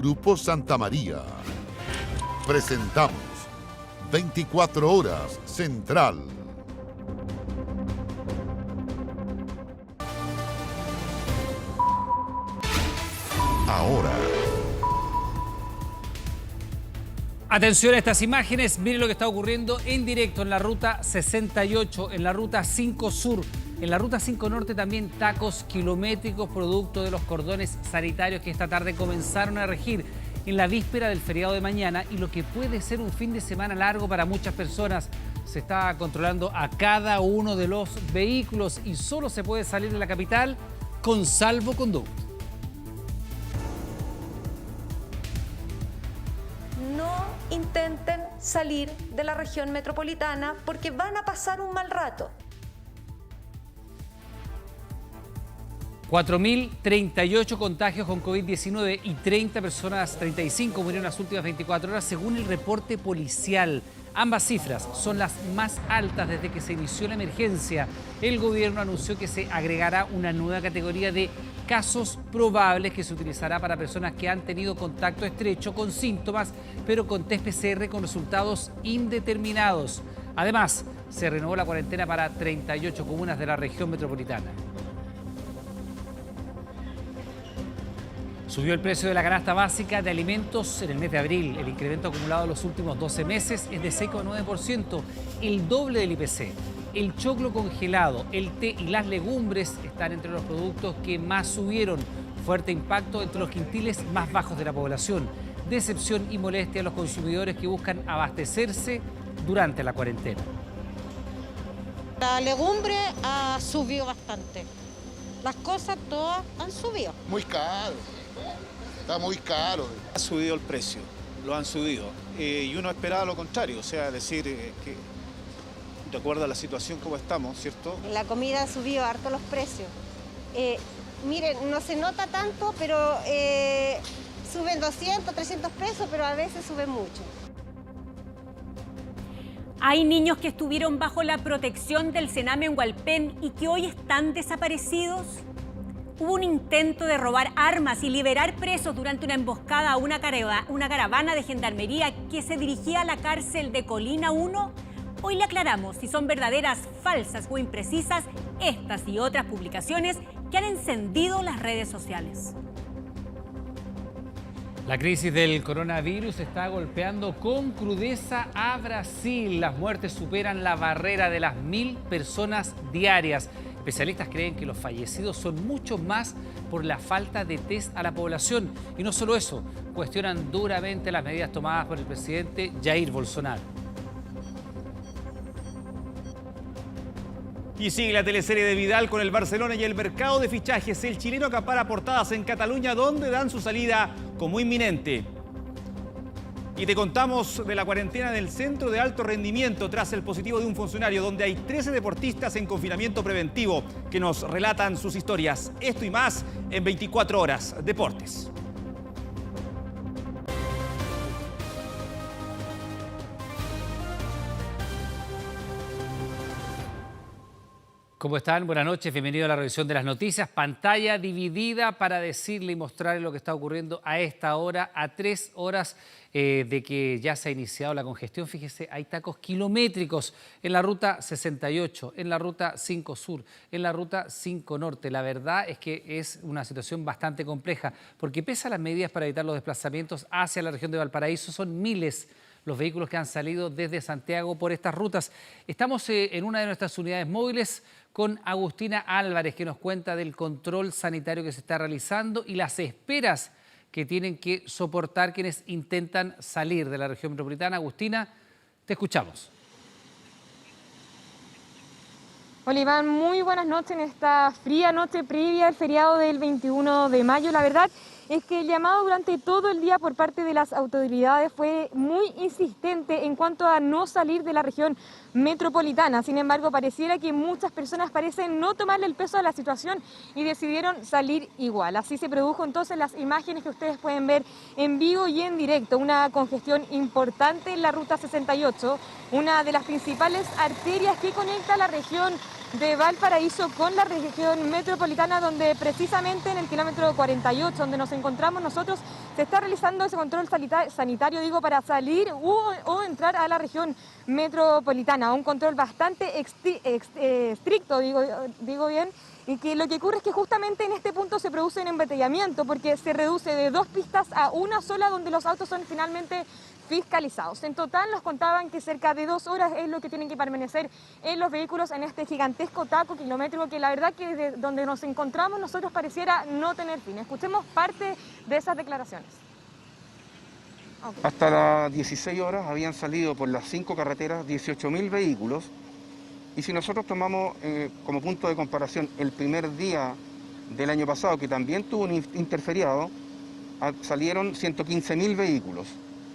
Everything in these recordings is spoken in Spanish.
Grupo Santa María. Presentamos 24 Horas Central. Ahora. Atención a estas imágenes, miren lo que está ocurriendo en directo en la ruta 68, en la ruta 5 Sur, en la ruta 5 Norte también tacos kilométricos producto de los cordones sanitarios que esta tarde comenzaron a regir en la víspera del feriado de mañana y lo que puede ser un fin de semana largo para muchas personas. Se está controlando a cada uno de los vehículos y solo se puede salir de la capital con salvoconducto. Intenten salir de la región metropolitana porque van a pasar un mal rato. 4.038 contagios con COVID-19 y 35 murieron en las últimas 24 horas según el reporte policial. Ambas cifras son las más altas desde que se inició la emergencia. El gobierno anunció que se agregará una nueva categoría de casos probables que se utilizará para personas que han tenido contacto estrecho con síntomas, pero con test PCR con resultados indeterminados. Además, se renovó la cuarentena para 38 comunas de la región metropolitana. Subió el precio de la canasta básica de alimentos en el mes de abril. El incremento acumulado en los últimos 12 meses es de 6,9%, el doble del IPC. El choclo congelado, el té y las legumbres están entre los productos que más subieron. Fuerte impacto entre los quintiles más bajos de la población. Decepción y molestia a los consumidores que buscan abastecerse durante la cuarentena. La legumbre ha subido bastante. Las cosas todas han subido. Muy caro. Está muy caro. Ha subido el precio, lo han subido. Y uno esperaba lo contrario, o sea, decir que de acuerdo a la situación como estamos, ¿cierto? La comida ha subido harto los precios. Miren, no se nota tanto, pero suben 200, 300 pesos, pero a veces suben mucho. Hay niños que estuvieron bajo la protección del Sename en Hualpén y que hoy están desaparecidos. Hubo un intento de robar armas y liberar presos durante una emboscada a una caravana de gendarmería que se dirigía a la cárcel de Colina 1. Hoy le aclaramos si son verdaderas, falsas o imprecisas estas y otras publicaciones que han encendido las redes sociales. La crisis del coronavirus está golpeando con crudeza a Brasil. Las muertes superan la barrera de las 1.000 personas diarias. Especialistas creen que los fallecidos son mucho más por la falta de test a la población. Y no solo eso, cuestionan duramente las medidas tomadas por el presidente Jair Bolsonaro. Y sigue la teleserie de Vidal con el Barcelona y el mercado de fichajes. El chileno acapara portadas en Cataluña, donde dan su salida como inminente. Y te contamos de la cuarentena del Centro de Alto Rendimiento tras el positivo de un funcionario, donde hay 13 deportistas en confinamiento preventivo que nos relatan sus historias. Esto y más en 24 Horas Deportes. ¿Cómo están? Buenas noches, bienvenido a la revisión de las noticias. Pantalla dividida para decirle y mostrarle lo que está ocurriendo a esta hora, a 3 horas de que ya se ha iniciado la congestión. Fíjese, hay tacos kilométricos en la ruta 68, en la ruta 5 Sur, en la ruta 5 Norte. La verdad es que es una situación bastante compleja, porque pese a las medidas para evitar los desplazamientos hacia la región de Valparaíso, son miles los vehículos que han salido desde Santiago por estas rutas. Estamos en una de nuestras unidades móviles con Agustina Álvarez, que nos cuenta del control sanitario que se está realizando y las esperas que tienen que soportar quienes intentan salir de la región metropolitana. Agustina, te escuchamos. Hola Iván, muy buenas noches en esta fría noche previa al feriado del 21 de mayo. La verdad es que el llamado durante todo el día por parte de las autoridades fue muy insistente en cuanto a no salir de la región metropolitana. Sin embargo, pareciera que muchas personas parecen no tomarle el peso a la situación y decidieron salir igual. Así se produjo entonces las imágenes que ustedes pueden ver en vivo y en directo. Una congestión importante en la ruta 68, una de las principales arterias que conecta la región de Valparaíso con la región metropolitana, donde precisamente en el kilómetro 48, donde nos encontramos nosotros, se está realizando ese control sanitario, digo, para salir o entrar a la región metropolitana. Un control bastante estricto, digo bien, y que lo que ocurre es que justamente en este punto se produce un embotellamiento porque se reduce de 2 pistas a una sola donde los autos son finalmente fiscalizados. En total nos contaban que cerca de 2 horas es lo que tienen que permanecer en los vehículos en este gigantesco taco kilométrico que la verdad que desde donde nos encontramos nosotros pareciera no tener fin. Escuchemos parte de esas declaraciones. Okay. Hasta las 16 horas habían salido por las 5 carreteras 18.000 vehículos y si nosotros tomamos como punto de comparación el primer día del año pasado, que también tuvo un interferiado, salieron 115.000 vehículos.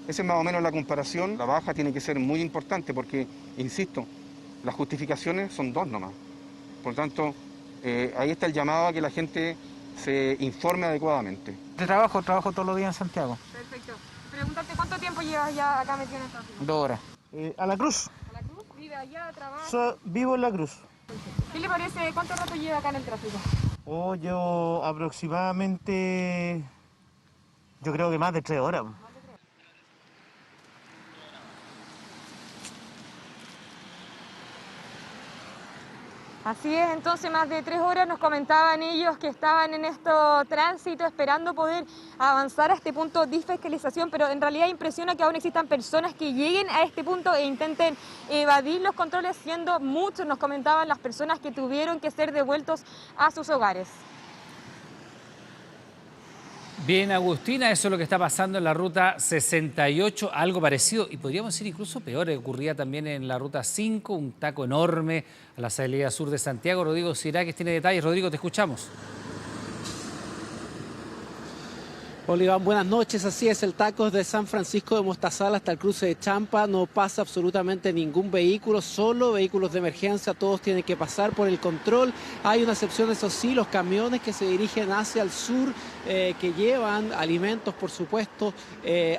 Esa es más o menos la comparación. La baja tiene que ser muy importante porque, insisto, las justificaciones son 2 nomás. Por lo tanto, ahí está el llamado a que la gente se informe adecuadamente. Trabajo todos los días en Santiago. Perfecto. Pregúntate, ¿cuánto tiempo llevas ya acá metido en esta oficina? 2 horas. A La Cruz. ¿A La Cruz? ¿Vive allá? ¿Trabaja? Vivo en La Cruz. ¿Qué le parece? ¿Cuánto rato lleva acá en el tráfico? Yo aproximadamente, yo creo que más de 3 horas. Así es, entonces más de 3 horas nos comentaban ellos que estaban en este tránsito esperando poder avanzar a este punto de fiscalización, pero en realidad impresiona que aún existan personas que lleguen a este punto e intenten evadir los controles, siendo muchos, nos comentaban, las personas que tuvieron que ser devueltos a sus hogares. Bien, Agustina, eso es lo que está pasando en la ruta 68, algo parecido, y podríamos decir incluso peor, ocurría también en la ruta 5, un taco enorme a la salida sur de Santiago. Rodrigo Siráquez tiene detalles. Rodrigo, te escuchamos. Hola Iván, buenas noches. Así es, el taco de San Francisco de Mostazal hasta el cruce de Champa. No pasa absolutamente ningún vehículo, solo vehículos de emergencia. Todos tienen que pasar por el control. Hay una excepción, eso sí, los camiones que se dirigen hacia el sur, que llevan alimentos, por supuesto,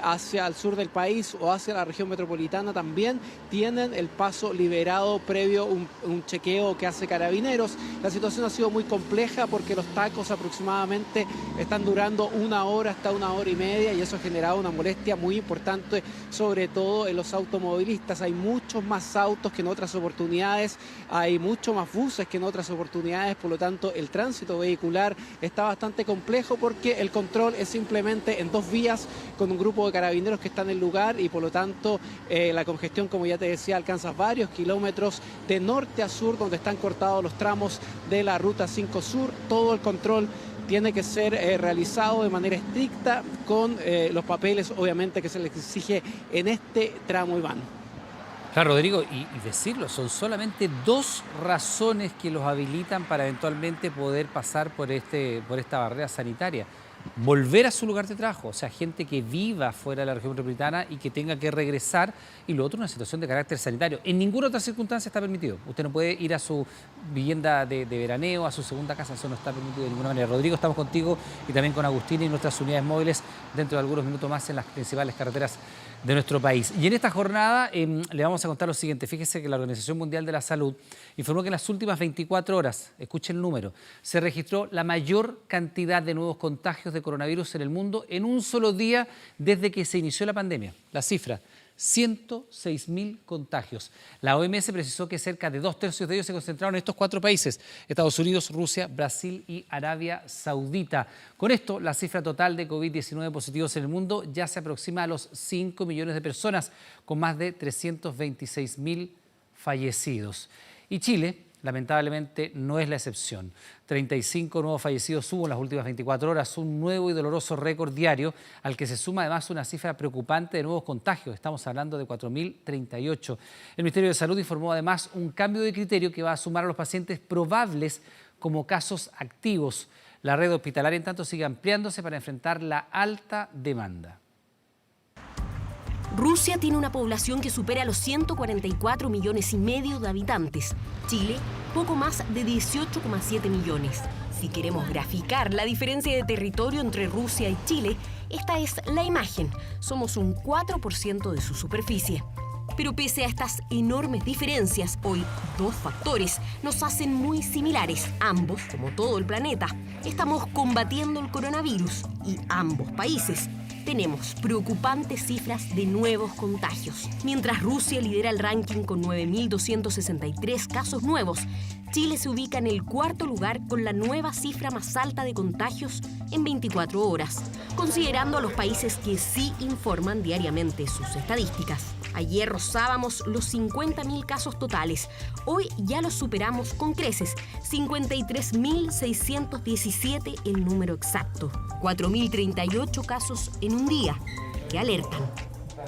hacia el sur del país o hacia la región metropolitana, también tienen el paso liberado previo un chequeo que hace Carabineros. La situación ha sido muy compleja porque los tacos aproximadamente están durando 1 hora hasta 1 hora y media y eso ha generado una molestia muy importante, sobre todo en los automovilistas. Hay muchos más autos que en otras oportunidades, hay mucho más buses que en otras oportunidades, por lo tanto el tránsito vehicular está bastante complejo porque el control es simplemente en 2 vías con un grupo de carabineros que está en el lugar y por lo tanto la congestión, como ya te decía, alcanza varios kilómetros de norte a sur donde están cortados los tramos de la Ruta 5 Sur. Todo el control tiene que ser realizado de manera estricta con los papeles, obviamente, que se les exige en este tramo, Iván. Claro, Rodrigo, y decirlo, son solamente 2 razones que los habilitan para eventualmente poder pasar por esta barrera sanitaria. Volver a su lugar de trabajo, o sea, gente que viva fuera de la región metropolitana y que tenga que regresar, y lo otro, una situación de carácter sanitario. En ninguna otra circunstancia está permitido. Usted no puede ir a su vivienda de veraneo, a su segunda casa, eso no está permitido de ninguna manera. Rodrigo, estamos contigo y también con Agustina y nuestras unidades móviles dentro de algunos minutos más en las principales carreteras de nuestro país. Y en esta jornada le vamos a contar lo siguiente. Fíjese que la Organización Mundial de la Salud informó que en las últimas 24 horas, escuchen el número, se registró la mayor cantidad de nuevos contagios de coronavirus en el mundo en un solo día desde que se inició la pandemia. La cifra, 106.000 contagios. La OMS precisó que cerca de 2/3 de ellos se concentraron en estos 4 países: Estados Unidos, Rusia, Brasil y Arabia Saudita. Con esto, la cifra total de COVID-19 positivos en el mundo ya se aproxima a los 5 millones de personas, con más de 326.000 fallecidos. Y Chile, lamentablemente, no es la excepción. 35 nuevos fallecidos hubo en las últimas 24 horas, un nuevo y doloroso récord diario, al que se suma además una cifra preocupante de nuevos contagios. Estamos hablando de 4.038. El Ministerio de Salud informó además un cambio de criterio que va a sumar a los pacientes probables como casos activos. La red hospitalaria, en tanto, sigue ampliándose para enfrentar la alta demanda. Rusia tiene una población que supera los 144,5 millones de habitantes. Chile, poco más de 18,7 millones. Si queremos graficar la diferencia de territorio entre Rusia y Chile, esta es la imagen. Somos un 4% de su superficie. Pero pese a estas enormes diferencias, hoy 2 factores nos hacen muy similares. Ambos, como todo el planeta, estamos combatiendo el coronavirus y ambos países tenemos preocupantes cifras de nuevos contagios. Mientras Rusia lidera el ranking con 9.263 casos nuevos, Chile se ubica en el cuarto lugar con la nueva cifra más alta de contagios en 24 horas, considerando a los países que sí informan diariamente sus estadísticas. Ayer rozábamos los 50.000 casos totales. Hoy ya los superamos con creces. 53.617 el número exacto. 4.038 casos en un día que alertan.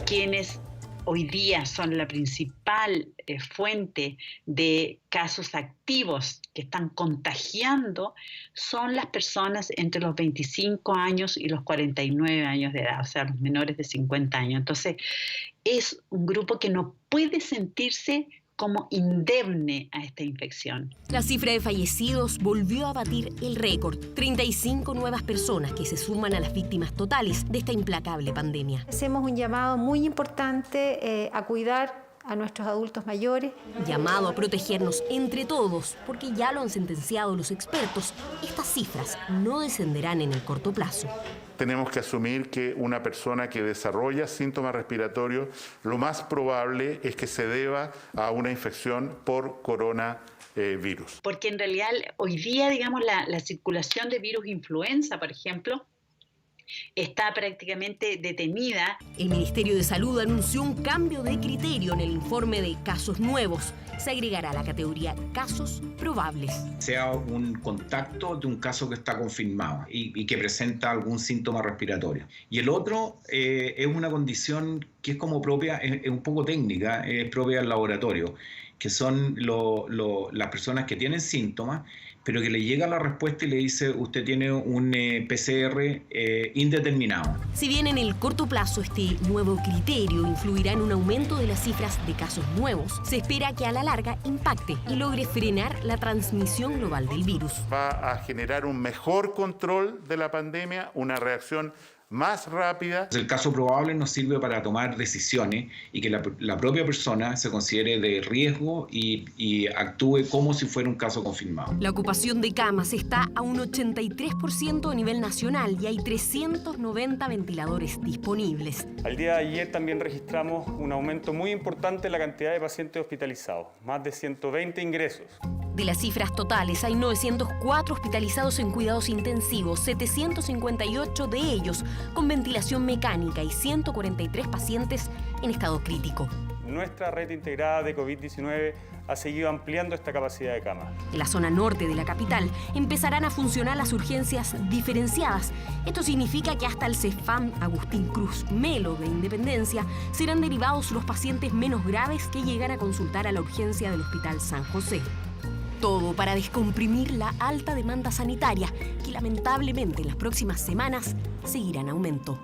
Quienes hoy día son la principal fuente de casos activos que están contagiando son las personas entre los 25 años y los 49 años de edad, o sea, los menores de 50 años. Entonces, es un grupo que no puede sentirse como indemne a esta infección. La cifra de fallecidos volvió a batir el récord. 35 nuevas personas que se suman a las víctimas totales de esta implacable pandemia. Hacemos un llamado muy importante a cuidar a nuestros adultos mayores. Llamado a protegernos entre todos, porque ya lo han sentenciado los expertos, estas cifras no descenderán en el corto plazo. Tenemos que asumir que una persona que desarrolla síntomas respiratorios, lo más probable es que se deba a una infección por coronavirus. Porque en realidad hoy día, digamos, la circulación de virus influenza, por ejemplo, está prácticamente detenida. El Ministerio de Salud anunció un cambio de criterio en el informe de casos nuevos. Se agregará a la categoría casos probables. Sea un contacto de un caso que está confirmado y que presenta algún síntoma respiratorio. Y el otro es una condición que es como propia, es un poco técnica, es propia del laboratorio, que son las personas que tienen síntomas, pero que le llega la respuesta y le dice usted tiene un PCR indeterminado. Si bien en el corto plazo este nuevo criterio influirá en un aumento de las cifras de casos nuevos, se espera que a la larga impacte y logre frenar la transmisión global del virus. Va a generar un mejor control de la pandemia, una reacción más rápida. El caso probable nos sirve para tomar decisiones y que la propia persona se considere de riesgo y actúe como si fuera un caso confirmado. La ocupación de camas está a un 83% a nivel nacional y hay 390 ventiladores disponibles. Al día de ayer también registramos un aumento muy importante en la cantidad de pacientes hospitalizados, más de 120 ingresos. De las cifras totales, hay 904 hospitalizados en cuidados intensivos, 758 de ellos con ventilación mecánica y 143 pacientes en estado crítico. Nuestra red integrada de COVID-19 ha seguido ampliando esta capacidad de camas. En la zona norte de la capital empezarán a funcionar las urgencias diferenciadas. Esto significa que hasta el CEFAM Agustín Cruz Melo de Independencia serán derivados los pacientes menos graves que llegan a consultar a la urgencia del Hospital San José. Todo para descomprimir la alta demanda sanitaria, que lamentablemente en las próximas semanas seguirá en aumento.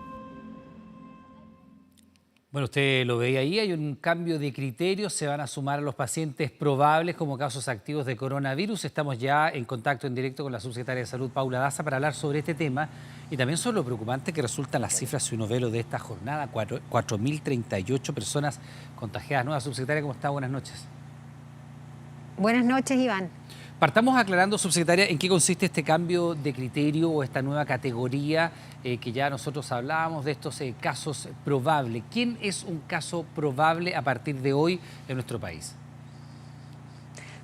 Bueno, usted lo veía ahí, hay un cambio de criterio, se van a sumar a los pacientes probables como casos activos de coronavirus. Estamos ya en contacto en directo con la subsecretaria de Salud, Paula Daza, para hablar sobre este tema y también sobre lo preocupante que resultan las cifras, si uno ve lo de esta jornada, 4.038 personas contagiadas. Nueva subsecretaria, ¿cómo está? Buenas noches. Buenas noches, Iván. Partamos aclarando, subsecretaria, en qué consiste este cambio de criterio o esta nueva categoría que ya nosotros hablábamos de estos casos probables. ¿Quién es un caso probable a partir de hoy en nuestro país?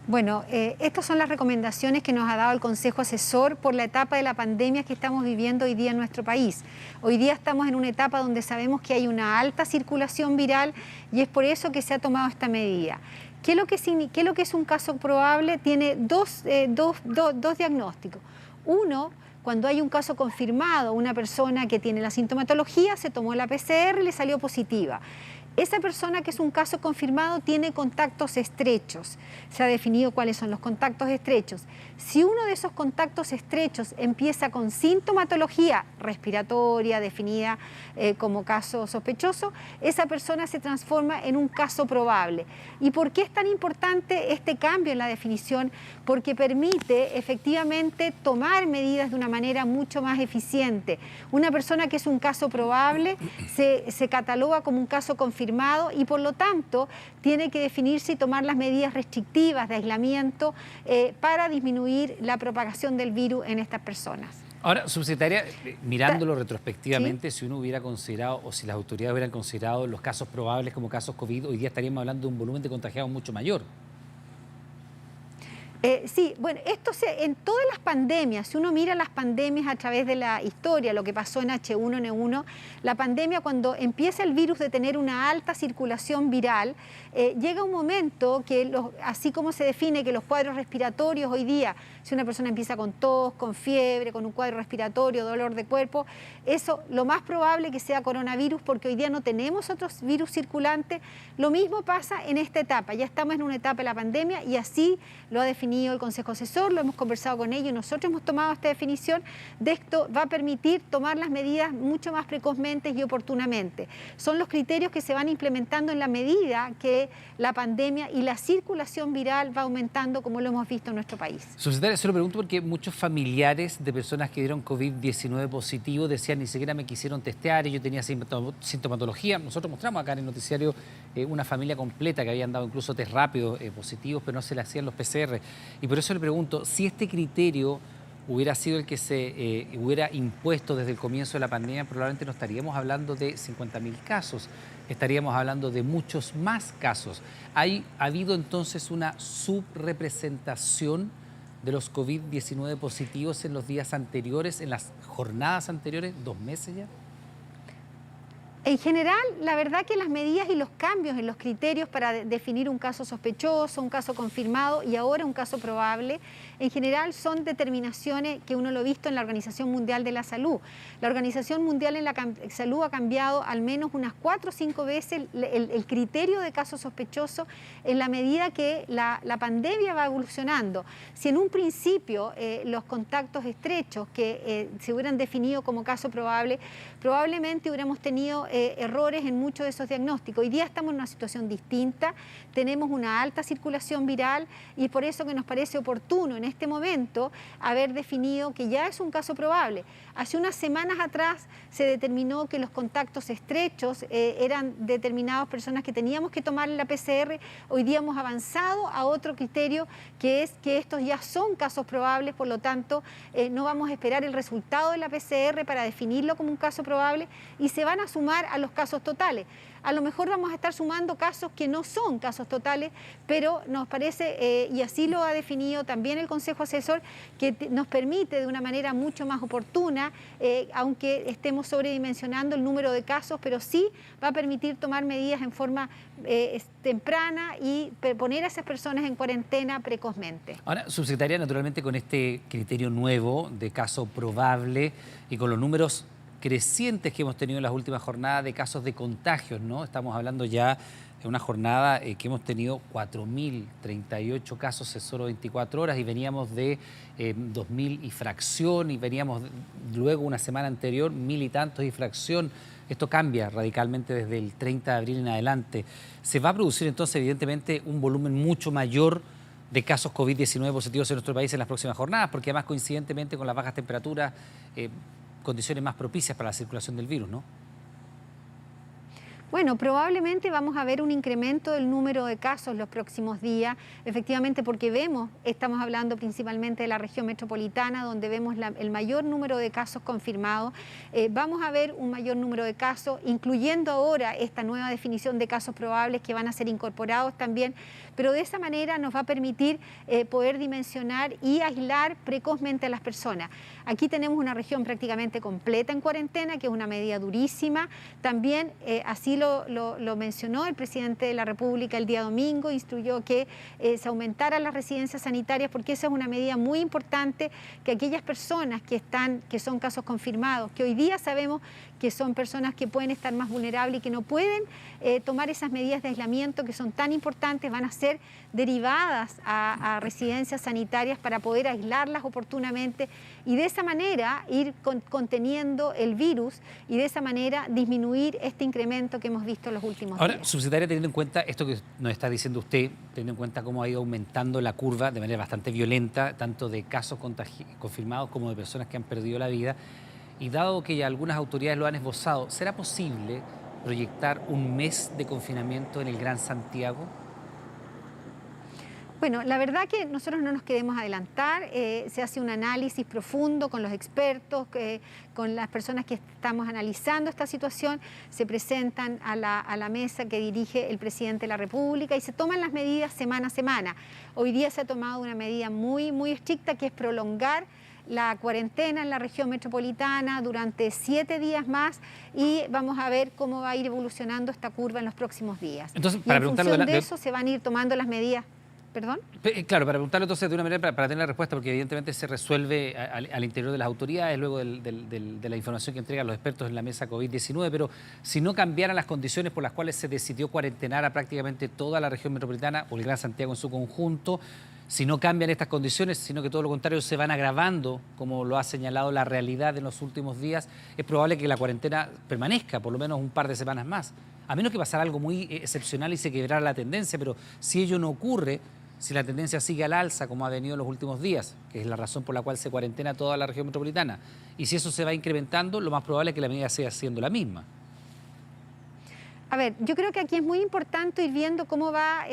Bueno, estas son las recomendaciones que nos ha dado el Consejo Asesor por la etapa de la pandemia que estamos viviendo hoy día en nuestro país. Hoy día estamos en una etapa donde sabemos que hay una alta circulación viral y es por eso que se ha tomado esta medida. ¿Qué es lo que es un caso probable? Tiene dos diagnósticos. Uno, cuando hay un caso confirmado, una persona que tiene la sintomatología, se tomó la PCR y le salió positiva. Esa persona que es un caso confirmado tiene contactos estrechos. Se ha definido cuáles son los contactos estrechos. Si uno de esos contactos estrechos empieza con sintomatología respiratoria definida como caso sospechoso, esa persona se transforma en un caso probable. ¿Y por qué es tan importante este cambio en la definición? Porque permite efectivamente tomar medidas de una manera mucho más eficiente. Una persona que es un caso probable se cataloga como un caso confirmado y por lo tanto tiene que definirse y tomar las medidas restrictivas de aislamiento para disminuir la propagación del virus en estas personas. Ahora, subsecretaria, mirándolo retrospectivamente, si uno hubiera considerado, o si las autoridades hubieran considerado los casos probables como casos COVID, hoy día estaríamos hablando de un volumen de contagiados mucho mayor. Sí, bueno, en todas las pandemias, si uno mira las pandemias a través de la historia, lo que pasó en H1N1, la pandemia cuando empieza el virus de tener una alta circulación viral, llega un momento que, así como se define que los cuadros respiratorios hoy día, si una persona empieza con tos, con fiebre, con un cuadro respiratorio, dolor de cuerpo, eso lo más probable que sea coronavirus porque hoy día no tenemos otros virus circulantes. Lo mismo pasa en esta etapa, ya estamos en una etapa de la pandemia y así lo ha definido el Consejo Asesor, lo hemos conversado con ellos y nosotros hemos tomado esta definición de esto va a permitir tomar las medidas mucho más precozmente y oportunamente. Son los criterios que se van implementando en la medida que la pandemia y la circulación viral va aumentando como lo hemos visto en nuestro país. Subsecretaria, se lo pregunto porque muchos familiares de personas que dieron COVID-19 positivo decían ni siquiera me quisieron testear y yo tenía sintomatología. Nosotros mostramos acá en el noticiario una familia completa que habían dado incluso test rápidos positivos, pero no se le hacían los PCR. Y por eso le pregunto, si este criterio hubiera sido el que se hubiera impuesto desde el comienzo de la pandemia, probablemente no estaríamos hablando de 50.000 casos, estaríamos hablando de muchos más casos. ¿Ha habido entonces una subrepresentación de los COVID-19 positivos en los días anteriores, en las jornadas anteriores, 2 meses ya? En general, la verdad que las medidas y los cambios en los criterios para definir un caso sospechoso, un caso confirmado y ahora un caso probable, en general son determinaciones que uno lo ha visto en la Organización Mundial de la Salud. La Organización Mundial de la Salud ha cambiado al menos unas 4 o 5 veces el criterio de caso sospechoso en la medida que la pandemia va evolucionando. Si en un principio los contactos estrechos que se hubieran definido como caso probable, probablemente hubiéramos tenido errores en muchos de esos diagnósticos. Hoy día estamos en una situación distinta, tenemos una alta circulación viral y por eso que nos parece oportuno en este momento haber definido que ya es un caso probable. Hace unas semanas atrás se determinó que los contactos estrechos eran determinadas personas que teníamos que tomar la PCR. Hoy día hemos avanzado a otro criterio que es que estos ya son casos probables, por lo tanto no vamos a esperar el resultado de la PCR para definirlo como un caso probable y se van a sumar a los casos totales. A lo mejor vamos a estar sumando casos que no son casos totales, pero nos parece, y así lo ha definido también el Consejo Asesor, que nos permite de una manera mucho más oportuna, aunque estemos sobredimensionando el número de casos, pero sí va a permitir tomar medidas en forma temprana y poner a esas personas en cuarentena precozmente. Ahora, subsecretaria, naturalmente con este criterio nuevo de caso probable y con los números crecientes que hemos tenido en las últimas jornadas de casos de contagios, ¿no? Estamos hablando ya de una jornada que hemos tenido 4.038 casos en solo 24 horas y veníamos de 2.000 y fracción y veníamos luego una semana anterior 1.000 y tantos y fracción. Esto cambia radicalmente desde el 30 de abril en adelante. Se va a producir entonces evidentemente un volumen mucho mayor de casos COVID-19 positivos en nuestro país en las próximas jornadas, porque además coincidentemente con las bajas temperaturas, condiciones más propicias para la circulación del virus, ¿no? Bueno, probablemente vamos a ver un incremento del número de casos los próximos días, efectivamente porque estamos hablando principalmente de la región metropolitana, donde vemos el mayor número de casos confirmados. Vamos a ver un mayor número de casos, incluyendo ahora esta nueva definición de casos probables que van a ser incorporados también, pero de esa manera nos va a permitir poder dimensionar y aislar precozmente a las personas. Aquí tenemos una región prácticamente completa en cuarentena, que es una medida durísima. También así lo mencionó el presidente de la República el día domingo, instruyó que se aumentaran las residencias sanitarias porque esa es una medida muy importante, que aquellas personas que son casos confirmados, que hoy día sabemos que son personas que pueden estar más vulnerables y que no pueden tomar esas medidas de aislamiento que son tan importantes, van a ser derivadas a residencias sanitarias para poder aislarlas oportunamente y de esa manera ir conteniendo el virus y de esa manera disminuir este incremento que hemos visto en los últimos días. Ahora, subsecretaria, teniendo en cuenta esto que nos está diciendo usted, teniendo en cuenta cómo ha ido aumentando la curva de manera bastante violenta, tanto de casos confirmados como de personas que han perdido la vida, y dado que ya algunas autoridades lo han esbozado, ¿será posible proyectar un mes de confinamiento en el Gran Santiago? Bueno, la verdad que nosotros no nos queremos adelantar, se hace un análisis profundo con los expertos, con las personas que estamos analizando esta situación, se presentan a la mesa que dirige el presidente de la República y se toman las medidas semana a semana. Hoy día se ha tomado una medida muy, muy estricta, que es prolongar la cuarentena en la región metropolitana durante 7 días más, y vamos a ver cómo va a ir evolucionando esta curva en los próximos días. Entonces, y en función de eso se van a ir tomando las medidas. ¿Perdón? Claro, para preguntarlo entonces de una manera para tener la respuesta, porque evidentemente se resuelve al interior de las autoridades, luego de la información que entregan los expertos en la mesa COVID-19, pero si no cambiaran las condiciones por las cuales se decidió cuarentenar a prácticamente toda la región metropolitana o el Gran Santiago en su conjunto, si no cambian estas condiciones, sino que todo lo contrario se van agravando, como lo ha señalado la realidad en los últimos días, es probable que la cuarentena permanezca por lo menos un par de semanas más, a menos que pasara algo muy excepcional y se quebrara la tendencia, pero si ello no ocurre, si la tendencia sigue al alza, como ha venido en los últimos días, que es la razón por la cual se cuarentena toda la región metropolitana, y si eso se va incrementando, lo más probable es que la medida siga siendo la misma. A ver, yo creo que aquí es muy importante ir viendo cómo va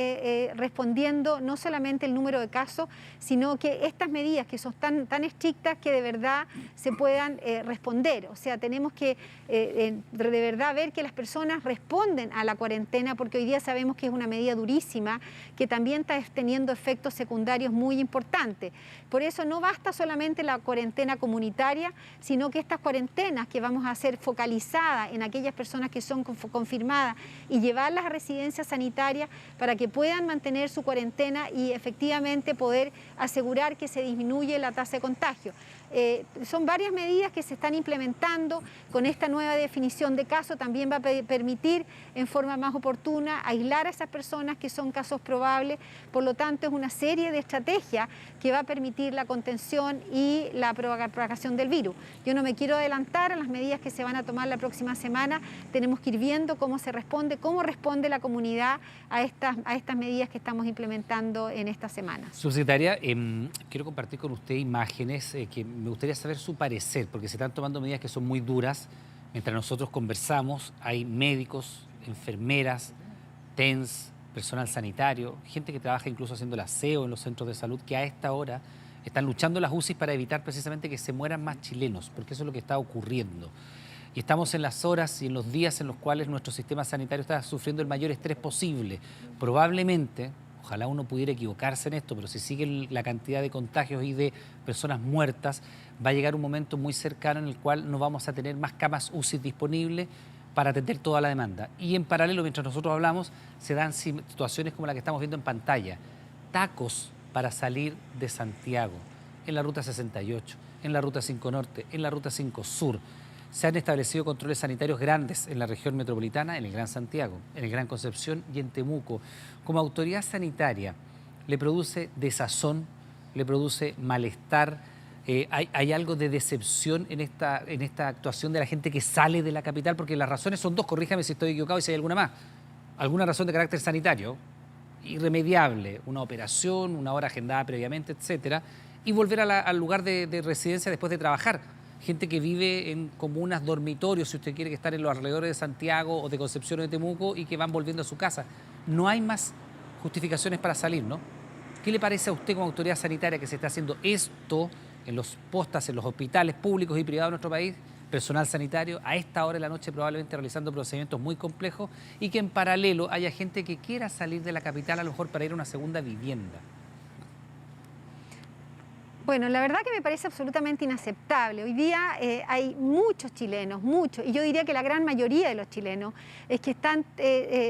respondiendo no solamente el número de casos, sino que estas medidas que son tan estrictas que de verdad se puedan responder. O sea, tenemos que de verdad ver que las personas responden a la cuarentena, porque hoy día sabemos que es una medida durísima, que también está teniendo efectos secundarios muy importantes. Por eso no basta solamente la cuarentena comunitaria, sino que estas cuarentenas que vamos a hacer focalizadas en aquellas personas que son confirmadas y llevarlas a residencias sanitarias para que puedan mantener su cuarentena y efectivamente poder asegurar que se disminuye la tasa de contagio. Son varias medidas que se están implementando. Con esta nueva definición de caso también va a permitir en forma más oportuna aislar a esas personas que son casos probables. Por lo tanto, es una serie de estrategias que va a permitir la contención y la propagación del virus. Yo no me quiero adelantar a las medidas que se van a tomar la próxima semana. Tenemos que ir viendo cómo se responde, cómo responde la comunidad a estas medidas que estamos implementando en esta semana. Subsecretaria, quiero compartir con usted imágenes que me gustaría saber su parecer, porque se están tomando medidas que son muy duras. Mientras nosotros conversamos, hay médicos, enfermeras, TENS, personal sanitario, gente que trabaja incluso haciendo el aseo en los centros de salud, que a esta hora están luchando las UCIs para evitar precisamente que se mueran más chilenos, porque eso es lo que está ocurriendo. Y estamos en las horas y en los días en los cuales nuestro sistema sanitario está sufriendo el mayor estrés posible. Probablemente, ojalá uno pudiera equivocarse en esto, pero si sigue la cantidad de contagios y de personas muertas, va a llegar un momento muy cercano en el cual no vamos a tener más camas UCI disponibles para atender toda la demanda. Y en paralelo, mientras nosotros hablamos, se dan situaciones como la que estamos viendo en pantalla. Tacos para salir de Santiago, en la Ruta 68, en la Ruta 5 Norte, en la Ruta 5 Sur. Se han establecido controles sanitarios grandes en la región metropolitana, en el Gran Santiago, en el Gran Concepción y en Temuco. Como autoridad sanitaria, ¿le produce desazón, le produce malestar? ¿Hay algo de decepción en esta actuación de la gente que sale de la capital? Porque las razones son dos, corríjame si estoy equivocado y si hay alguna más. Alguna razón de carácter sanitario, irremediable, una operación, una hora agendada previamente, etcétera, y volver al lugar de residencia después de trabajar. Gente que vive en comunas, dormitorios, si usted quiere, que están en los alrededores de Santiago o de Concepción o de Temuco y que van volviendo a su casa. No hay más justificaciones para salir, ¿no? ¿Qué le parece a usted como autoridad sanitaria que se está haciendo esto en los postas, en los hospitales públicos y privados de nuestro país? Personal sanitario a esta hora de la noche probablemente realizando procedimientos muy complejos y que en paralelo haya gente que quiera salir de la capital a lo mejor para ir a una segunda vivienda. Bueno, la verdad que me parece absolutamente inaceptable. Hoy día hay muchos chilenos, muchos, y yo diría que la gran mayoría de los chilenos es que están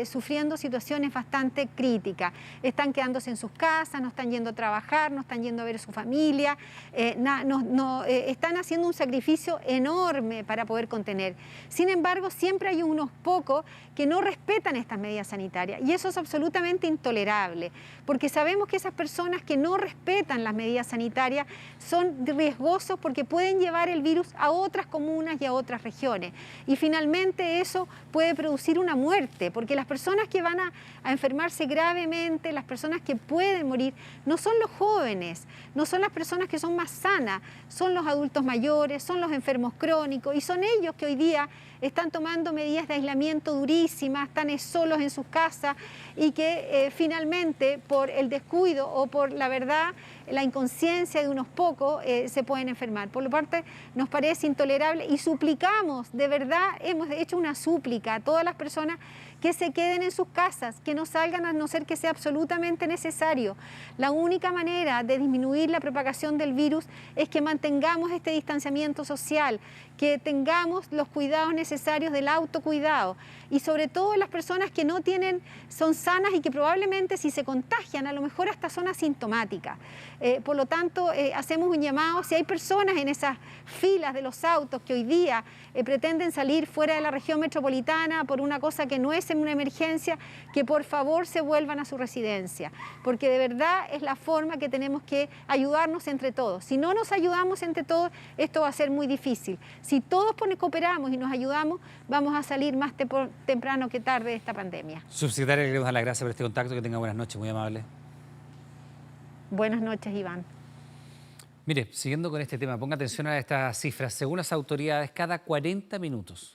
sufriendo situaciones bastante críticas. Están quedándose en sus casas, no están yendo a trabajar, no están yendo a ver a su familia, están haciendo un sacrificio enorme para poder contener. Sin embargo, siempre hay unos pocos que no respetan estas medidas sanitarias y eso es absolutamente intolerable, porque sabemos que esas personas que no respetan las medidas sanitarias son riesgosos porque pueden llevar el virus a otras comunas y a otras regiones. Y finalmente eso puede producir una muerte, porque las personas que van a enfermarse gravemente, las personas que pueden morir, no son los jóvenes, no son las personas que son más sanas, son los adultos mayores, son los enfermos crónicos y son ellos que hoy día están tomando medidas de aislamiento durísimas, están solos en sus casas y que finalmente por el descuido o por la verdad, la inconsciencia de unos pocos se pueden enfermar. Por lo parte nos parece intolerable y suplicamos, de verdad hemos hecho una súplica a todas las personas que se queden en sus casas, que no salgan a no ser que sea absolutamente necesario. La única manera de disminuir la propagación del virus es que mantengamos este distanciamiento social, que tengamos los cuidados necesarios del autocuidado y sobre todo las personas que no tienen, son sanas y que probablemente si se contagian a lo mejor hasta son asintomáticas. Por lo tanto, hacemos un llamado, si hay personas en esas filas de los autos que hoy día pretenden salir fuera de la región metropolitana por una cosa que no es en una emergencia, que por favor se vuelvan a su residencia, porque de verdad es la forma que tenemos que ayudarnos entre todos. Si no nos ayudamos entre todos, esto va a ser muy difícil. Si todos cooperamos y nos ayudamos, vamos a salir más temprano que tarde de esta pandemia. Subsecretaria, le queremos dar las gracias por este contacto, que tenga buenas noches, muy amable. Buenas noches, Iván. Mire, siguiendo con este tema, ponga atención a estas cifras. Según las autoridades, cada 40 minutos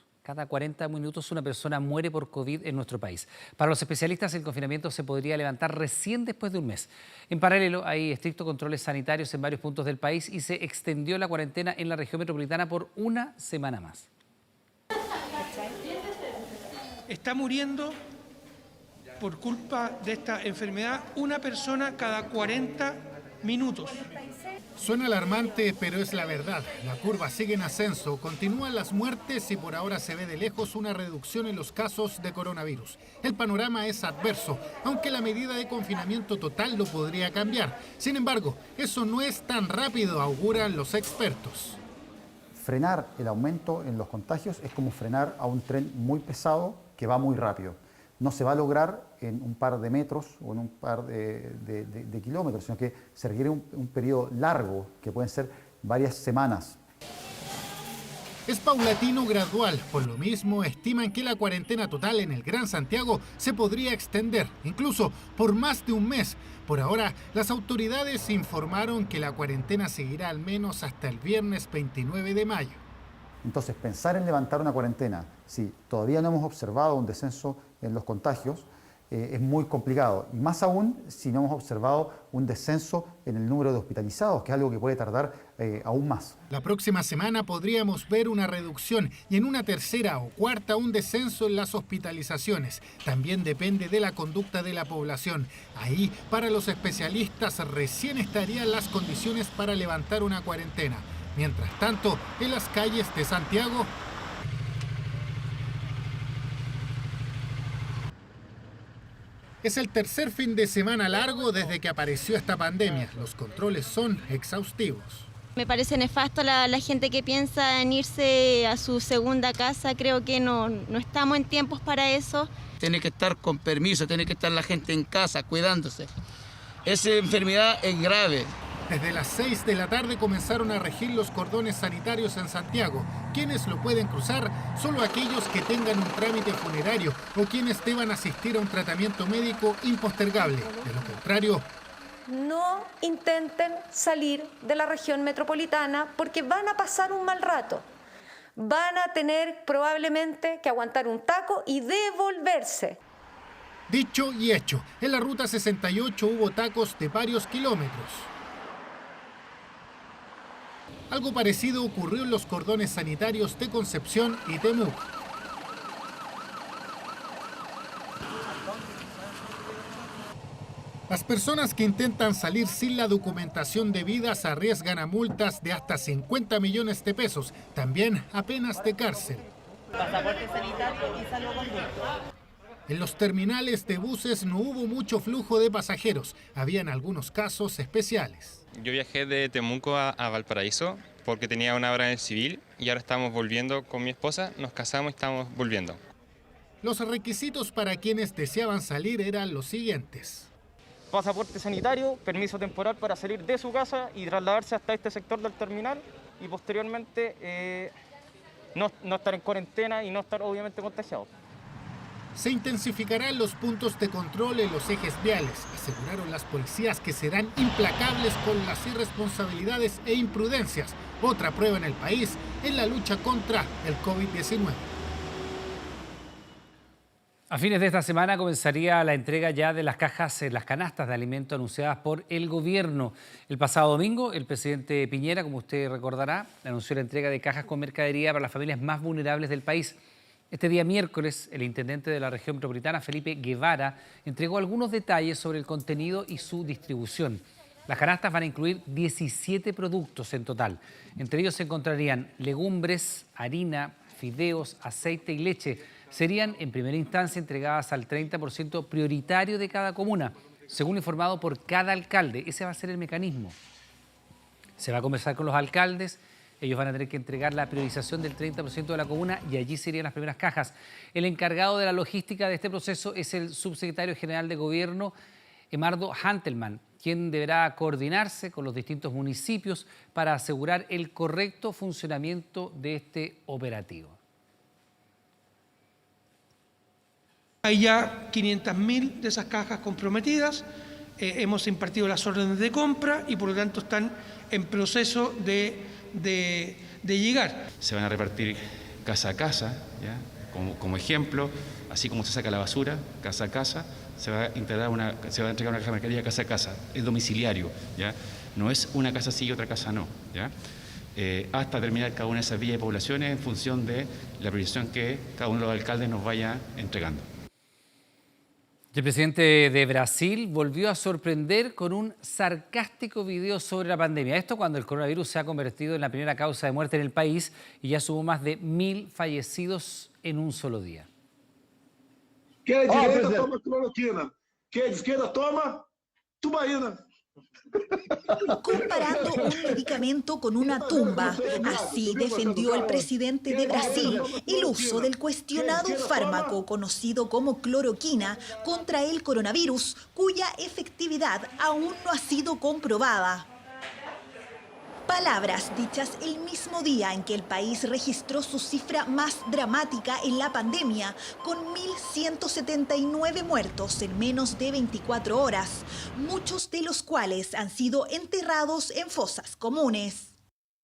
una persona muere por COVID en nuestro país. Para los especialistas, el confinamiento se podría levantar recién después de un mes. En paralelo, hay estrictos controles sanitarios en varios puntos del país y se extendió la cuarentena en la región metropolitana por una semana más. Está muriendo por culpa de esta enfermedad una persona cada 40 minutos. Suena alarmante, pero es la verdad. La curva sigue en ascenso, continúan las muertes y por ahora se ve de lejos una reducción en los casos de coronavirus. El panorama es adverso, aunque la medida de confinamiento total lo podría cambiar. Sin embargo, eso no es tan rápido, auguran los expertos. Frenar el aumento en los contagios es como frenar a un tren muy pesado que va muy rápido. No se va a lograr en un par de metros o en un par de kilómetros, sino que se requiere un periodo largo, que pueden ser varias semanas. Es paulatino, gradual. Por lo mismo, estiman que la cuarentena total en el Gran Santiago se podría extender, incluso por más de un mes. Por ahora, las autoridades informaron que la cuarentena seguirá al menos hasta el viernes 29 de mayo. Entonces, pensar en levantar una cuarentena, si todavía no hemos observado un descenso en los contagios, es muy complicado. Y más aún si no hemos observado un descenso en el número de hospitalizados, que es algo que puede tardar aún más. La próxima semana podríamos ver una reducción y en una tercera o cuarta un descenso en las hospitalizaciones. También depende de la conducta de la población. Ahí, para los especialistas, recién estarían las condiciones para levantar una cuarentena. Mientras tanto, en las calles de Santiago, es el tercer fin de semana largo desde que apareció esta pandemia. Los controles son exhaustivos. Me parece nefasto la gente que piensa en irse a su segunda casa. Creo que no estamos en tiempos para eso. Tiene que estar con permiso, tiene que estar la gente en casa cuidándose. Esa enfermedad es grave. Desde las 6 de la tarde comenzaron a regir los cordones sanitarios en Santiago. Quienes lo pueden cruzar, solo aquellos que tengan un trámite funerario o quienes deban asistir a un tratamiento médico impostergable. De lo contrario, no intenten salir de la región metropolitana porque van a pasar un mal rato. Van a tener probablemente que aguantar un taco y devolverse. Dicho y hecho, en la ruta 68 hubo tacos de varios kilómetros. Algo parecido ocurrió en los cordones sanitarios de Concepción y Temuco. Las personas que intentan salir sin la documentación debida se arriesgan a multas de hasta 50 millones de pesos, también a penas de cárcel. Pasaporte sanitario y salvoconducto. En los terminales de buses no hubo mucho flujo de pasajeros, habían algunos casos especiales. Yo viajé de Temuco a Valparaíso porque tenía una obra en el civil y ahora estamos volviendo con mi esposa, nos casamos y estamos volviendo. Los requisitos para quienes deseaban salir eran los siguientes. Pasaporte sanitario, permiso temporal para salir de su casa y trasladarse hasta este sector del terminal y posteriormente no estar en cuarentena y no estar obviamente contagiado. Se intensificarán los puntos de control en los ejes viales. Aseguraron las policías que serán implacables con las irresponsabilidades e imprudencias. Otra prueba en el país en la lucha contra el COVID-19. A fines de esta semana comenzaría la entrega ya de las canastas de alimentos anunciadas por el gobierno. El pasado domingo, el presidente Piñera, como usted recordará, anunció la entrega de cajas con mercadería para las familias más vulnerables del país. Este día miércoles, el intendente de la región metropolitana, Felipe Guevara, entregó algunos detalles sobre el contenido y su distribución. Las canastas van a incluir 17 productos en total. Entre ellos se encontrarían legumbres, harina, fideos, aceite y leche. Serían en primera instancia entregadas al 30% prioritario de cada comuna, según informado por cada alcalde. Ese va a ser el mecanismo. Se va a conversar con los alcaldes, ellos van a tener que entregar la priorización del 30% de la comuna y allí serían las primeras cajas. El encargado de la logística de este proceso es el subsecretario general de Gobierno, Emardo Hantelman, quien deberá coordinarse con los distintos municipios para asegurar el correcto funcionamiento de este operativo. Hay ya 500.000 de esas cajas comprometidas, hemos impartido las órdenes de compra y por lo tanto están en proceso de llegar. Se van a repartir casa a casa, ¿ya? Como ejemplo, así como se saca la basura, casa a casa, se va a entregar una caja de mercadería casa a casa, es domiciliario, ¿ya? No es una casa sí y otra casa no, ¿ya? Hasta terminar cada una de esas villas y poblaciones en función de la priorización que cada uno de los alcaldes nos vaya entregando. El presidente de Brasil volvió a sorprender con un sarcástico video sobre la pandemia. Esto cuando el coronavirus se ha convertido en la primera causa de muerte en el país y ya sumó más de 1.000 fallecidos en un solo día. Que a direita toma cloroquina, que a izquierda toma tubaína. Comparando un medicamento con una tumba, así defendió el presidente de Brasil el uso del cuestionado fármaco conocido como cloroquina contra el coronavirus, cuya efectividad aún no ha sido comprobada. Palabras dichas el mismo día en que el país registró su cifra más dramática en la pandemia, con 1.179 muertos en menos de 24 horas, muchos de los cuales han sido enterrados en fosas comunes.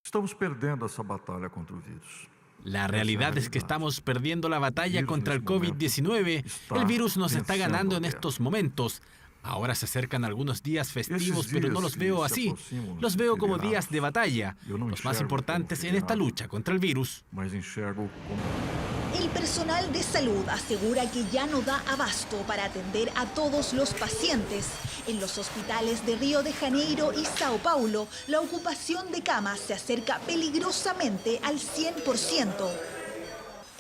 Estamos perdiendo esa batalla contra el virus. La realidad es que estamos perdiendo la batalla contra el COVID-19. El virus nos está ganando en estos momentos. Ahora se acercan algunos días festivos, pero no los veo así. Los veo como días de batalla, los más importantes en esta lucha contra el virus. El personal de salud asegura que ya no da abasto para atender a todos los pacientes. En los hospitales de Río de Janeiro y Sao Paulo, la ocupación de camas se acerca peligrosamente al 100%.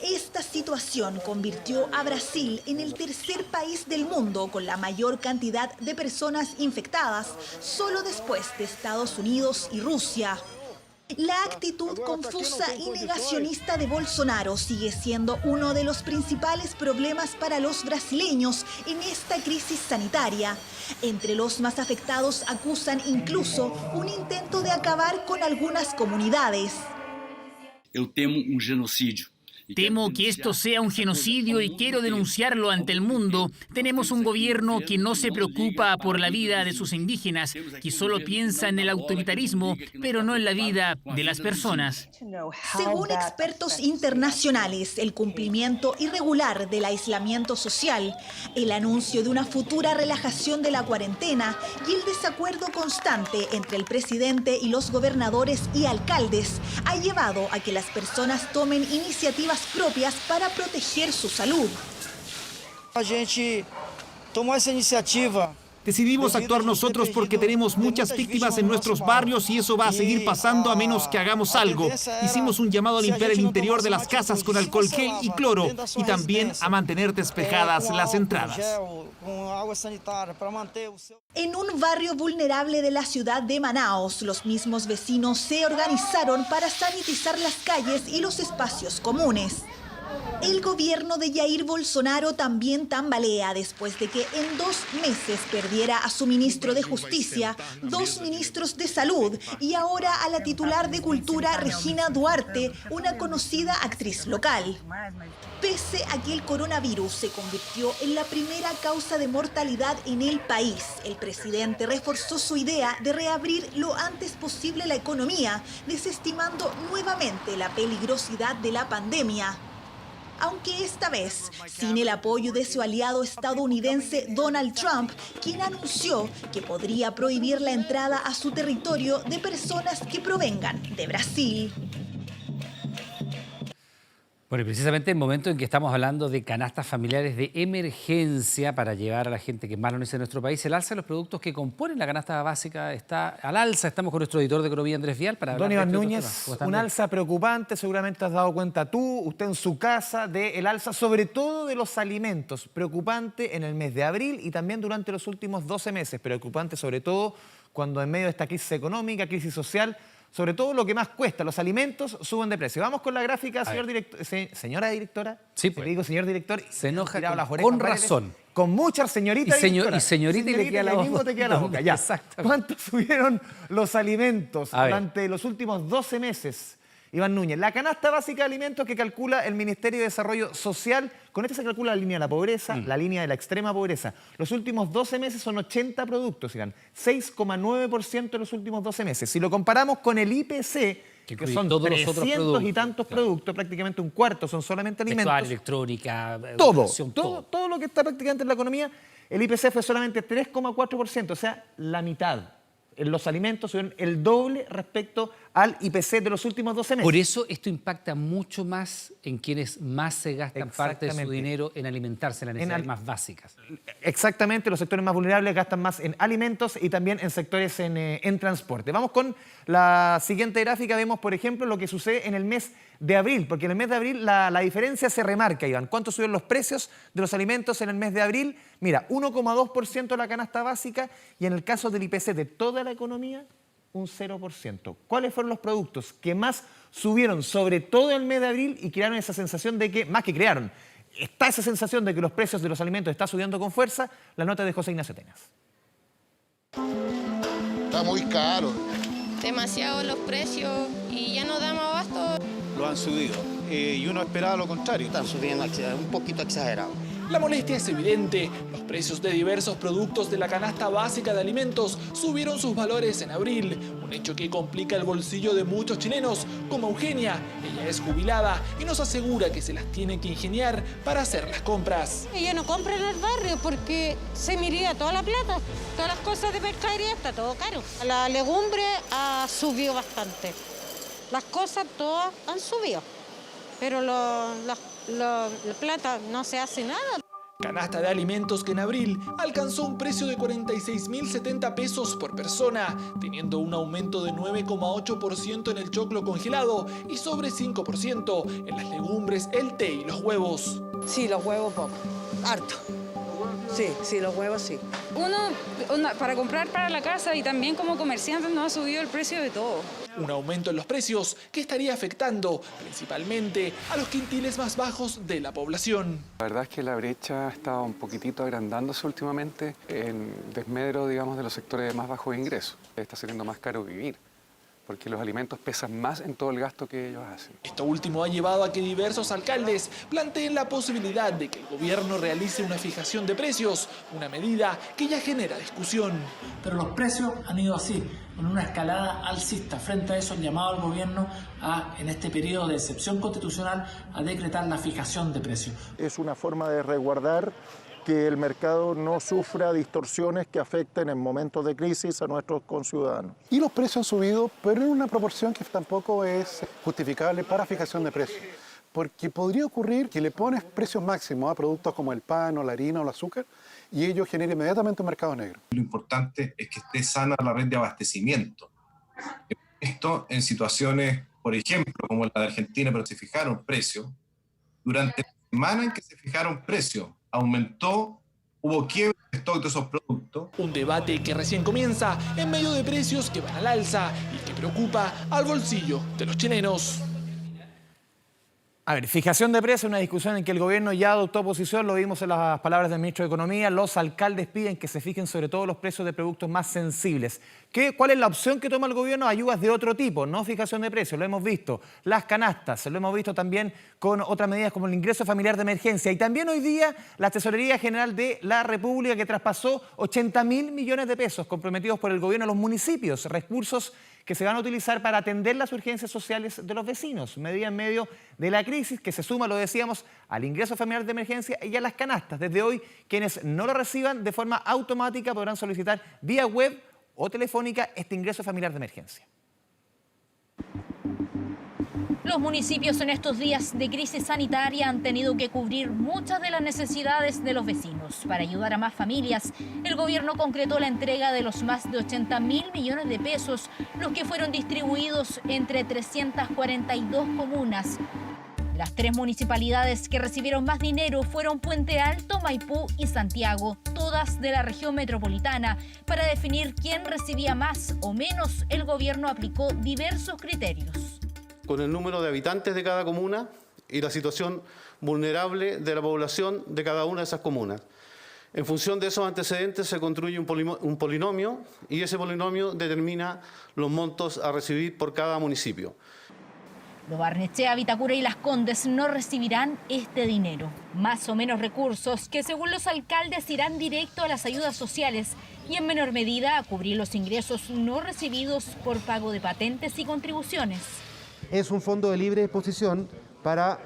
Esta situación convirtió a Brasil en el tercer país del mundo con la mayor cantidad de personas infectadas, solo después de Estados Unidos y Rusia. La actitud confusa y negacionista de Bolsonaro sigue siendo uno de los principales problemas para los brasileños en esta crisis sanitaria. Entre los más afectados acusan incluso un intento de acabar con algunas comunidades. Eu temo genocídio. Temo que esto sea un genocidio y quiero denunciarlo ante el mundo. Tenemos un gobierno que no se preocupa por la vida de sus indígenas, que solo piensa en el autoritarismo, pero no en la vida de las personas. Según expertos internacionales, el cumplimiento irregular del aislamiento social, el anuncio de una futura relajación de la cuarentena y el desacuerdo constante entre el presidente y los gobernadores y alcaldes ha llevado a que las personas tomen iniciativas propias para proteger su salud. A gente tomó esa iniciativa. Decidimos actuar nosotros porque tenemos muchas víctimas en nuestros barrios y eso va a seguir pasando a menos que hagamos algo. Hicimos un llamado a limpiar el interior de las casas con alcohol gel y cloro y también a mantener despejadas las entradas. En un barrio vulnerable de la ciudad de Manaos, los mismos vecinos se organizaron para sanitizar las calles y los espacios comunes. El gobierno de Jair Bolsonaro también tambalea después de que en 2 meses perdiera a su ministro de Justicia, 2 ministros de Salud y ahora a la titular de Cultura, Regina Duarte, una conocida actriz local. Pese a que el coronavirus se convirtió en la primera causa de mortalidad en el país, el presidente reforzó su idea de reabrir lo antes posible la economía, desestimando nuevamente la peligrosidad de la pandemia. aunque esta vez sin el apoyo de su aliado estadounidense Donald Trump, quien anunció que podría prohibir la entrada a su territorio de personas que provengan de Brasil. Bueno, y precisamente el momento en que estamos hablando de canastas familiares de emergencia para llevar a la gente que más lo necesita en nuestro país, el alza de los productos que componen la canasta básica está al alza. Estamos con nuestro editor de Economía, Andrés Vial, para hablar Don Iván de Núñez, un alza preocupante, seguramente has dado cuenta tú, usted en su casa, del alza sobre todo de los alimentos. Preocupante en el mes de abril y también durante los últimos 12 meses. Preocupante sobre todo cuando en medio de esta crisis económica, crisis social, sobre todo lo que más cuesta, los alimentos suben de precio. Vamos con la gráfica, señor director, señora directora. Sí, pues. Le digo señor director. Se enoja con razón. Con mucha señorita directora. Y señorita y le queda la boca. Mismo te queda la boca, ya. Exacto. ¿Cuánto subieron los alimentos durante los últimos 12 meses? Iván Núñez, la canasta básica de alimentos que calcula el Ministerio de Desarrollo Social, con esta se calcula la línea de la pobreza, la línea de la extrema pobreza. Los últimos 12 meses son 80 productos, Iván, 6,9% en los últimos 12 meses. Si lo comparamos con el IPC, que son todos 300 y tantos productos, prácticamente un cuarto son solamente alimentos. Vestuario, electrónica, todo lo que está prácticamente en la economía, el IPC fue solamente 3,4%, o sea, la mitad. En los alimentos subieron el doble respecto al IPC de los últimos 12 meses. Por eso esto impacta mucho más en quienes más se gastan parte de su dinero en alimentarse, en las necesidades más básicas. Exactamente, los sectores más vulnerables gastan más en alimentos y también en sectores en transporte. Vamos con la siguiente gráfica. Vemos, por ejemplo, lo que sucede en el mes de abril, porque en el mes de abril la diferencia se remarca, Iván. ¿Cuánto subieron los precios de los alimentos en el mes de abril? Mira, 1,2% la canasta básica y en el caso del IPC de toda la economía, un 0%. ¿Cuáles fueron los productos que más subieron, sobre todo en el mes de abril, y crearon esa sensación de que, más que crearon, está esa sensación de que los precios de los alimentos están subiendo con fuerza? La nota de José Ignacio Tenas. Está muy caro. Demasiado los precios y ya no damos abasto. Lo han subido y uno esperaba lo contrario. Están subiendo un poquito exagerado. La molestia es evidente. Los precios de diversos productos de la canasta básica de alimentos subieron sus valores en abril, un hecho que complica el bolsillo de muchos chilenos, como Eugenia. Ella es jubilada y nos asegura que se las tiene que ingeniar para hacer las compras. Yo no compro en el barrio porque se me iría toda la plata. Todas las cosas de mercadería está todo caro. La legumbre ha subido bastante. Las cosas todas han subido, pero la plata no se hace nada. Canasta de alimentos que en abril alcanzó un precio de 46.070 pesos por persona, teniendo un aumento de 9,8% en el choclo congelado y sobre 5% en las legumbres, el té y los huevos. Sí, los huevos poco, harto. Sí, los huevos sí. Uno para comprar para la casa y también como comerciante nos ha subido el precio de todo. Un aumento en los precios que estaría afectando principalmente a los quintiles más bajos de la población. La verdad es que la brecha ha estado un poquitito agrandándose últimamente en desmedro, digamos, de los sectores de más bajos ingresos. Está siendo más caro vivir, porque los alimentos pesan más en todo el gasto que ellos hacen. Esto último ha llevado a que diversos alcaldes planteen la posibilidad de que el gobierno realice una fijación de precios, una medida que ya genera discusión. Pero los precios han ido así, con una escalada alcista. Frente a eso, han llamado al gobierno en este periodo de excepción constitucional, a decretar la fijación de precios. Es una forma de resguardar que el mercado no sufra distorsiones que afecten en momentos de crisis a nuestros conciudadanos. Y los precios han subido, pero en una proporción que tampoco es justificable para fijación de precios. Porque podría ocurrir que le pones precios máximos a productos como el pan o la harina o el azúcar y ello genera inmediatamente un mercado negro. Lo importante es que esté sana la red de abastecimiento. Esto en situaciones, por ejemplo, como la de Argentina, pero se fijaron precios, durante la semana en que se fijaron precios, aumentó, hubo quiebra de stock de esos productos. Un debate que recién comienza en medio de precios que van al alza y que preocupa al bolsillo de los chilenos. A ver, fijación de precios, una discusión en que el gobierno ya adoptó posición, lo vimos en las palabras del ministro de Economía. Los alcaldes piden que se fijen sobre todo los precios de productos más sensibles. ¿Cuál es la opción que toma el gobierno? Ayudas de otro tipo, no fijación de precios, lo hemos visto. Las canastas, lo hemos visto también con otras medidas como el ingreso familiar de emergencia. Y también hoy día la Tesorería General de la República, que traspasó 80.000 millones de pesos comprometidos por el gobierno a los municipios, recursos que se van a utilizar para atender las urgencias sociales de los vecinos, medida en medio de la crisis que se suma, lo decíamos, al ingreso familiar de emergencia y a las canastas. Desde hoy, quienes no lo reciban de forma automática podrán solicitar vía web o telefónica este ingreso familiar de emergencia. Los municipios en estos días de crisis sanitaria han tenido que cubrir muchas de las necesidades de los vecinos. Para ayudar a más familias, el gobierno concretó la entrega de los más de 80.000 millones de pesos, los que fueron distribuidos entre 342 comunas. Las 3 municipalidades que recibieron más dinero fueron Puente Alto, Maipú y Santiago, todas de la región metropolitana. Para definir quién recibía más o menos, el gobierno aplicó diversos criterios. Con el número de habitantes de cada comuna y la situación vulnerable de la población de cada una de esas comunas. En función de esos antecedentes se construye un polinomio y ese polinomio determina los montos a recibir por cada municipio. Lo Barnechea, Vitacura y Las Condes no recibirán este dinero. Más o menos recursos que, según los alcaldes, irán directo a las ayudas sociales y en menor medida a cubrir los ingresos no recibidos por pago de patentes y contribuciones. Es un fondo de libre disposición para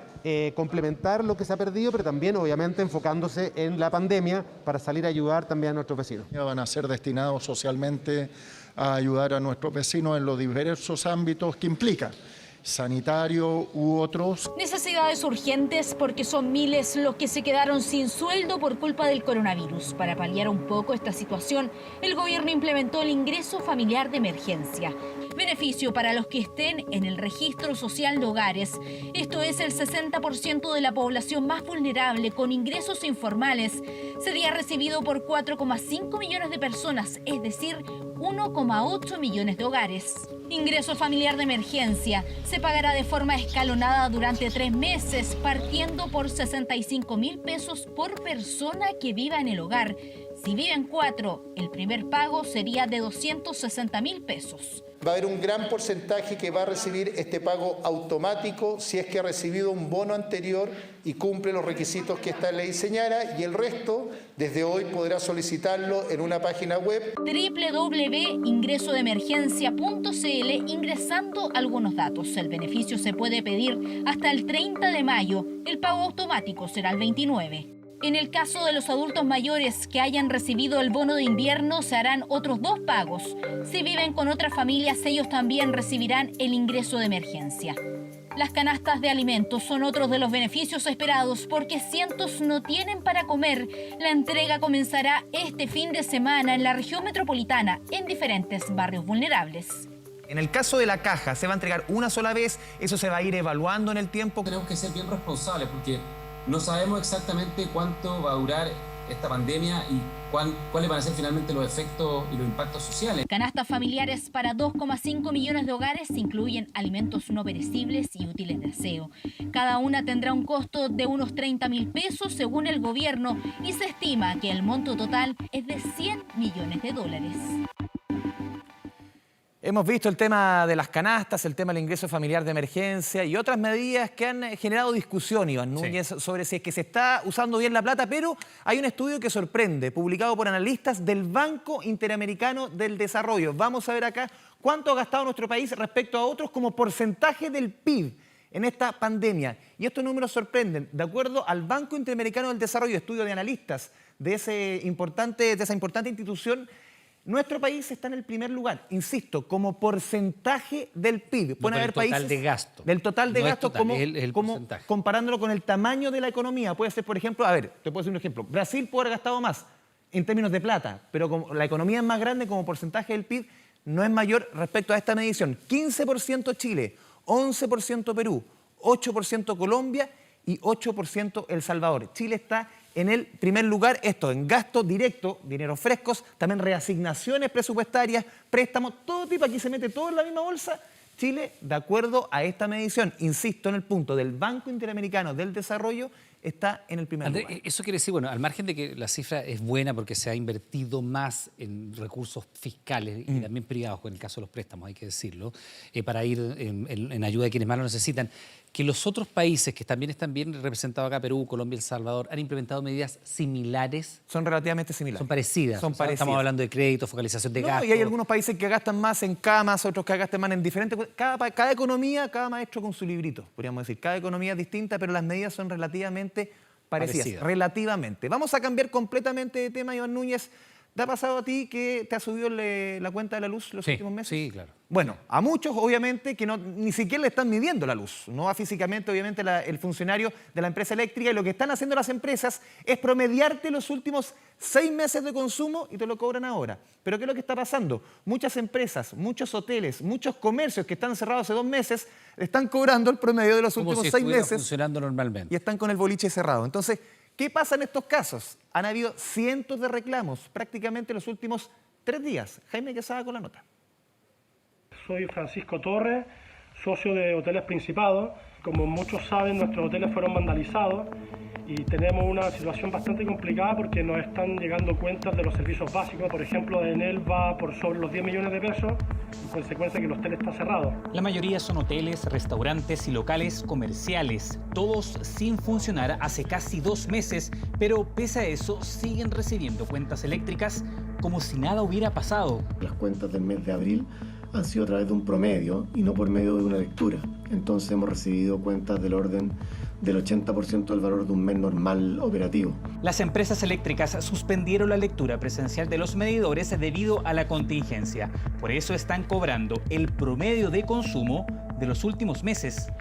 complementar lo que se ha perdido, pero también obviamente enfocándose en la pandemia para salir a ayudar también a nuestros vecinos. Van a ser destinados socialmente a ayudar a nuestros vecinos en los diversos ámbitos que implica, sanitario u otros. Necesidades urgentes porque son miles los que se quedaron sin sueldo por culpa del coronavirus. Para paliar un poco esta situación, el gobierno implementó el ingreso familiar de emergencia. Beneficio para los que estén en el registro social de hogares. Esto es el 60% de la población más vulnerable con ingresos informales. Sería recibido por 4,5 millones de personas, es decir, 1,8 millones de hogares. Ingreso familiar de emergencia. Se pagará de forma escalonada durante 3 meses, partiendo por 65.000 pesos por persona que viva en el hogar. Si viven 4, el primer pago sería de 260.000 pesos. Va a haber un gran porcentaje que va a recibir este pago automático si es que ha recibido un bono anterior y cumple los requisitos que esta ley señala, y el resto desde hoy podrá solicitarlo en una página web www.ingresodeemergencia.cl ingresando algunos datos. El beneficio se puede pedir hasta el 30 de mayo. El pago automático será el 29. En el caso de los adultos mayores que hayan recibido el bono de invierno, se harán otros 2 pagos. Si viven con otras familias, ellos también recibirán el ingreso de emergencia. Las canastas de alimentos son otros de los beneficios esperados porque cientos no tienen para comer. La entrega comenzará este fin de semana en la región metropolitana, en diferentes barrios vulnerables. En el caso de la caja, se va a entregar una sola vez, eso se va a ir evaluando en el tiempo. Tenemos que ser bien responsables porque no sabemos exactamente cuánto va a durar esta pandemia y cuáles van a ser finalmente los efectos y los impactos sociales. Canastas familiares para 2,5 millones de hogares incluyen alimentos no perecibles y útiles de aseo. Cada una tendrá un costo de unos 30.000 pesos según el gobierno y se estima que el monto total es de 100 millones de dólares. Hemos visto el tema de las canastas, el tema del ingreso familiar de emergencia y otras medidas que han generado discusión, Iván Núñez, sobre si es que se está usando bien la plata, pero hay un estudio que sorprende, publicado por analistas del Banco Interamericano del Desarrollo. Vamos a ver acá cuánto ha gastado nuestro país respecto a otros como porcentaje del PIB en esta pandemia. Y estos números sorprenden. De acuerdo al Banco Interamericano del Desarrollo, estudio de analistas de esa importante institución, nuestro país está en el primer lugar, insisto, como porcentaje del PIB. Pueden haber países total de gasto. Del total de gasto, como comparándolo con el tamaño de la economía. Puede ser, por ejemplo, te puedo decir un ejemplo. Brasil puede haber gastado más en términos de plata, pero como la economía es más grande, como porcentaje del PIB, no es mayor respecto a esta medición. 15% Chile, 11% Perú, 8% Colombia y 8% El Salvador. Chile está en el primer lugar, esto en gasto directo, dineros frescos, también reasignaciones presupuestarias, préstamos, todo tipo, aquí se mete todo en la misma bolsa. Chile, de acuerdo a esta medición, insisto en el punto del Banco Interamericano del Desarrollo, está en el primer lugar. Eso quiere decir, bueno, al margen de que la cifra es buena porque se ha invertido más en recursos fiscales y también privados, en el caso de los préstamos, hay que decirlo, para ir en ayuda de quienes más lo necesitan, que los otros países que también están bien representados acá, Perú, Colombia, El Salvador, han implementado medidas similares. Son relativamente similares. Son parecidas. Estamos hablando de crédito, focalización de gastos. Y hay algunos países que gastan más en camas, otros que gastan más en diferentes... Cada economía, cada maestro con su librito, podríamos decir. Cada economía es distinta, pero las medidas son relativamente parecidas. Relativamente. Vamos a cambiar completamente de tema, Iván Núñez. ¿Te ha pasado a ti que te ha subido la cuenta de la luz los últimos meses? Sí, claro. Bueno, a muchos obviamente que ni siquiera le están midiendo la luz. No va físicamente obviamente el funcionario de la empresa eléctrica, y lo que están haciendo las empresas es promediarte los últimos 6 meses de consumo y te lo cobran ahora. Pero ¿qué es lo que está pasando? Muchas empresas, muchos hoteles, muchos comercios que están cerrados hace 2 meses están cobrando el promedio de los últimos 6 meses. Funcionando normalmente. Y están con el boliche cerrado. Entonces, ¿qué pasa en estos casos? Han habido cientos de reclamos prácticamente los últimos 3 días. Jaime Quesada con la nota. Soy Francisco Torres, socio de Hoteles Principado. Como muchos saben, nuestros hoteles fueron vandalizados y tenemos una situación bastante complicada porque nos están llegando cuentas de los servicios básicos. Por ejemplo, de Enel va por sobre los 10 millones de pesos, en consecuencia que el hotel está cerrado. La mayoría son hoteles, restaurantes y locales comerciales, todos sin funcionar hace casi 2 meses, pero pese a eso siguen recibiendo cuentas eléctricas como si nada hubiera pasado. Las cuentas del mes de abril han sido a través de un promedio y no por medio de una lectura. Entonces hemos recibido cuentas del orden del 80% del valor de un mes normal operativo. Las empresas eléctricas suspendieron la lectura presencial de los medidores debido a la contingencia. Por eso están cobrando el promedio de consumo de los últimos meses.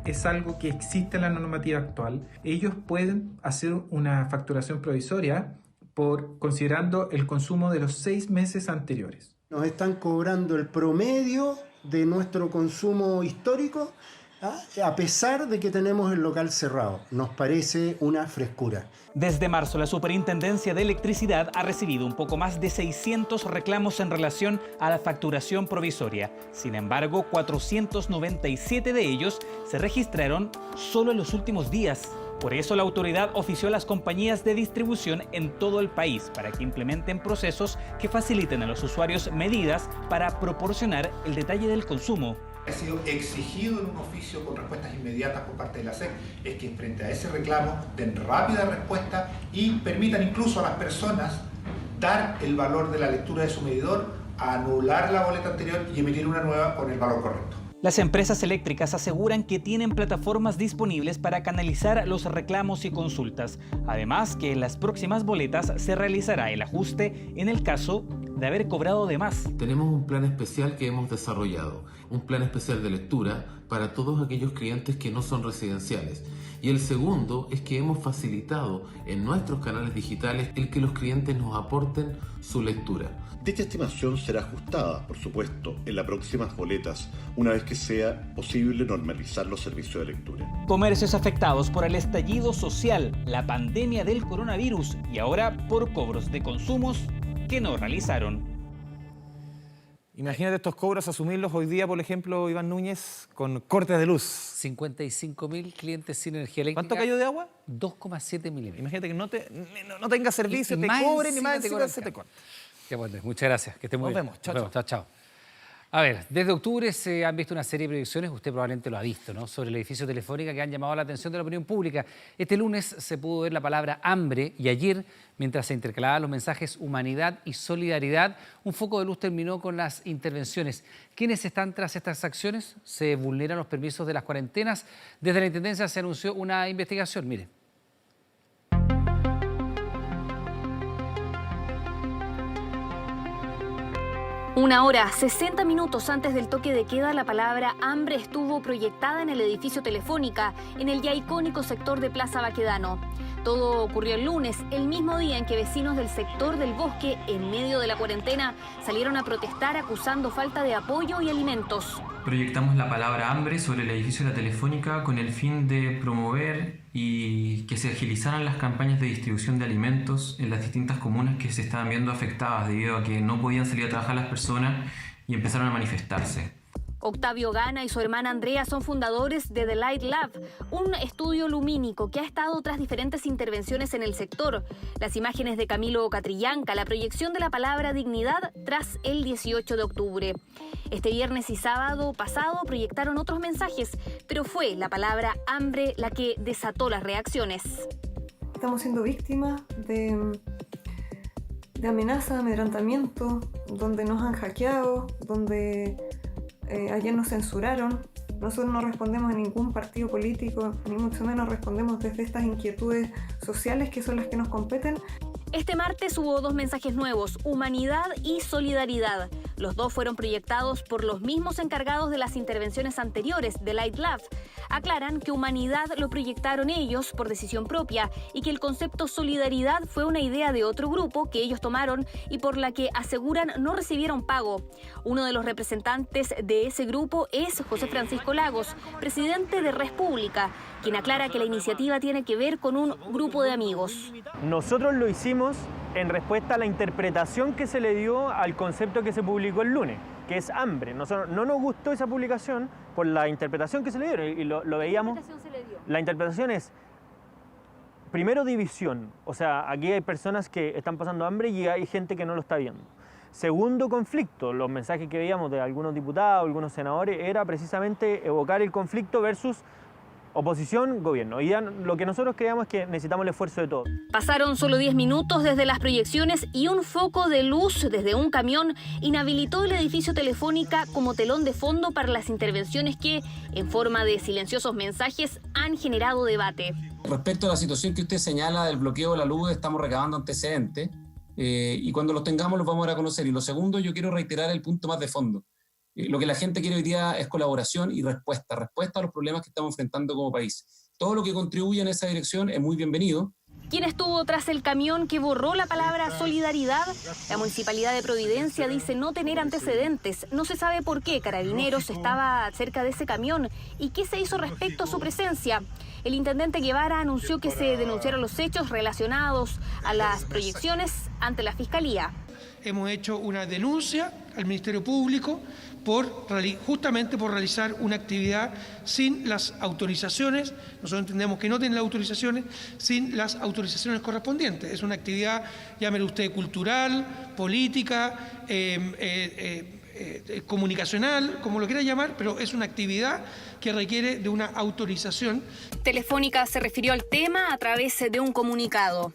Es algo que existe en la normativa actual. Ellos pueden hacer una facturación provisoria considerando el consumo de los 6 meses anteriores. Nos están cobrando el promedio de nuestro consumo histórico, a pesar de que tenemos el local cerrado. Nos parece una frescura. Desde marzo, la Superintendencia de Electricidad ha recibido un poco más de 600 reclamos en relación a la facturación provisoria. Sin embargo, 497 de ellos se registraron solo en los últimos días. Por eso la autoridad ofició a las compañías de distribución en todo el país para que implementen procesos que faciliten a los usuarios medidas para proporcionar el detalle del consumo. Ha sido exigido en un oficio con respuestas inmediatas por parte de la SEC, es que frente a ese reclamo den rápida respuesta y permitan incluso a las personas dar el valor de la lectura de su medidor, anular la boleta anterior y emitir una nueva con el valor correcto. Las empresas eléctricas aseguran que tienen plataformas disponibles para canalizar los reclamos y consultas. Además, que en las próximas boletas se realizará el ajuste en el caso de haber cobrado de más. Tenemos un plan especial que hemos desarrollado, un plan especial de lectura para todos aquellos clientes que no son residenciales. Y el segundo es que hemos facilitado en nuestros canales digitales el que los clientes nos aporten su lectura. Dicha estimación será ajustada, por supuesto, en las próximas boletas, una vez que sea posible normalizar los servicios de lectura. Comercios afectados por el estallido social, la pandemia del coronavirus y ahora por cobros de consumos que no realizaron. Imagínate estos cobros, asumirlos hoy día, por ejemplo, Iván Núñez, con cortes de luz. 55.000 clientes sin energía eléctrica. ¿Cuánto cayó de agua? 2,7 milímetros. Imagínate que no tenga servicio, te cobren y más encima se te corta. Qué bueno, muchas gracias. Que esté muy bien. Nos vemos. Chao, chao. A ver, desde octubre se han visto una serie de predicciones, usted probablemente lo ha visto, ¿no?, sobre el edificio Telefónica que han llamado la atención de la opinión pública. Este lunes se pudo ver la palabra hambre y ayer, mientras se intercalaban los mensajes humanidad y solidaridad, un foco de luz terminó con las intervenciones. ¿Quiénes están tras estas acciones? ¿Se vulneran los permisos de las cuarentenas? Desde la Intendencia se anunció una investigación, mire. 1 hora, 60 minutos antes del toque de queda, la palabra hambre estuvo proyectada en el edificio Telefónica, en el ya icónico sector de Plaza Baquedano. Todo ocurrió el lunes, el mismo día en que vecinos del sector del Bosque, en medio de la cuarentena, salieron a protestar acusando falta de apoyo y alimentos. Proyectamos la palabra hambre sobre el edificio de la Telefónica con el fin de promover y que se agilizaran las campañas de distribución de alimentos en las distintas comunas que se estaban viendo afectadas debido a que no podían salir a trabajar las personas y empezaron a manifestarse. Octavio Gana y su hermana Andrea son fundadores de The Light Lab, un estudio lumínico que ha estado tras diferentes intervenciones en el sector. Las imágenes de Camilo Catrillanca, la proyección de la palabra dignidad tras el 18 de octubre. Este viernes y sábado pasado proyectaron otros mensajes, pero fue la palabra hambre la que desató las reacciones. Estamos siendo víctimas de amenaza, de amedrentamiento, donde nos han hackeado, donde ayer nos censuraron. Nosotros no respondemos a ningún partido político, ni mucho menos respondemos desde estas inquietudes sociales que son las que nos competen. Este martes hubo dos mensajes nuevos, humanidad y solidaridad. Los dos fueron proyectados por los mismos encargados de las intervenciones anteriores de Light Lab. Aclaran que humanidad lo proyectaron ellos por decisión propia y que el concepto solidaridad fue una idea de otro grupo que ellos tomaron y por la que aseguran no recibieron pago. Uno de los representantes de ese grupo es José Francisco Lagos, presidente de Respública, quien aclara que la iniciativa tiene que ver con un grupo de amigos. Nosotros lo hicimos en respuesta a la interpretación que se le dio al concepto que se publicó el lunes, que es hambre. Nosotros no nos gustó esa publicación por la interpretación que se le dio y lo veíamos. ¿Qué interpretación se le dio? La interpretación es, primero, división. O sea, aquí hay personas que están pasando hambre y hay gente que no lo está viendo. Segundo, conflicto. Los mensajes que veíamos de algunos diputados, algunos senadores, era precisamente evocar el conflicto versus oposición, gobierno. Y ya lo que nosotros creemos es que necesitamos el esfuerzo de todos. Pasaron solo 10 minutos desde las proyecciones y un foco de luz desde un camión inhabilitó el edificio Telefónica como telón de fondo para las intervenciones que, en forma de silenciosos mensajes, han generado debate. Respecto a la situación que usted señala del bloqueo de la luz, estamos recabando antecedentes y cuando los tengamos los vamos a dar a conocer. Y lo segundo, yo quiero reiterar el punto más de fondo. Lo que la gente quiere hoy día es colaboración y respuesta a los problemas que estamos enfrentando como país. Todo lo que contribuya en esa dirección es muy bienvenido. ¿Quién estuvo tras el camión que borró la palabra solidaridad? La Municipalidad de Providencia dice no tener antecedentes. No se sabe por qué Carabineros estaba cerca de ese camión y qué se hizo respecto a su presencia. El intendente Guevara anunció que se denunciaron los hechos relacionados a las proyecciones ante la Fiscalía. Hemos hecho una denuncia al Ministerio Público justamente por realizar una actividad sin las autorizaciones. Nosotros entendemos que no tienen las autorizaciones, sin las autorizaciones correspondientes. Es una actividad, llámelo usted, cultural, política, comunicacional, como lo quiera llamar, pero es una actividad que requiere de una autorización. Telefónica se refirió al tema a través de un comunicado.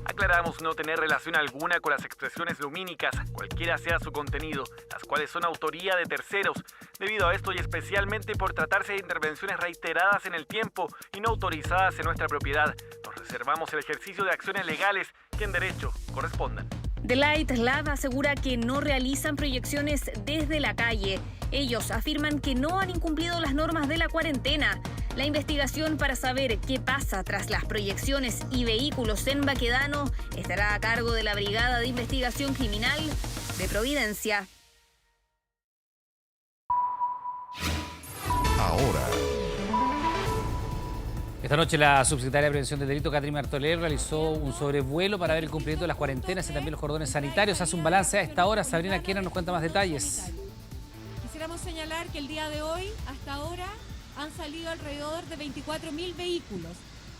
Aclaramos no tener relación alguna con las expresiones lumínicas, cualquiera sea su contenido, las cuales son autoría de terceros. Debido a esto y especialmente por tratarse de intervenciones reiteradas en el tiempo y no autorizadas en nuestra propiedad, nos reservamos el ejercicio de acciones legales que en derecho correspondan. The Light Lab asegura que no realizan proyecciones desde la calle. Ellos afirman que no han incumplido las normas de la cuarentena. La investigación para saber qué pasa tras las proyecciones y vehículos en Baquedano estará a cargo de la Brigada de Investigación Criminal de Providencia. Ahora. Esta noche la subsecretaria de Prevención del Delito, Catherine Martoler, realizó un sobrevuelo para ver el cumplimiento de las cuarentenas y también los cordones sanitarios. Hace un balance a esta hora. Sabrina Quena nos cuenta más detalles. Quisiéramos señalar que el día de hoy, hasta ahora, han salido alrededor de 24.000 vehículos.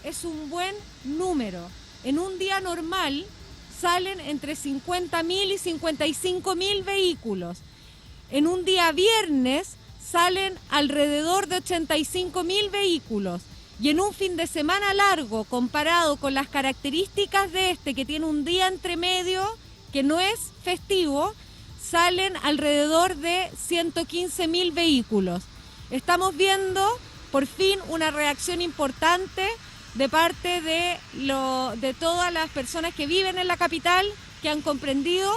Es un buen número. En un día normal salen entre 50.000 y 55.000 vehículos. En un día viernes salen alrededor de 85.000 vehículos. Y en un fin de semana largo, comparado con las características de este, que tiene un día entre medio, que no es festivo, salen alrededor de 115.000 vehículos. Estamos viendo, por fin, una reacción importante de parte de todas las personas que viven en la capital, que han comprendido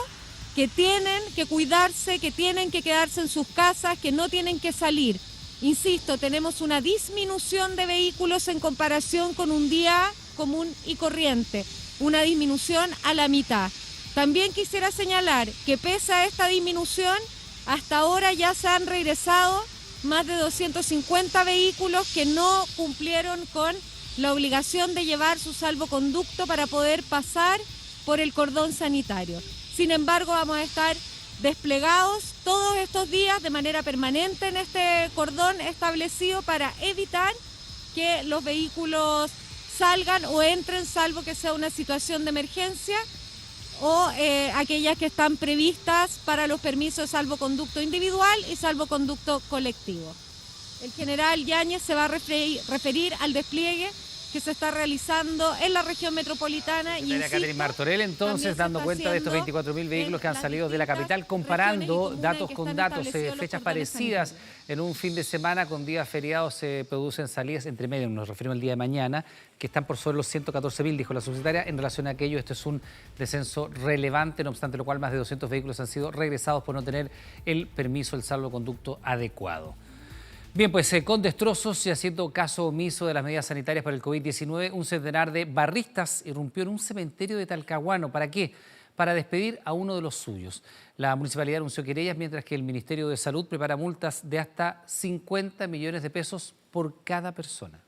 que tienen que cuidarse, que tienen que quedarse en sus casas, que no tienen que salir. Insisto, tenemos una disminución de vehículos en comparación con un día común y corriente, una disminución a la mitad. También quisiera señalar que pese a esta disminución, hasta ahora ya se han regresado más de 250 vehículos que no cumplieron con la obligación de llevar su salvoconducto para poder pasar por el cordón sanitario. Sin embargo, vamos a estar desplegados todos estos días de manera permanente en este cordón establecido para evitar que los vehículos salgan o entren, salvo que sea una situación de emergencia, o aquellas que están previstas para los permisos de salvoconducto individual y salvoconducto colectivo. El general Yáñez se va a referir al despliegue que se está realizando en la región metropolitana. Y Catherine Martorell, entonces, dando cuenta de estos 24.000 vehículos que han salido de la capital, comparando datos con datos, fechas parecidas. En un fin de semana con días feriados se producen salidas entre medio, nos referimos al día de mañana, que están por sobre los 114.000, dijo la subsecretaria. En relación a aquello, este es un descenso relevante, no obstante lo cual más de 200 vehículos han sido regresados por no tener el permiso, el salvoconducto adecuado. Bien, pues con destrozos y haciendo caso omiso de las medidas sanitarias para el COVID-19, un centenar de barristas irrumpió en un cementerio de Talcahuano. ¿Para qué? Para despedir a uno de los suyos. La municipalidad anunció querellas, mientras que el Ministerio de Salud prepara multas de hasta 50 millones de pesos por cada persona.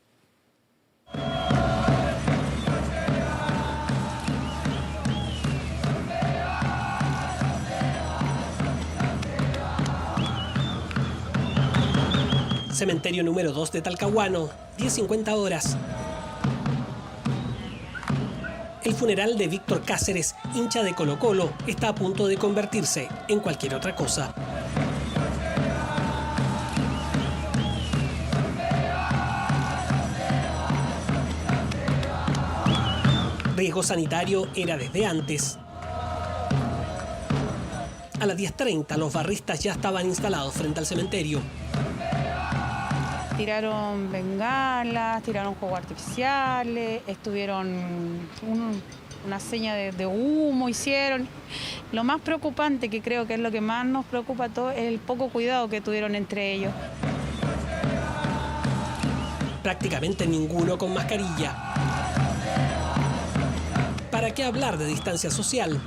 Cementerio número 2 de Talcahuano, 10:50 horas. El funeral de Víctor Cáceres, hincha de Colo-Colo, está a punto de convertirse en cualquier otra cosa. Riesgo sanitario era desde antes. A las 10:30 los barristas ya estaban instalados frente al cementerio. Tiraron bengalas, tiraron juegos artificiales, estuvieron una seña de humo, hicieron. Lo más preocupante, que creo que es lo que más nos preocupa a todos, es el poco cuidado que tuvieron entre ellos. Prácticamente ninguno con mascarilla. ¿Para qué hablar de distancia social?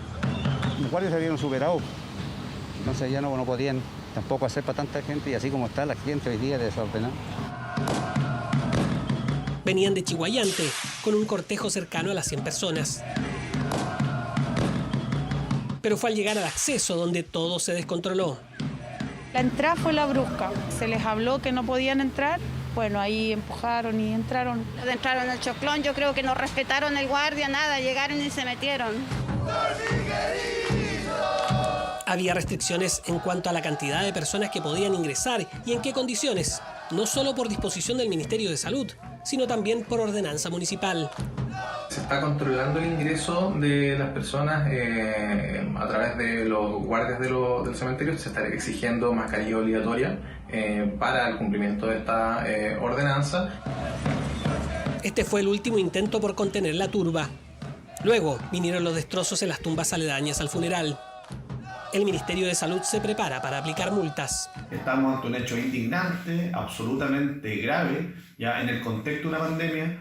Los guardias se habían superado, entonces ya no podían tampoco hacer para tanta gente, y así como está la gente hoy día desordenada. Venían de Chiguayante, con un cortejo cercano a las 100 personas. Pero fue al llegar al acceso donde todo se descontroló. La entrada fue la brusca. Se les habló que no podían entrar. Bueno, ahí empujaron y entraron. Entraron al choclón, yo creo que no respetaron el guardia, nada, llegaron y se metieron. Había restricciones en cuanto a la cantidad de personas que podían ingresar y en qué condiciones, no solo por disposición del Ministerio de Salud, sino también por ordenanza municipal. Se está controlando el ingreso de las personas a través de los guardias del cementerio. Se está exigiendo mascarilla obligatoria para el cumplimiento de esta ordenanza. Este fue el último intento por contener la turba. Luego vinieron los destrozos en las tumbas aledañas al funeral. El Ministerio de Salud se prepara para aplicar multas. Estamos ante un hecho indignante, absolutamente grave. Ya en el contexto de una pandemia,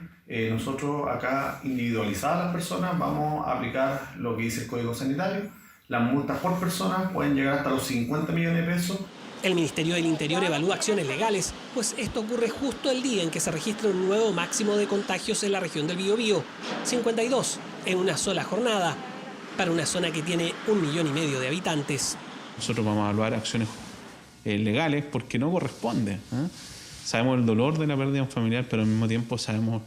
nosotros acá, individualizadas las personas, vamos a aplicar lo que dice el Código Sanitario. Las multas por persona pueden llegar hasta los 50 millones de pesos. El Ministerio del Interior evalúa acciones legales, pues esto ocurre justo el día en que se registra un nuevo máximo de contagios en la región del Biobío, 52 en una sola jornada, para una zona que tiene 1,5 millones de habitantes. Nosotros vamos a evaluar acciones legales porque no corresponde. Sabemos el dolor de la pérdida de un familiar, pero al mismo tiempo sabemos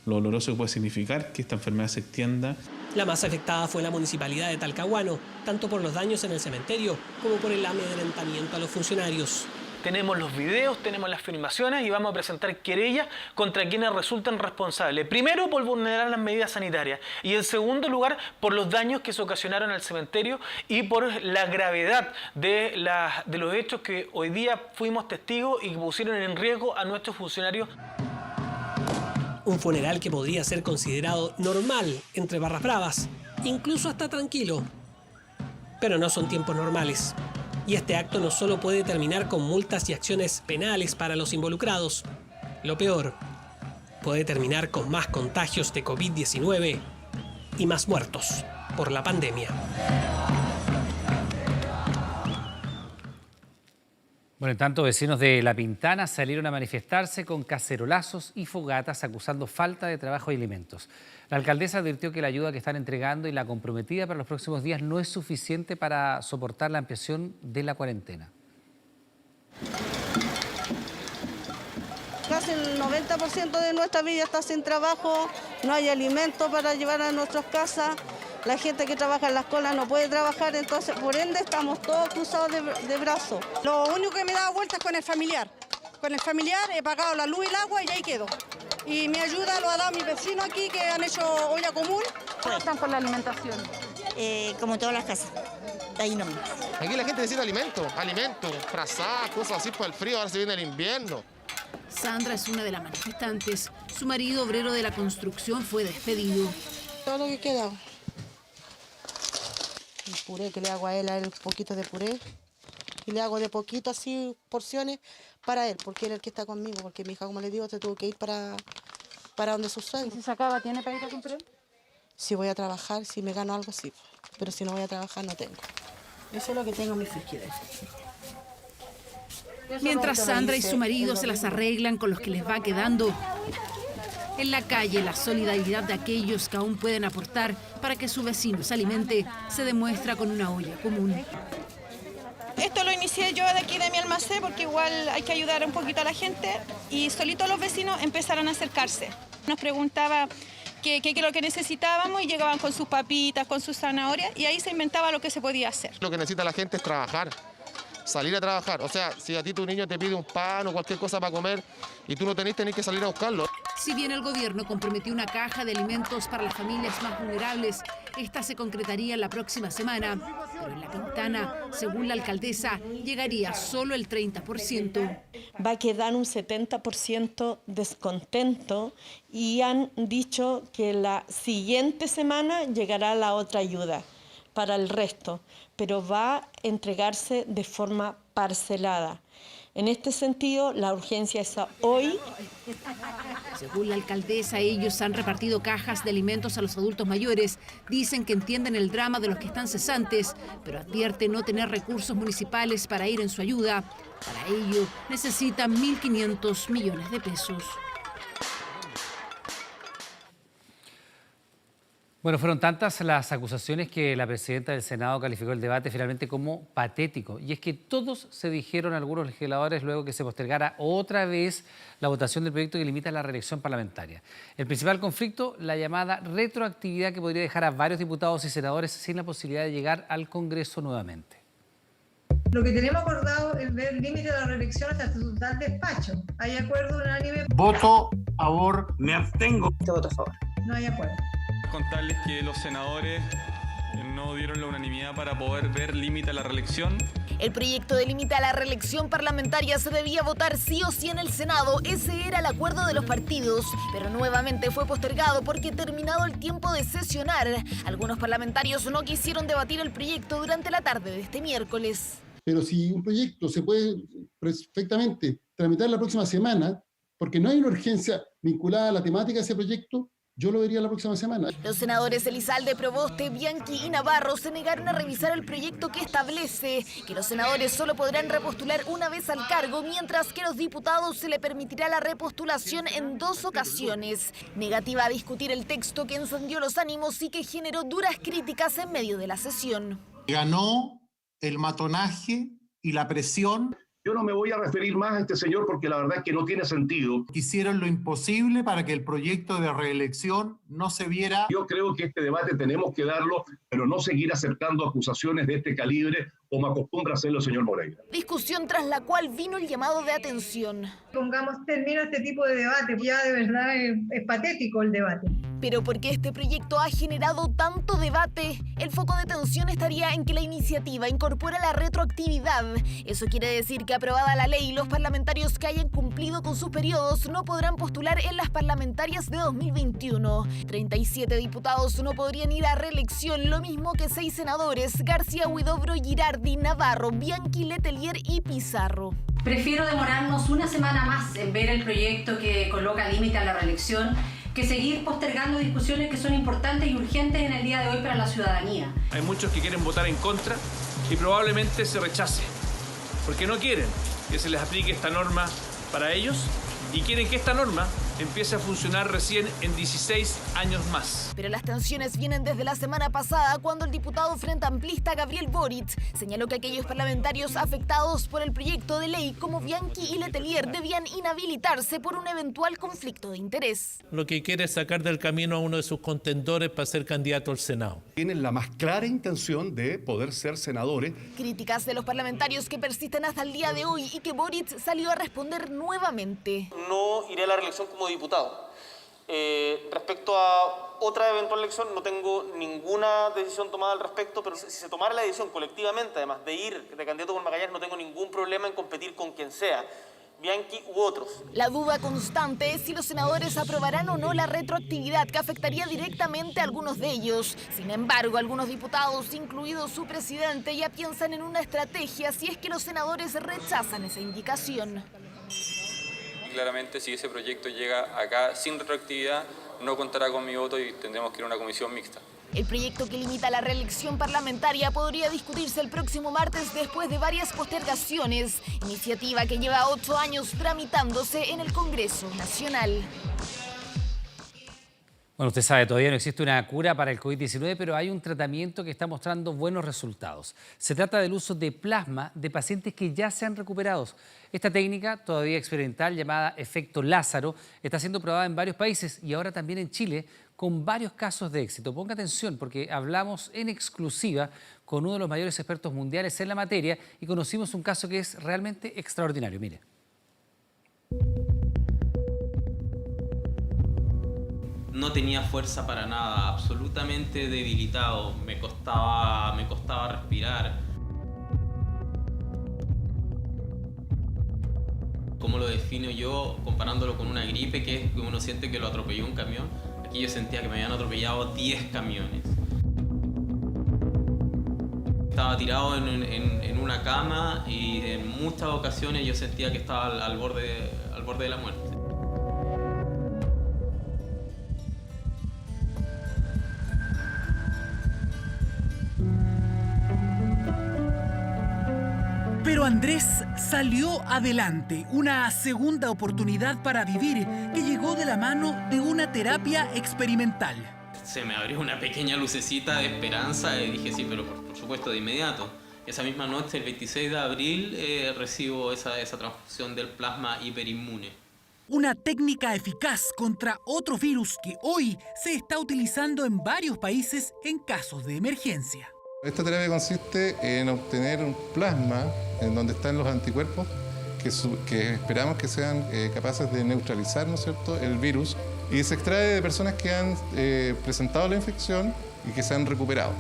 lo doloroso que puede significar que esta enfermedad se extienda. La más afectada fue la municipalidad de Talcahuano, tanto por los daños en el cementerio como por el amedrentamiento a los funcionarios. Tenemos los videos, tenemos las filmaciones y vamos a presentar querellas contra quienes resultan responsables. Primero, por vulnerar las medidas sanitarias y en segundo lugar, por los daños que se ocasionaron al cementerio y por la gravedad de los hechos que hoy día fuimos testigos y que pusieron en riesgo a nuestros funcionarios. Un funeral que podría ser considerado normal entre barras bravas, incluso hasta tranquilo. Pero no son tiempos normales. Y este acto no solo puede terminar con multas y acciones penales para los involucrados. Lo peor, puede terminar con más contagios de COVID-19 y más muertos por la pandemia. Bueno, en tanto, vecinos de La Pintana salieron a manifestarse con cacerolazos y fogatas acusando falta de trabajo y alimentos. La alcaldesa advirtió que la ayuda que están entregando y la comprometida para los próximos días no es suficiente para soportar la ampliación de la cuarentena. Casi el 90% de nuestra villa está sin trabajo, no hay alimento para llevar a nuestras casas. La gente que trabaja en las colas no puede trabajar, entonces por ende estamos todos cruzados de brazos. Lo único que me da vueltas con el familiar. Con el familiar he pagado la luz y el agua y ahí quedo. Y mi ayuda lo ha dado mis vecinos aquí que han hecho olla común. ¿Cómo están por la alimentación? Como todas las casas, ahí nomás. Aquí la gente necesita alimento, frazadas, cosas así por el frío, ahora se viene el invierno. Sandra es una de las manifestantes. Su marido, obrero de la construcción, fue despedido. Todo lo que queda. El puré que le hago a él un poquito de puré. Y le hago de poquito así porciones para él, porque él es el que está conmigo, porque mi hija, como le digo, se tuvo que ir para donde sus suegros. ¿Y si se acaba, tiene para ir a comprar? Si voy a trabajar, si me gano algo, sí. Pero si no voy a trabajar, no tengo. Eso es lo que tengo en mi frigider. Mientras Sandra y su marido se las arreglan con los que les va quedando. En la calle, la solidaridad de aquellos que aún pueden aportar para que su vecino se alimente se demuestra con una olla común. Esto lo inicié yo de aquí de mi almacén porque igual hay que ayudar un poquito a la gente y solitos los vecinos empezaron a acercarse. Nos preguntaba qué es lo que necesitábamos y llegaban con sus papitas, con sus zanahorias y ahí se inventaba lo que se podía hacer. Lo que necesita la gente es trabajar, salir a trabajar. O sea, si a ti tu niño te pide un pan o cualquier cosa para comer y tú no tenés que salir a buscarlo. Si bien el gobierno comprometió una caja de alimentos para las familias más vulnerables, esta se concretaría la próxima semana. Pero en La Pintana, según la alcaldesa, llegaría solo el 30%. Va a quedar un 70% descontento y han dicho que la siguiente semana llegará la otra ayuda para el resto, pero va a entregarse de forma parcelada. En este sentido, la urgencia es hoy. Según la alcaldesa, ellos han repartido cajas de alimentos a los adultos mayores. Dicen que entienden el drama de los que están cesantes, pero advierten no tener recursos municipales para ir en su ayuda. Para ello, necesitan 1.500 millones de pesos. Bueno, fueron tantas las acusaciones que la presidenta del Senado calificó el debate finalmente como patético. Y es que todos se dijeron algunos legisladores luego que se postergara otra vez la votación del proyecto que limita la reelección parlamentaria. El principal conflicto, la llamada retroactividad que podría dejar a varios diputados y senadores sin la posibilidad de llegar al Congreso nuevamente. Lo que tenemos acordado es ver el límite de la reelección hasta el total despacho. ¿Hay acuerdo unánime? Voto a favor, me abstengo. Voto a favor. No hay acuerdo. Contarles que los senadores no dieron la unanimidad para poder ver límite a la reelección. El proyecto de límite a la reelección parlamentaria se debía votar sí o sí en el Senado. Ese era el acuerdo de los partidos, pero nuevamente fue postergado porque terminado el tiempo de sesionar, algunos parlamentarios no quisieron debatir el proyecto durante la tarde de este miércoles. Pero si un proyecto se puede perfectamente tramitar la próxima semana, porque no hay una urgencia vinculada a la temática de ese proyecto, yo lo vería la próxima semana. Los senadores Elizalde, Proboste, Bianchi y Navarro se negaron a revisar el proyecto que establece que los senadores solo podrán repostular una vez al cargo, mientras que a los diputados se le permitirá la repostulación en 2 ocasiones. Negativa a discutir el texto que encendió los ánimos y que generó duras críticas en medio de la sesión. Ganó el matonaje y la presión. Yo no me voy a referir más a este señor porque la verdad es que no tiene sentido. Hicieron lo imposible para que el proyecto de reelección no se viera. Yo creo que este debate tenemos que darlo, pero no seguir aceptando acusaciones de este calibre como acostumbra hacerlo el señor Moreira. Discusión tras la cual vino el llamado de atención. Pongamos término a este tipo de debate, ya de verdad es patético el debate. Pero porque este proyecto ha generado tanto debate, el foco de tensión estaría en que la iniciativa incorpora la retroactividad. Eso quiere decir que aprobada la ley, los parlamentarios que hayan cumplido con sus periodos no podrán postular en las parlamentarias de 2021. 37 diputados no podrían ir a reelección, lo mismo que 6 senadores: García, Huidobro, Girardi, Navarro, Bianchi, Letelier y Pizarro. Prefiero demorarnos una semana más en ver el proyecto que coloca límite a la reelección que seguir postergando discusiones que son importantes y urgentes en el día de hoy para la ciudadanía. Hay muchos que quieren votar en contra y probablemente se rechace, porque no quieren. que se les aplique esta norma para ellos y quieren que esta norma empiece a funcionar recién en 16 años más. Pero las tensiones vienen desde la semana pasada, cuando el diputado frente amplista Gabriel Boric señaló que aquellos parlamentarios afectados por el proyecto de ley como Bianchi y Letelier debían inhabilitarse por un eventual conflicto de interés. Lo que quiere es sacar del camino a uno de sus contendores para ser candidato al Senado. Tienen la más clara intención de poder ser senadores. Críticas de los parlamentarios que persisten hasta el día de hoy y que Boric salió a responder nuevamente. No iré a la reelección como diputado. Respecto a otra eventual elección, no tengo ninguna decisión tomada al respecto, pero si se tomara la decisión colectivamente, además de ir de candidato por Magallanes, no tengo ningún problema en competir con quien sea, Bianchi u otros. La duda constante es si los senadores aprobarán o no la retroactividad que afectaría directamente a algunos de ellos. Sin embargo, algunos diputados, incluido su presidente, ya piensan en una estrategia si es que los senadores rechazan esa indicación. Claramente, si ese proyecto llega acá sin retroactividad, no contará con mi voto y tendremos que ir a una comisión mixta. El proyecto que limita la reelección parlamentaria podría discutirse el próximo martes después de varias postergaciones, iniciativa que lleva 8 años tramitándose en el Congreso Nacional. Bueno, usted sabe, todavía no existe una cura para el COVID-19, pero hay un tratamiento que está mostrando buenos resultados. Se trata del uso de plasma de pacientes que ya se han recuperado. Esta técnica, todavía experimental, llamada efecto Lázaro, está siendo probada en varios países y ahora también en Chile, con varios casos de éxito. Ponga atención porque hablamos en exclusiva con uno de los mayores expertos mundiales en la materia y conocimos un caso que es realmente extraordinario. Mire. No tenía fuerza para nada, absolutamente debilitado, me costaba respirar. ¿Cómo lo defino yo comparándolo con una gripe, que es que uno siente que lo atropelló un camión? Aquí yo sentía que me habían atropellado 10 camiones. Estaba tirado en una cama y en muchas ocasiones yo sentía que estaba al borde de la muerte. Pero Andrés salió adelante, una segunda oportunidad para vivir que llegó de la mano de una terapia experimental. Se me abrió una pequeña lucecita de esperanza y dije sí, pero por supuesto de inmediato. Esa misma noche, el 26 de abril, recibo esa transfusión del plasma hiperinmune. Una técnica eficaz contra otro virus que hoy se está utilizando en varios países en casos de emergencia. Esta terapia consiste en obtener un plasma en donde están los anticuerpos que esperamos que sean capaces de neutralizar, ¿no es cierto?, el virus, y se extrae de personas que han presentado la infección y que se han recuperado.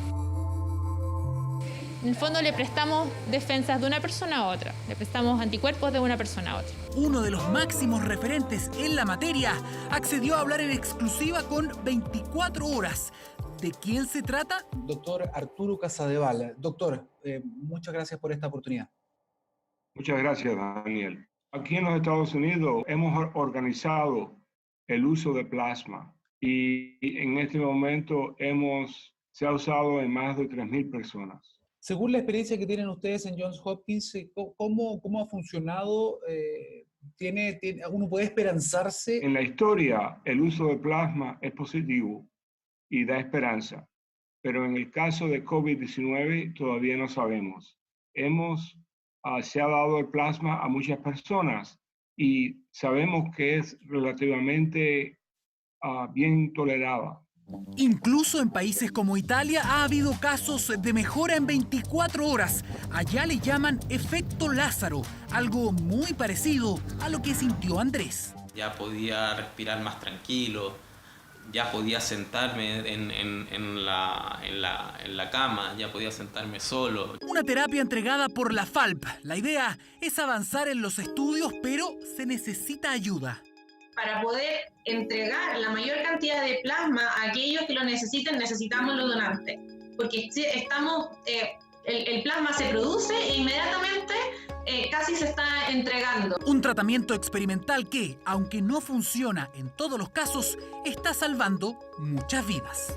En el fondo le prestamos defensas de una persona a otra, le prestamos anticuerpos de una persona a otra. Uno de los máximos referentes en la materia accedió a hablar en exclusiva con 24 horas. ¿De quién se trata? Doctor Arturo Casadeval. Doctor, muchas gracias por esta oportunidad. Muchas gracias, Daniel. Aquí en los Estados Unidos hemos organizado el uso de plasma y en este momento se ha usado en más de 3.000 personas. Según la experiencia que tienen ustedes en Johns Hopkins, ¿cómo ha funcionado? ¿Uno puede esperanzarse? En la historia, el uso de plasma es positivo y da esperanza, pero en el caso de COVID-19 todavía no sabemos. Se ha dado el plasma a muchas personas y sabemos que es relativamente bien tolerada. Incluso en países como Italia ha habido casos de mejora en 24 horas. Allá le llaman efecto Lázaro, algo muy parecido a lo que sintió Andrés. Ya podía respirar más tranquilo, ya podía sentarme en la cama, ya podía sentarme solo. Una terapia entregada por la FALP. La idea es avanzar en los estudios, pero se necesita ayuda. Para poder entregar la mayor cantidad de plasma a aquellos que lo necesiten, necesitamos los donantes. Porque el plasma se produce e inmediatamente casi se está entregando. Un tratamiento experimental que, aunque no funciona en todos los casos, está salvando muchas vidas.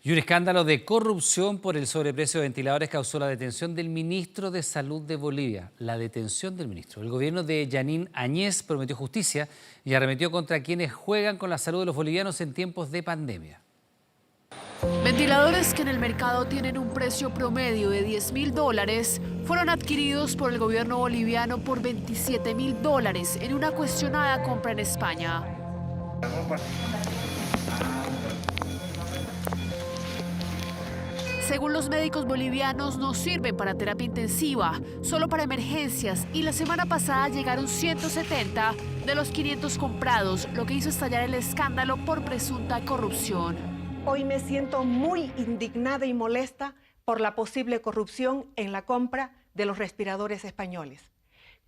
Y un escándalo de corrupción por el sobreprecio de ventiladores causó la detención del ministro de Salud de Bolivia. La detención del ministro. El gobierno de Jeanine Áñez prometió justicia y arremetió contra quienes juegan con la salud de los bolivianos en tiempos de pandemia. Ventiladores que en el mercado tienen un precio promedio de $10.000 fueron adquiridos por el gobierno boliviano por $27.000 en una cuestionada compra en España. Según los médicos bolivianos, no sirven para terapia intensiva, solo para emergencias, y la semana pasada llegaron 170 de los 500 comprados, lo que hizo estallar el escándalo por presunta corrupción. Hoy me siento muy indignada y molesta por la posible corrupción en la compra de los respiradores españoles.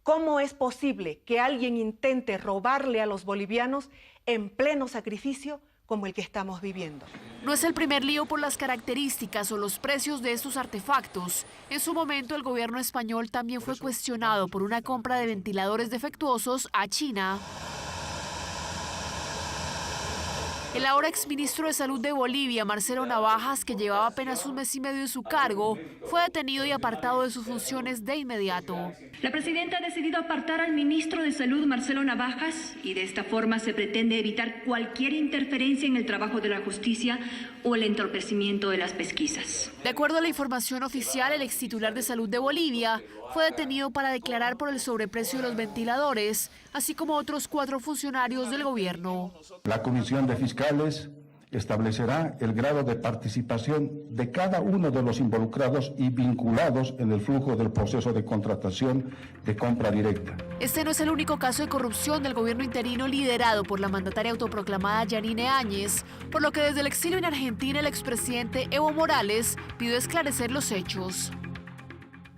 ¿Cómo es posible que alguien intente robarle a los bolivianos en pleno sacrificio como el que estamos viviendo? No es el primer lío por las características o los precios de estos artefactos. En su momento, el gobierno español también fue cuestionado por una compra de ventiladores defectuosos a China. El ahora exministro de Salud de Bolivia, Marcelo Navajas, que llevaba apenas un mes y medio en su cargo, fue detenido y apartado de sus funciones de inmediato. La presidenta ha decidido apartar al ministro de Salud, Marcelo Navajas, y de esta forma se pretende evitar cualquier interferencia en el trabajo de la justicia o el entorpecimiento de las pesquisas. De acuerdo a la información oficial, el extitular de Salud de Bolivia fue detenido para declarar por el sobreprecio de los ventiladores, así como otros 4 funcionarios del gobierno. La Comisión de Fiscales establecerá el grado de participación de cada uno de los involucrados y vinculados en el flujo del proceso de contratación de compra directa. Este no es el único caso de corrupción del gobierno interino liderado por la mandataria autoproclamada Jeanine Áñez, por lo que desde el exilio en Argentina el expresidente Evo Morales pidió esclarecer los hechos.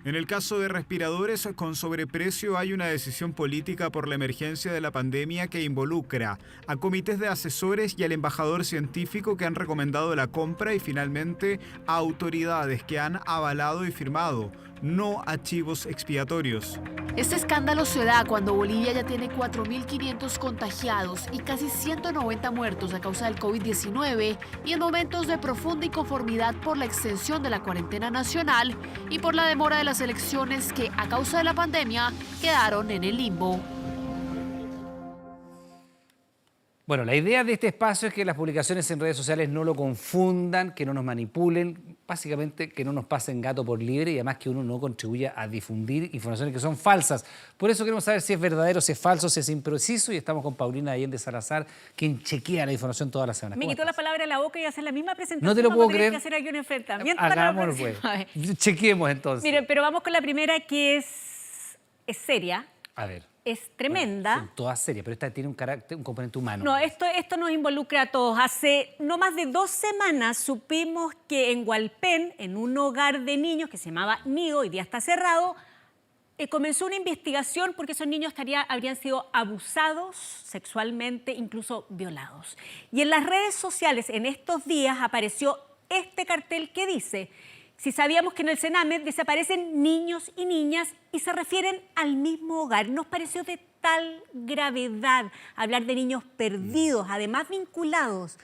En el caso de respiradores con sobreprecio hay una decisión política por la emergencia de la pandemia que involucra a comités de asesores y al embajador científico que han recomendado la compra y finalmente a autoridades que han avalado y firmado, no a chivos expiatorios. Este escándalo se da cuando Bolivia ya tiene 4.500 contagiados y casi 190 muertos a causa del COVID-19 y en momentos de profunda inconformidad por la extensión de la cuarentena nacional y por la demora de las elecciones que, a causa de la pandemia, quedaron en el limbo. Bueno, la idea de este espacio es que las publicaciones en redes sociales no lo confundan, que no nos manipulen, básicamente que no nos pasen gato por liebre y además que uno no contribuya a difundir informaciones que son falsas. Por eso queremos saber si es verdadero, si es falso, si es impreciso y estamos con Paulina Allende Salazar, quien chequea la información toda la semana. Me quitó la palabra a la boca y hacer la misma presentación. No te lo puedo creer. Que hacer aquí un enfrentamiento. Hagámoslo, pues. Chequeemos entonces. Miren, pero vamos con la primera que es seria. A ver. Es tremenda. Bueno, son todas serias, pero esta tiene un componente humano. No, esto nos involucra a todos. Hace no más de 2 semanas supimos que en Hualpén, en un hogar de niños que se llamaba Nido, hoy día está cerrado, comenzó una investigación porque esos niños habrían sido abusados sexualmente, incluso violados. Y en las redes sociales en estos días apareció este cartel que dice: si sabíamos que en el Sename desaparecen niños y niñas y se refieren al mismo hogar. Nos pareció de tal gravedad hablar de niños perdidos, además vinculados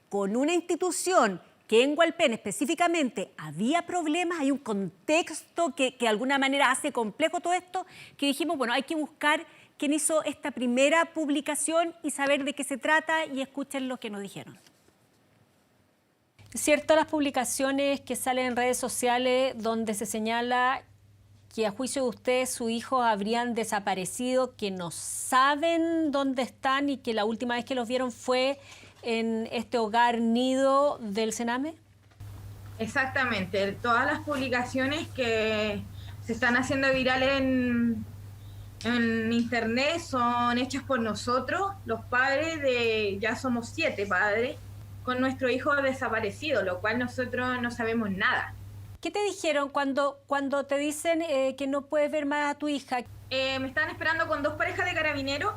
con una institución que en Hualpén específicamente había problemas, hay un contexto que de alguna manera hace complejo todo esto, que dijimos, bueno, hay que buscar quién hizo esta primera publicación y saber de qué se trata y escuchen lo que nos dijeron. Cierto, las publicaciones que salen en redes sociales donde se señala que a juicio de ustedes sus hijos habrían desaparecido, que no saben dónde están y que la última vez que los vieron fue en este hogar Nido del Sename. Exactamente, todas las publicaciones que se están haciendo virales en internet son hechas por nosotros, los padres ya somos 7 padres, con nuestro hijo desaparecido, lo cual nosotros no sabemos nada. ¿Qué te dijeron cuando te dicen que no puedes ver más a tu hija? Me estaban esperando con 2 parejas de carabineros,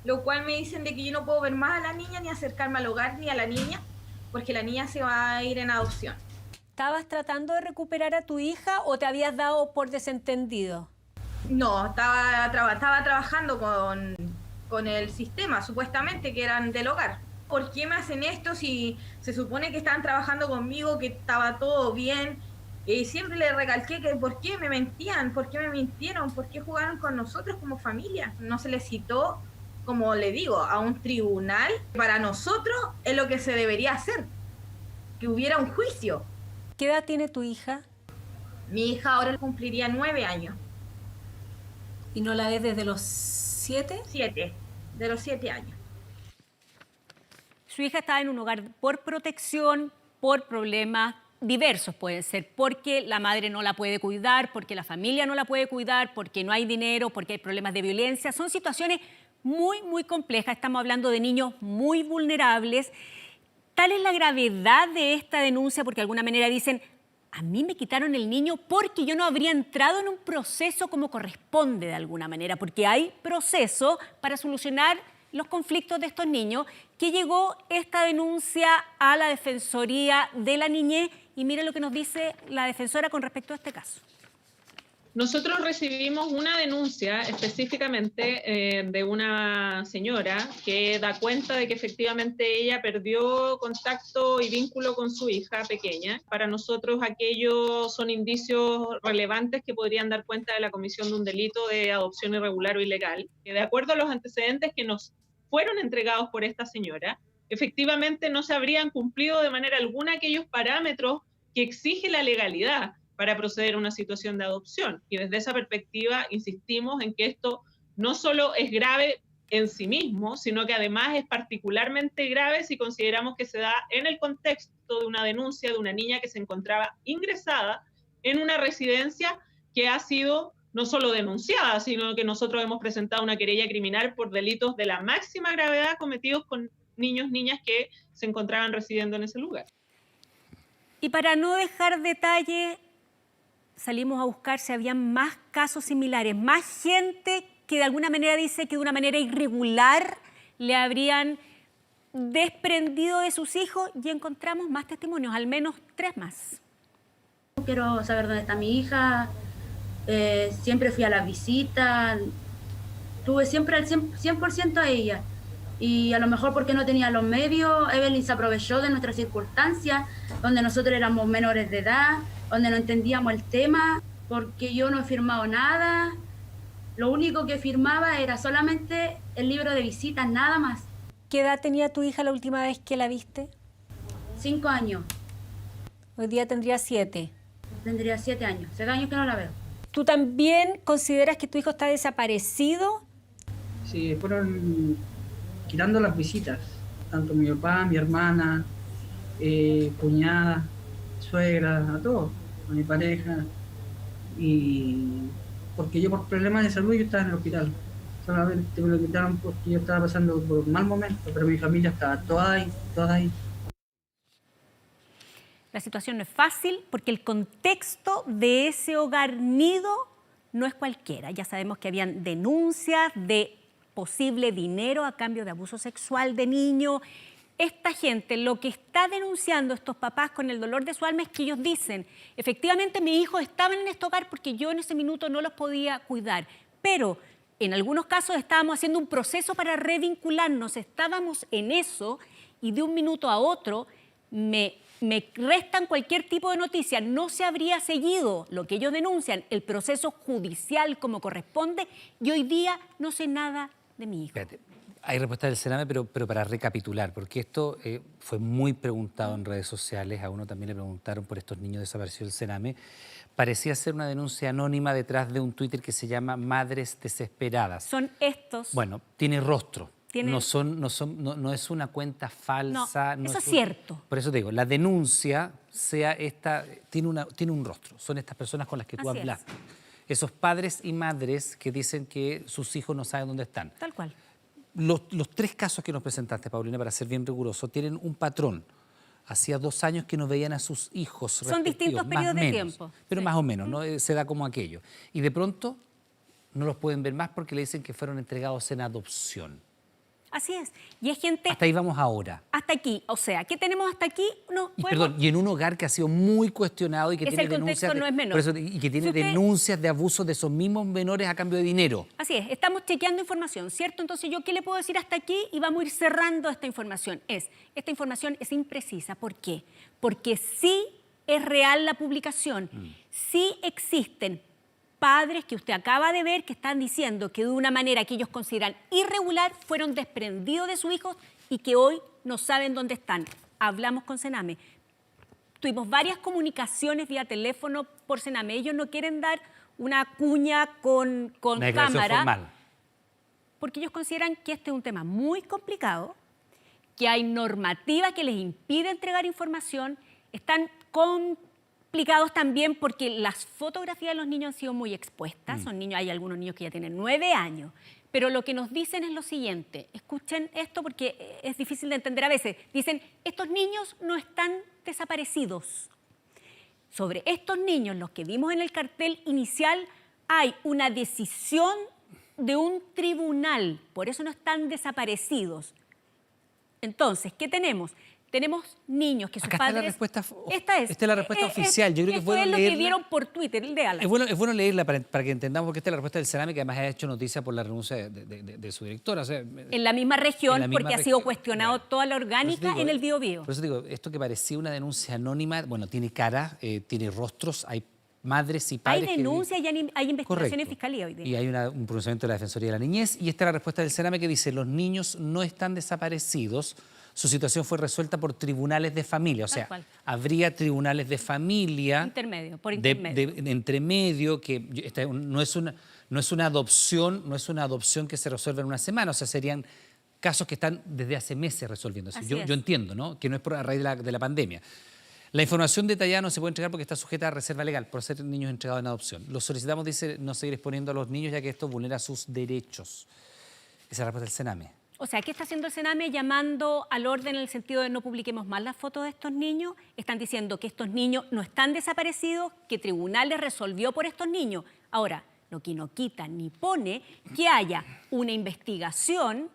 lo cual me dicen de que yo no puedo ver más a la niña, ni acercarme al hogar, ni a la niña, porque la niña se va a ir en adopción. ¿Estabas tratando de recuperar a tu hija o te habías dado por desentendido? No, estaba trabajando con el sistema, supuestamente, que eran del hogar. ¿Por qué me hacen esto si se supone que estaban trabajando conmigo, que estaba todo bien? Y siempre le recalqué que por qué me mentían, por qué me mintieron, por qué jugaron con nosotros como familia. No se les citó, como le digo, a un tribunal. Para nosotros es lo que se debería hacer, que hubiera un juicio. ¿Qué edad tiene tu hija? Mi hija ahora cumpliría 9 años. ¿Y no la ves desde los 7? 7, de los 7 años. Su hija está en un hogar por protección, por problemas diversos pueden ser, porque la madre no la puede cuidar, porque la familia no la puede cuidar, porque no hay dinero, porque hay problemas de violencia. Son situaciones muy, muy complejas. Estamos hablando de niños muy vulnerables. Tal es la gravedad de esta denuncia, porque de alguna manera dicen, a mí me quitaron el niño porque yo no habría entrado en un proceso como corresponde de alguna manera, porque hay proceso para solucionar los conflictos de estos niños, que llegó esta denuncia a la Defensoría de la Niñez. Y mire lo que nos dice la defensora con respecto a este caso. Nosotros recibimos una denuncia específicamente de una señora que da cuenta de que efectivamente ella perdió contacto y vínculo con su hija pequeña. Para nosotros aquellos son indicios relevantes que podrían dar cuenta de la comisión de un delito de adopción irregular o ilegal. Que de acuerdo a los antecedentes que nos fueron entregados por esta señora, efectivamente no se habrían cumplido de manera alguna aquellos parámetros que exige la legalidad para proceder a una situación de adopción. Y desde esa perspectiva insistimos en que esto no solo es grave en sí mismo, sino que además es particularmente grave si consideramos que se da en el contexto de una denuncia de una niña que se encontraba ingresada en una residencia que ha sido no solo denunciada, sino que nosotros hemos presentado una querella criminal por delitos de la máxima gravedad cometidos con niños, niñas que se encontraban residiendo en ese lugar. Y para no dejar detalle, salimos a buscar si había más casos similares, más gente que de alguna manera dice que de una manera irregular le habrían desprendido de sus hijos, y encontramos más testimonios, al menos 3 más. Quiero saber dónde está mi hija, siempre fui a las visitas, tuve siempre al 100% a ella. Y a lo mejor porque no tenía los medios, Evelyn se aprovechó de nuestras circunstancias, donde nosotros éramos menores de edad, donde no entendíamos el tema, porque yo no he firmado nada. Lo único que firmaba era solamente el libro de visitas, nada más. ¿Qué edad tenía tu hija la última vez que la viste? 5 años. Hoy día tendría 7. Tendría 7 años. 7 años que no la veo. ¿Tú también consideras que tu hijo está desaparecido? Sí, fueron quitando las visitas, tanto mi papá, mi hermana, cuñada, suegra, a todos, a mi pareja, y porque yo por problemas de salud yo estaba en el hospital, solamente me lo quitaron porque yo estaba pasando por un mal momento, pero mi familia estaba toda ahí. La situación no es fácil porque el contexto de ese hogar nido no es cualquiera. Ya sabemos que habían denuncias de posible dinero a cambio de abuso sexual de niños. Esta gente, lo que está denunciando estos papás con el dolor de su alma es que ellos dicen, efectivamente mis hijos estaban en este hogar porque yo en ese minuto no los podía cuidar, pero en algunos casos estábamos haciendo un proceso para revincularnos, estábamos en eso y de un minuto a otro me restan cualquier tipo de noticia, no se habría seguido lo que ellos denuncian, el proceso judicial como corresponde, y hoy día no sé nada de mi hijo. Espérate, hay respuesta del Sename, pero para recapitular, porque esto fue muy preguntado en redes sociales, a uno también le preguntaron por estos niños desaparecidos del Sename. Parecía ser una denuncia anónima detrás de un Twitter que se llama Madres Desesperadas. Son estos. Bueno, tiene rostro. Tiene... No es una cuenta falsa. No, eso es cierto. Por eso te digo, la denuncia tiene un rostro. Son estas personas con las que tú hablaste. Esos padres y madres que dicen que sus hijos no saben dónde están. Tal cual. Los 3 casos que nos presentaste, Paulina, para ser bien riguroso, tienen un patrón. Hacía 2 años que no veían a sus hijos. Son distintos periodos de tiempo. Pero más o menos, ¿no? Se da como aquello. Y de pronto no los pueden ver más porque le dicen que fueron entregados en adopción. Así es. Y es gente... Hasta ahí vamos ahora. Hasta aquí. O sea, ¿qué tenemos hasta aquí? No, Y en un hogar que ha sido muy cuestionado y que tiene denuncias... no es menor. Por eso, y que tiene denuncias de abusos de esos mismos menores a cambio de dinero. Así es. Estamos chequeando información, ¿cierto? Entonces, ¿yo qué le puedo decir hasta aquí? Y vamos a ir cerrando esta información. Esta información es imprecisa. ¿Por qué? Porque sí es real la publicación. Sí existen padres que usted acaba de ver que están diciendo que de una manera que ellos consideran irregular fueron desprendidos de sus hijos y que hoy no saben dónde están. Hablamos con Sename. Tuvimos varias comunicaciones vía teléfono por Sename. Ellos no quieren dar una cuña con cámara formal, porque ellos consideran que este es un tema muy complicado, que hay normativa que les impide entregar información, están complicados también porque las fotografías de los niños han sido muy expuestas. Son niños, hay algunos niños que ya tienen 9 años. Pero lo que nos dicen es lo siguiente. Escuchen esto porque es difícil de entender a veces. Dicen, estos niños no están desaparecidos. Sobre estos niños, los que vimos en el cartel inicial, hay una decisión de un tribunal. Por eso no están desaparecidos. Entonces, ¿qué tenemos? Tenemos niños que sus padres... Esta es la respuesta oficial. Yo creo que es bueno leerla. Esto es lo que vieron por Twitter, léala. Es bueno leerla para que entendamos, porque esta es la respuesta del Sename, que además ha hecho noticia por la renuncia de su directora. O sea, en la misma región, porque ha sido cuestionado toda la orgánica en el Biobío. Por eso digo, esto que parecía una denuncia anónima, bueno, tiene cara, tiene rostros, hay madres y padres... Hay denuncias y hay investigaciones en fiscalía hoy día. Y hay un pronunciamiento de la Defensoría de la Niñez. Y esta es la respuesta del Sename, que dice, los niños no están desaparecidos. Su situación fue resuelta por tribunales de familia, o sea, habría tribunales de familia por intermedio. Entre medio, que no es una adopción que se resuelve en una semana, o sea, serían casos que están desde hace meses resolviéndose. Yo entiendo, ¿no?, que no es a raíz de la pandemia. La información detallada no se puede entregar porque está sujeta a reserva legal por ser niños entregados en adopción. Los solicitamos, dice, no seguir exponiendo a los niños ya que esto vulnera sus derechos. Esa es la respuesta del Sename. O sea, ¿qué está haciendo el Sename? Llamando al orden en el sentido de no publiquemos más las fotos de estos niños. Están diciendo que estos niños no están desaparecidos, que tribunales resolvió por estos niños. Ahora, lo que no quita ni pone que haya una investigación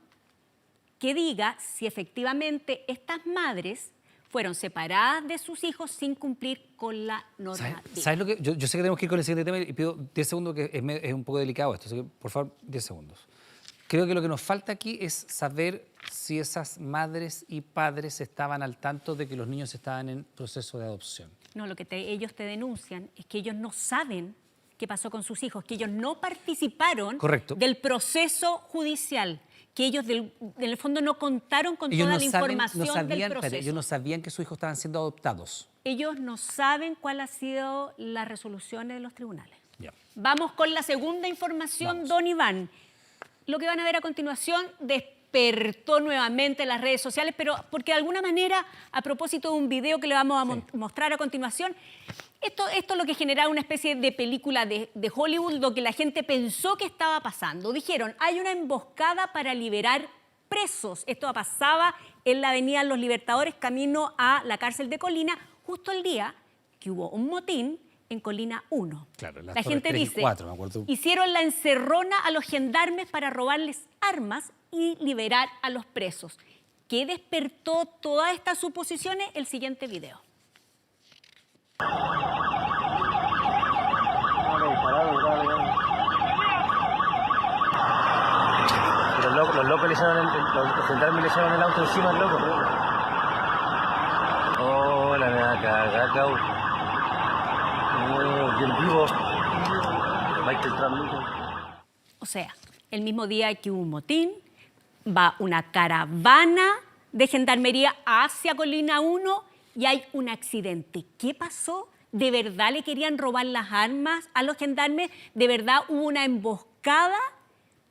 que diga si efectivamente estas madres fueron separadas de sus hijos sin cumplir con la normativa. ¿Sabes lo que? Yo sé que tenemos que ir con el siguiente tema y pido 10 segundos, que es un poco delicado esto, así que por favor, 10 segundos. Creo que lo que nos falta aquí es saber si esas madres y padres estaban al tanto de que los niños estaban en proceso de adopción. No, lo que ellos te denuncian es que ellos no saben qué pasó con sus hijos, que ellos no participaron del proceso judicial, que ellos en el fondo no contaron con toda la información del proceso. Ellos no sabían que sus hijos estaban siendo adoptados. Ellos no saben cuál ha sido la resolución de los tribunales. Ya. Vamos con la segunda información, don Iván. Lo que van a ver a continuación despertó nuevamente las redes sociales, pero porque de alguna manera, a propósito de un video que le vamos a mostrar a continuación, esto es lo que generaba una especie de película de Hollywood, lo que la gente pensó que estaba pasando. Dijeron, hay una emboscada para liberar presos. Esto pasaba en la avenida Los Libertadores, camino a la cárcel de Colina, justo el día que hubo un motín en Colina 1. Claro, la gente dice, 4, me acuerdo. Hicieron la encerrona a los gendarmes para robarles armas y liberar a los presos. ¿Qué despertó todas estas suposiciones? El siguiente video. Los locos le echaron los gendarmes le echaron el auto encima al loco. Oh, la mega cagada, cabrón. O sea, el mismo día que hubo un motín, va una caravana de gendarmería hacia Colina 1 y hay un accidente. ¿Qué pasó? ¿De verdad le querían robar las armas a los gendarmes? ¿De verdad hubo una emboscada?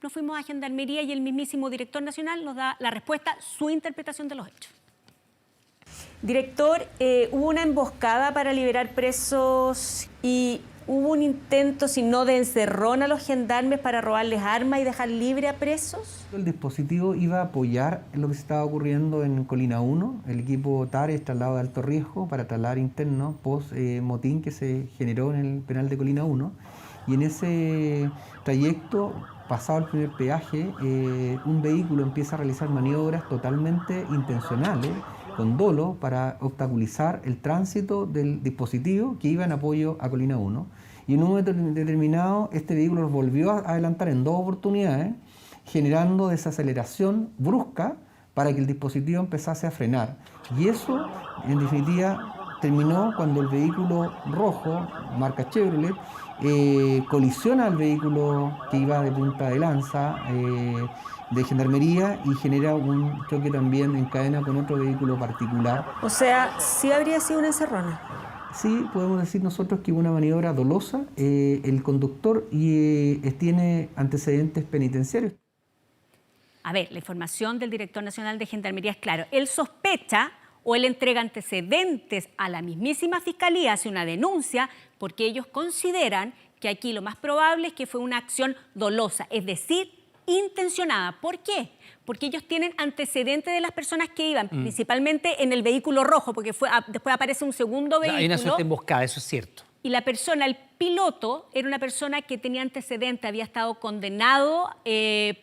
Nos fuimos a Gendarmería y el mismísimo director nacional nos da la respuesta, su interpretación de los hechos. Director, hubo una emboscada para liberar presos y hubo un intento, si no de encerrón a los gendarmes para robarles armas y dejar libre a presos. El dispositivo iba a apoyar lo que se estaba ocurriendo en Colina 1. El equipo TARE es traslado de alto riesgo para trasladar interno post-motín que se generó en el penal de Colina 1. Y en ese trayecto pasado el primer peaje, un vehículo empieza a realizar maniobras totalmente intencionales, con dolo, para obstaculizar el tránsito del dispositivo que iba en apoyo a Colina 1. Y en un momento determinado, este vehículo los volvió a adelantar en 2 oportunidades, generando desaceleración brusca para que el dispositivo empezase a frenar. Y eso, en definitiva, terminó cuando el vehículo rojo, marca Chevrolet, colisiona al vehículo que iba de punta de lanza de Gendarmería y genera un choque también en cadena con otro vehículo particular. O sea, sí habría sido una encerrona. Sí, podemos decir nosotros que hubo una maniobra dolosa. El conductor tiene antecedentes penitenciarios. A ver, la información del director nacional de Gendarmería es claro. Él sospecha o él entrega antecedentes a la mismísima Fiscalía, hace una denuncia, porque ellos consideran que aquí lo más probable es que fue una acción dolosa, es decir, intencionada. ¿Por qué? Porque ellos tienen antecedentes de las personas que iban, principalmente en el vehículo rojo, porque después aparece un segundo vehículo. Hay una suerte emboscada, eso es cierto. Y la persona, el piloto, era una persona que tenía antecedentes, había estado condenado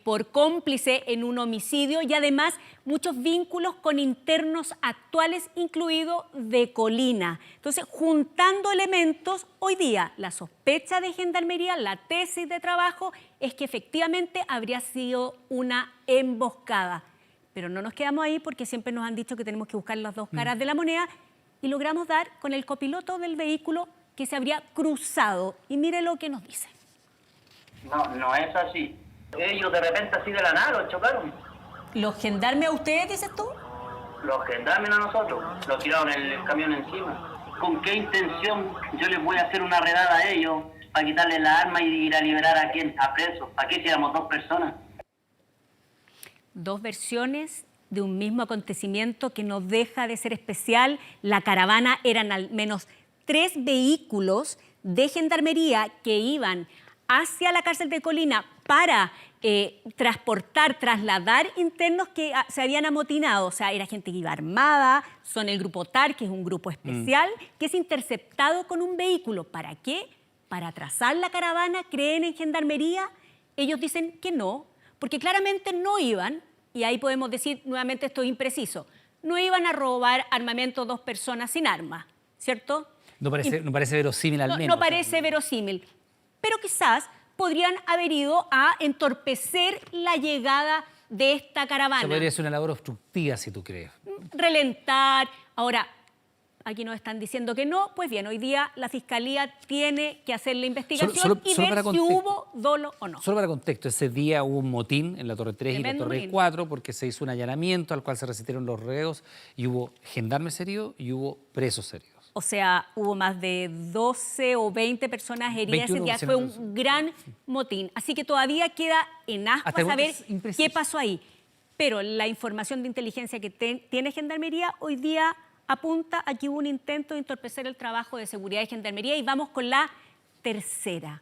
por cómplice en un homicidio y además muchos vínculos con internos actuales, incluido de Colina. Entonces, juntando elementos, hoy día la sospecha de Gendarmería, la tesis de trabajo, es que efectivamente habría sido una emboscada. Pero no nos quedamos ahí porque siempre nos han dicho que tenemos que buscar las dos caras de la moneda y logramos dar con el copiloto del vehículo que se habría cruzado. Y mire lo que nos dice. No es así. Ellos de repente así de la nada los chocaron. ¿Los gendarmes a ustedes, dices tú? Los gendarmes a nosotros. Los tiraron el camión encima. ¿Con qué intención yo les voy a hacer una redada a ellos para quitarles la arma y ir a liberar a quién? A presos. ¿Para qué si éramos 2 personas? 2 versiones de un mismo acontecimiento que no deja de ser especial. La caravana eran al menos 3 vehículos de Gendarmería que iban hacia la cárcel de Colina para trasladar internos que se habían amotinado. O sea, era gente que iba armada, son el grupo TAR, que es un grupo especial, que es interceptado con un vehículo. ¿Para qué? Para atrasar la caravana. ¿Creen en Gendarmería? Ellos dicen que no, porque claramente no iban, y ahí podemos decir nuevamente esto es impreciso, no iban a robar armamento 2 personas sin armas, ¿cierto? No parece verosímil al menos. No parece verosímil, pero quizás podrían haber ido a entorpecer la llegada de esta caravana. Eso podría ser una labor obstructiva, si tú crees. Relentar. Ahora, aquí nos están diciendo que no. Pues bien, hoy día la Fiscalía tiene que hacer la investigación y ver si hubo dolo o no. Solo para contexto, ese día hubo un motín en la Torre 3 y la Torre 4 porque se hizo un allanamiento al cual se resistieron los reos y hubo gendarmes heridos y hubo presos heridos. O sea, hubo más de 12 o 20 personas heridas ese día. Fue un gran motín. Así que todavía queda en ascuas saber qué pasó ahí. Pero la información de inteligencia que tiene Gendarmería hoy día apunta a que hubo un intento de entorpecer el trabajo de seguridad de Gendarmería. Y vamos con la tercera.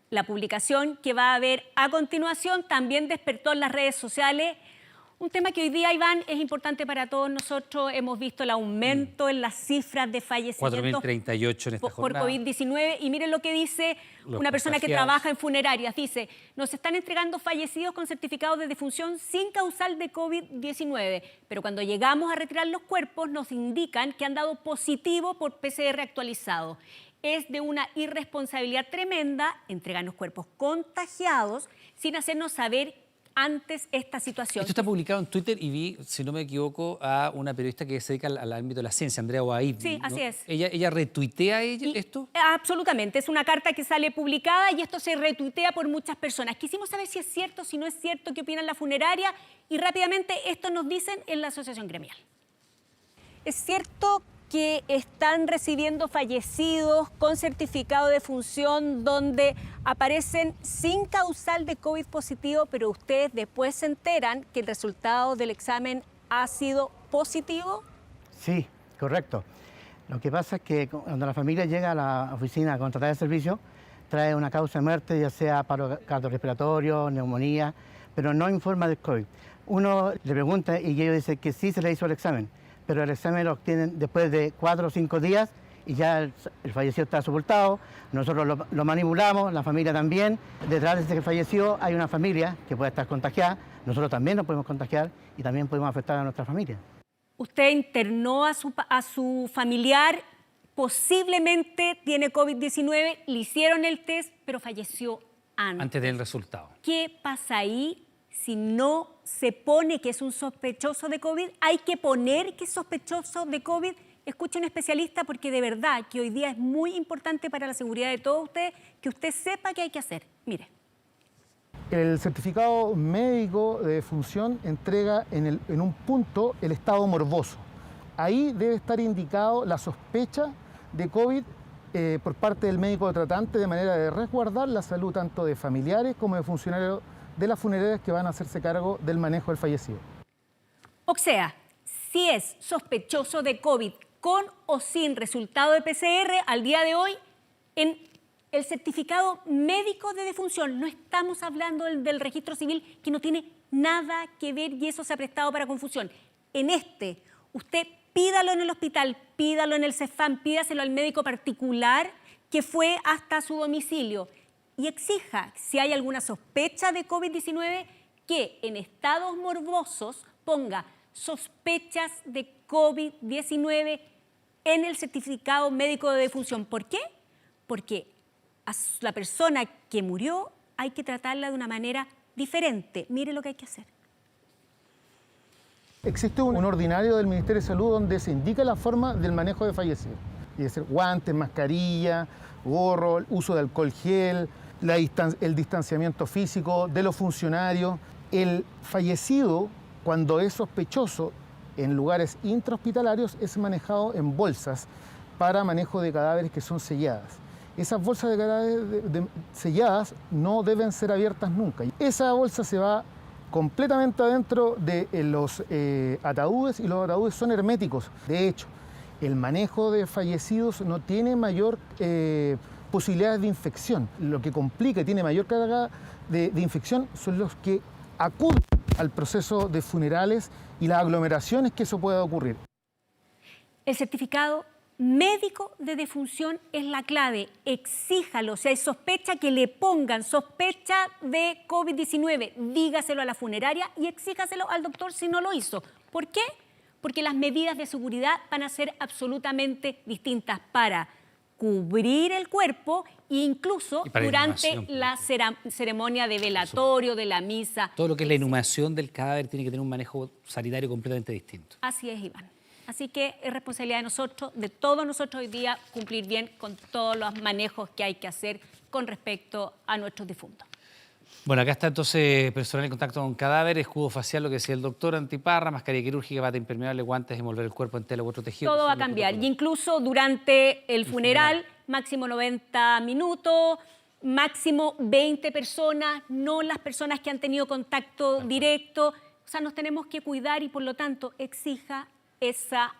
La publicación que va a haber a continuación también despertó en las redes sociales un tema que hoy día, Iván, es importante para todos nosotros. Hemos visto el aumento en las cifras de fallecimientos 4.038 en esta jornada. Por COVID-19. Y miren lo que dice una persona que trabaja en funerarias. Dice, nos están entregando fallecidos con certificados de defunción sin causal de COVID-19. Pero cuando llegamos a retirar los cuerpos, nos indican que han dado positivo por PCR actualizado. Es de una irresponsabilidad tremenda entregar los cuerpos contagiados sin hacernos saber antes esta situación. Esto está publicado en Twitter y vi, si no me equivoco, a una periodista que se dedica al ámbito de la ciencia, Andrea Oaid. Sí, ¿no? así es. ¿Ella retuitea esto? Absolutamente. Es una carta que sale publicada y esto se retuitea por muchas personas. Quisimos saber si es cierto, si no es cierto, qué opinan la funeraria y rápidamente esto nos dicen en la Asociación Gremial. ¿Es cierto que están recibiendo fallecidos con certificado de defunción donde aparecen sin causal de COVID positivo, pero ustedes después se enteran que el resultado del examen ha sido positivo? Sí, correcto. Lo que pasa es que cuando la familia llega a la oficina a contratar el servicio, trae una causa de muerte, ya sea paro cardiorrespiratorio, neumonía, pero no informa del COVID. Uno le pregunta y ellos dicen que sí se le hizo el examen, pero el examen lo obtienen después de 4 o 5 días y ya el fallecido está sepultado, nosotros lo manipulamos, la familia también. Detrás de ese que falleció hay una familia que puede estar contagiada, nosotros también nos podemos contagiar y también podemos afectar a nuestra familia. Usted internó a su familiar, posiblemente tiene COVID-19, le hicieron el test, pero falleció antes del resultado. ¿Qué pasa ahí si no se pone que es un sospechoso de COVID? Hay que poner que es sospechoso de COVID. Escuche a un especialista porque de verdad que hoy día es muy importante para la seguridad de todos ustedes que usted sepa qué hay que hacer. Mire. El certificado médico de defunción entrega en un punto el estado morboso. Ahí debe estar indicado la sospecha de COVID por parte del médico tratante de manera de resguardar la salud tanto de familiares como de funcionarios de las funerarias que van a hacerse cargo del manejo del fallecido. O sea, si es sospechoso de COVID con o sin resultado de PCR, al día de hoy, en el certificado médico de defunción, no estamos hablando del registro civil que no tiene nada que ver y eso se ha prestado para confusión. En usted pídalo en el hospital, pídalo en el CEFAM, pídaselo al médico particular que fue hasta su domicilio y exija, si hay alguna sospecha de COVID-19, que en estados morbosos ponga sospechas de COVID-19 en el certificado médico de defunción. ¿Por qué? Porque a la persona que murió hay que tratarla de una manera diferente. Mire lo que hay que hacer. Existe un ordinario del Ministerio de Salud donde se indica la forma del manejo de fallecidos. Y es guantes, mascarilla, gorro, el uso de alcohol gel, el distanciamiento físico de los funcionarios. El fallecido, cuando es sospechoso en lugares intrahospitalarios, es manejado en bolsas para manejo de cadáveres que son selladas. Esas bolsas de cadáveres selladas no deben ser abiertas nunca. Esa bolsa se va completamente adentro de los ataúdes y los ataúdes son herméticos. De hecho, el manejo de fallecidos no tiene mayor posibilidades de infección. Lo que complica y tiene mayor carga de infección son los que acuden al proceso de funerales y las aglomeraciones que eso pueda ocurrir. El certificado médico de defunción es la clave. Exíjalo. Si hay sospecha, que le pongan sospecha de COVID-19. Dígaselo a la funeraria y exíjaselo al doctor si no lo hizo. ¿Por qué? Porque las medidas de seguridad van a ser absolutamente distintas para cubrir el cuerpo e incluso durante la ceremonia de velatorio, de la misa. Todo lo que es la inhumación del cadáver tiene que tener un manejo sanitario completamente distinto. Así es, Iván. Así que es responsabilidad de nosotros, de todos nosotros hoy día, cumplir bien con todos los manejos que hay que hacer con respecto a nuestros difuntos. Bueno, acá está entonces personal en contacto con cadáver, escudo facial, lo que decía el doctor, antiparra, mascarilla quirúrgica, bata impermeable, guantes, envolver el cuerpo en tela u otro tejido. Todo va a cambiar. Y incluso durante el funeral, máximo 90 minutos, máximo 20 personas, no las personas que han tenido contacto directo. O sea, nos tenemos que cuidar y por lo tanto exija esa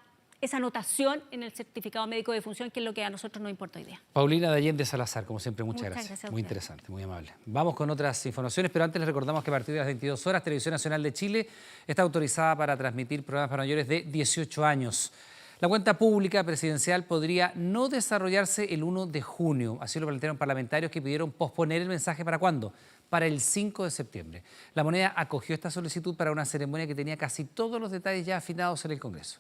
anotación en el certificado médico de defunción, que es lo que a nosotros nos importa hoy día. Paulina de Allende Salazar, como siempre, muchas gracias. Muy interesante, muy amable. Vamos con otras informaciones, pero antes les recordamos que a partir de las 22 horas, Televisión Nacional de Chile está autorizada para transmitir programas para mayores de 18 años. La cuenta pública presidencial podría no desarrollarse el 1 de junio. Así lo plantearon parlamentarios que pidieron posponer el mensaje. ¿Para cuándo? Para el 5 de septiembre. La Moneda acogió esta solicitud para una ceremonia que tenía casi todos los detalles ya afinados en el Congreso.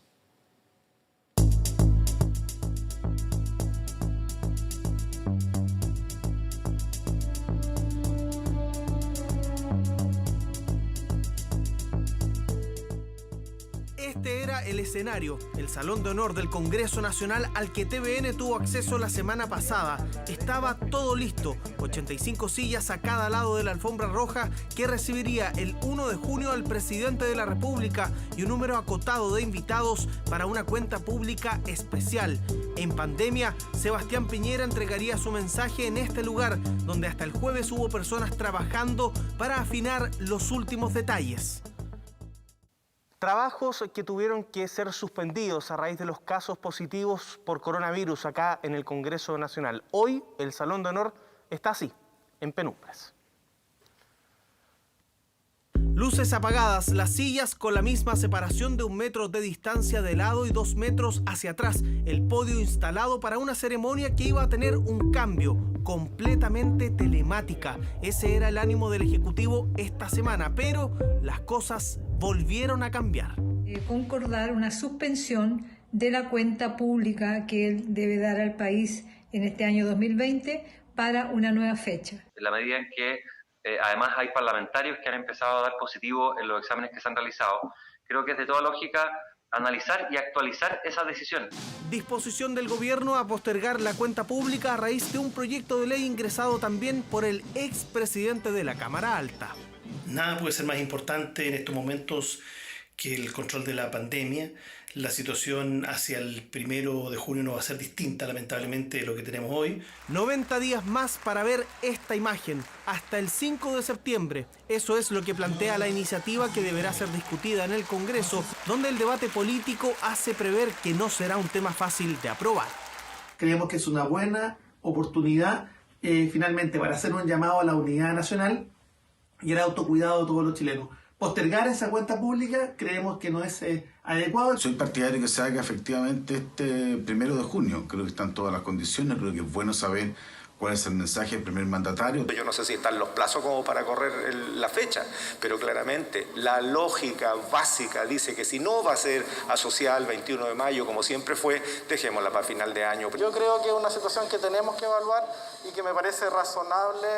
Este era el escenario, el Salón de Honor del Congreso Nacional al que TVN tuvo acceso la semana pasada. Estaba todo listo, 85 sillas a cada lado de la alfombra roja que recibiría el 1 de junio al presidente de la República y un número acotado de invitados para una cuenta pública especial. En pandemia, Sebastián Piñera entregaría su mensaje en este lugar, donde hasta el jueves hubo personas trabajando para afinar los últimos detalles. Trabajos que tuvieron que ser suspendidos a raíz de los casos positivos por coronavirus acá en el Congreso Nacional. Hoy el Salón de Honor está así, en penumbras. Luces apagadas, las sillas con la misma separación de 1 metro de distancia de lado y 2 metros hacia atrás. El podio instalado para una ceremonia que iba a tener un cambio, completamente telemática. Ese era el ánimo del Ejecutivo esta semana, pero las cosas volvieron a cambiar. Concordar una suspensión de la cuenta pública que él debe dar al país en este año 2020 para una nueva fecha. En la medida en que además hay parlamentarios que han empezado a dar positivo en los exámenes que se han realizado, creo que es de toda lógica analizar y actualizar esa decisión. Disposición del gobierno a postergar la cuenta pública a raíz de un proyecto de ley ingresado también por el expresidente de la Cámara Alta. Nada puede ser más importante en estos momentos que el control de la pandemia. La situación hacia el 1 de junio no va a ser distinta, lamentablemente, de lo que tenemos hoy. 90 días más para ver esta imagen, hasta el 5 de septiembre. Eso es lo que plantea la iniciativa que deberá ser discutida en el Congreso, donde el debate político hace prever que no será un tema fácil de aprobar. Creemos que es una buena oportunidad, finalmente, para hacer un llamado a la unidad nacional y el autocuidado de todos los chilenos. Postergar esa cuenta pública creemos que no es adecuado. Soy partidario que se haga efectivamente este 1 de junio. Creo que están todas las condiciones, creo que es bueno saber cuál es el mensaje del primer mandatario. Yo no sé si están los plazos como para correr la fecha, pero claramente la lógica básica dice que si no va a ser asociada al 21 de mayo, como siempre fue, dejémosla para final de año. Yo creo que es una situación que tenemos que evaluar y que me parece razonable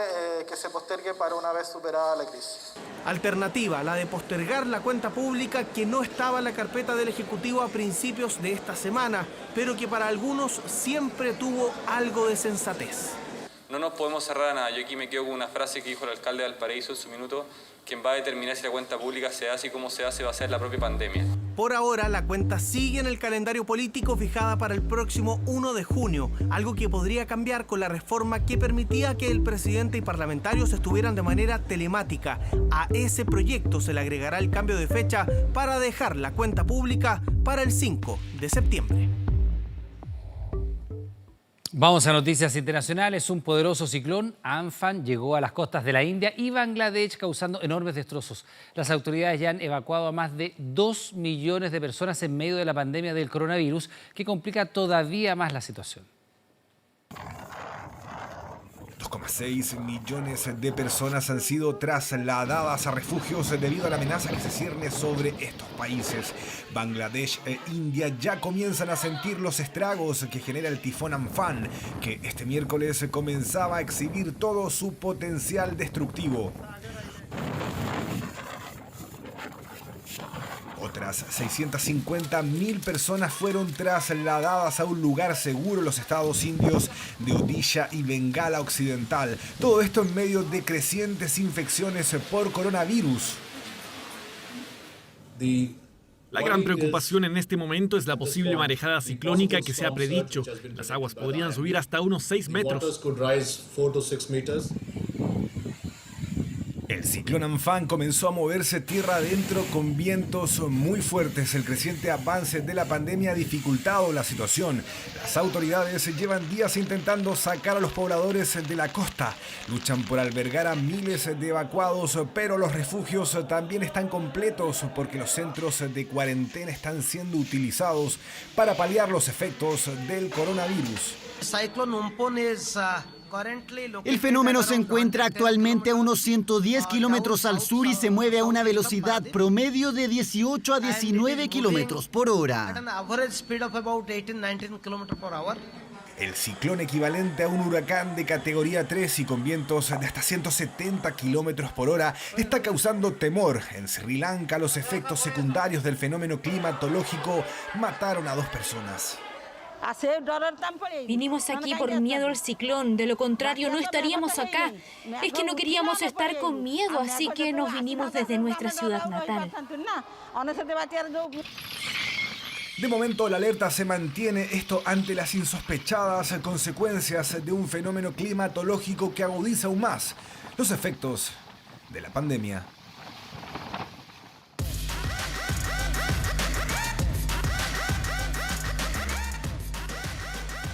que se postergue para una vez superada la crisis. Alternativa, la de postergar la cuenta pública que no estaba en la carpeta del Ejecutivo a principios de esta semana, pero que para algunos siempre tuvo algo de sensatez. No nos podemos cerrar a nada. Yo aquí me quedo con una frase que dijo el alcalde de Valparaíso en su minuto: quien va a determinar si la cuenta pública se hace y cómo se hace va a ser la propia pandemia. Por ahora, la cuenta sigue en el calendario político fijada para el próximo 1 de junio, algo que podría cambiar con la reforma que permitía que el presidente y parlamentarios estuvieran de manera telemática. A ese proyecto se le agregará el cambio de fecha para dejar la cuenta pública para el 5 de septiembre. Vamos a noticias internacionales. Un poderoso ciclón, Amphan, llegó a las costas de la India y Bangladesh, causando enormes destrozos. Las autoridades ya han evacuado a más de 2 millones de personas en medio de la pandemia del coronavirus, que complica todavía más la situación. 2,6 millones de personas han sido trasladadas a refugios debido a la amenaza que se cierne sobre estos países. Bangladesh e India ya comienzan a sentir los estragos que genera el tifón Amphan, que este miércoles comenzaba a exhibir todo su potencial destructivo. Otras 650.000 personas fueron trasladadas a un lugar seguro en los estados indios de Odisha y Bengala Occidental. Todo esto en medio de crecientes infecciones por coronavirus. La gran preocupación en este momento es la posible marejada ciclónica que se ha predicho. Las aguas podrían subir hasta unos 6 metros. El ciclón Amphan comenzó a moverse tierra adentro con vientos muy fuertes. El creciente avance de la pandemia ha dificultado la situación. Las autoridades llevan días intentando sacar a los pobladores de la costa. Luchan por albergar a miles de evacuados, pero los refugios también están completos porque los centros de cuarentena están siendo utilizados para paliar los efectos del coronavirus. El fenómeno se encuentra actualmente a unos 110 kilómetros al sur y se mueve a una velocidad promedio de 18 a 19 kilómetros por hora. El ciclón, equivalente a un huracán de categoría 3 y con vientos de hasta 170 kilómetros por hora, está causando temor. En Sri Lanka, los efectos secundarios del fenómeno climatológico mataron a 2 personas. Vinimos aquí por miedo al ciclón, de lo contrario no estaríamos acá. Es que no queríamos estar con miedo, así que nos vinimos desde nuestra ciudad natal. De momento la alerta se mantiene, esto ante las insospechadas consecuencias de un fenómeno climatológico que agudiza aún más los efectos de la pandemia.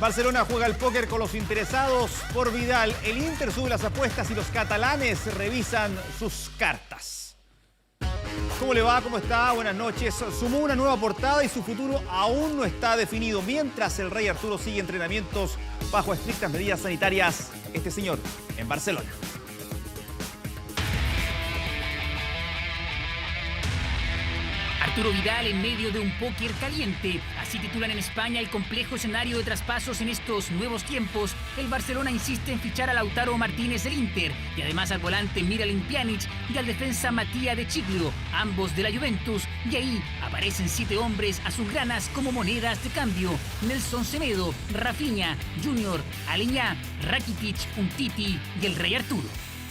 Barcelona juega al póker con los interesados por Vidal. El Inter sube las apuestas y los catalanes revisan sus cartas. ¿Cómo le va? ¿Cómo está? Buenas noches. Sumó una nueva portada y su futuro aún no está definido. Mientras el Rey Arturo sigue entrenamientos bajo estrictas medidas sanitarias, este señor en Barcelona. Arturo Vidal en medio de un póker caliente. Así titulan en España el complejo escenario de traspasos en estos nuevos tiempos. El Barcelona insiste en fichar a Lautaro Martínez del Inter y además al volante Miralem Pjanic y al defensa Matías de Chiclio, ambos de la Juventus. Y ahí aparecen 7 hombres azulgranas como monedas de cambio: Nelson Semedo, Rafinha, Junior, Aleñá, Rakitic, Umtiti y el Rey Arturo.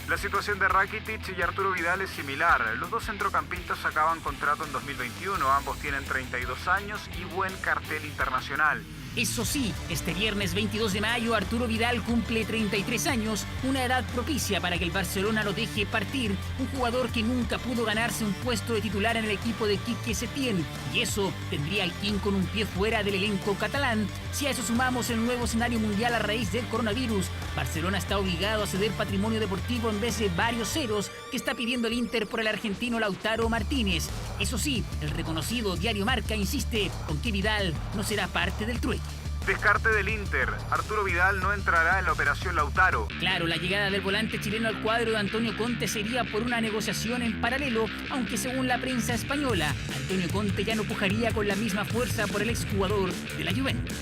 La situación de Rakitic y Arturo Vidal es similar. Los dos centrocampistas acaban contrato en 2021. Ambos tienen 32 años y buen cartel internacional. Eso sí, este viernes 22 de mayo Arturo Vidal cumple 33 años, una edad propicia para que el Barcelona lo deje partir, un jugador que nunca pudo ganarse un puesto de titular en el equipo de Quique Setién, y eso tendría al King con un pie fuera del elenco catalán. Si a eso sumamos el nuevo escenario mundial a raíz del coronavirus, Barcelona está obligado a ceder patrimonio deportivo en vez de varios ceros que está pidiendo el Inter por el argentino Lautaro Martínez. Eso sí, el reconocido diario Marca insiste con que Vidal no será parte del trueque. Descarte del Inter. Arturo Vidal no entrará en la operación Lautaro. Claro, la llegada del volante chileno al cuadro de Antonio Conte sería por una negociación en paralelo, aunque según la prensa española, Antonio Conte ya no pujaría con la misma fuerza por el exjugador de la Juventus.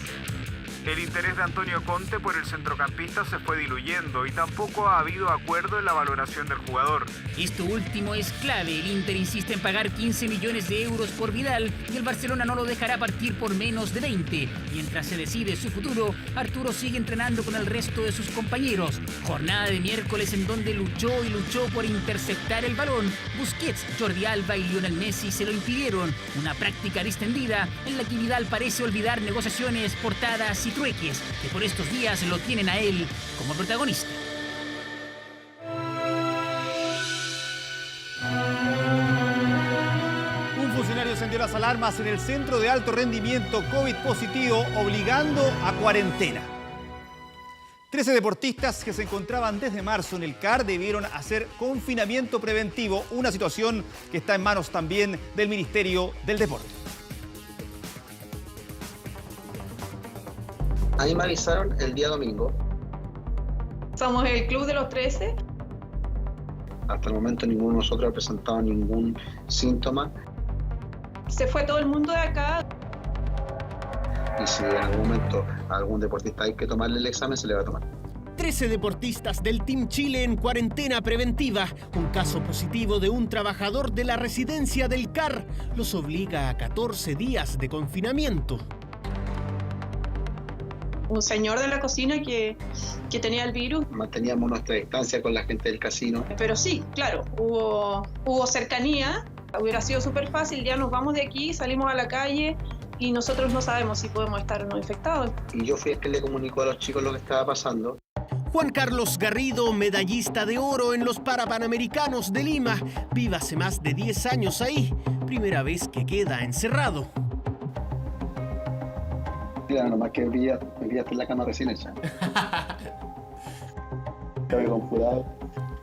El interés de Antonio Conte por el centrocampista se fue diluyendo y tampoco ha habido acuerdo en la valoración del jugador. Esto último es clave. El Inter insiste en pagar 15 millones de euros por Vidal y el Barcelona no lo dejará partir por menos de 20. Mientras se decide su futuro, Arturo sigue entrenando con el resto de sus compañeros. Jornada de miércoles en donde luchó por interceptar el balón. Busquets, Jordi Alba y Lionel Messi se lo impidieron. Una práctica distendida en la que Vidal parece olvidar negociaciones, portadas y trueques, que por estos días lo tienen a él como protagonista. Un funcionario encendió las alarmas en el centro de alto rendimiento COVID positivo, obligando a cuarentena. 13 deportistas que se encontraban desde marzo en el CAR debieron hacer confinamiento preventivo, una situación que está en manos también del Ministerio del Deporte. A mí me avisaron el día domingo. Somos el club de los 13. Hasta el momento ninguno de nosotros ha presentado ningún síntoma. Se fue todo el mundo de acá. Y si en algún momento a algún deportista hay que tomarle el examen, se le va a tomar. 13 deportistas del Team Chile en cuarentena preventiva. Un caso positivo de un trabajador de la residencia del CAR los obliga a 14 días de confinamiento. Un señor de la cocina que tenía el virus. Manteníamos nuestra distancia con la gente del casino. Pero sí, claro, hubo cercanía. Hubiera sido súper fácil, ya nos vamos de aquí, salimos a la calle y nosotros no sabemos si podemos estar o no infectados. Y yo fui el que le comunicó a los chicos lo que estaba pasando. Juan Carlos Garrido, medallista de oro en los Parapanamericanos de Lima, vive hace más de 10 años ahí, primera vez que queda encerrado. Mira, nomás que me pillaste en la cama recién hecha. Cabe computador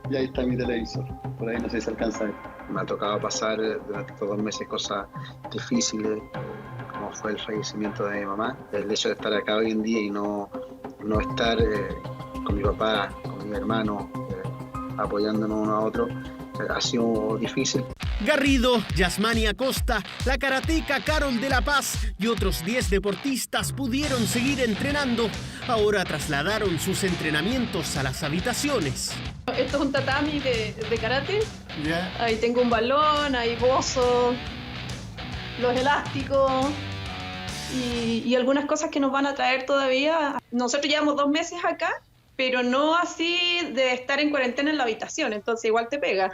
y ahí está mi televisor. Por ahí no sé si se alcanza a ver. Me ha tocado pasar durante estos 2 meses cosas difíciles, como fue el fallecimiento de mi mamá. El hecho de estar acá hoy en día y no estar con mi papá, con mi hermano, apoyándonos uno a otro, ha sido difícil. Garrido, Yasmani Acosta, la karateca Carol de la Paz y otros 10 deportistas pudieron seguir entrenando. Ahora trasladaron sus entrenamientos a las habitaciones. Esto es un tatami de karate. Yeah. Ahí tengo un balón, hay bozo, los elásticos y algunas cosas que nos van a traer todavía. Nosotros llevamos 2 meses acá, pero no así de estar en cuarentena en la habitación, entonces igual te pega.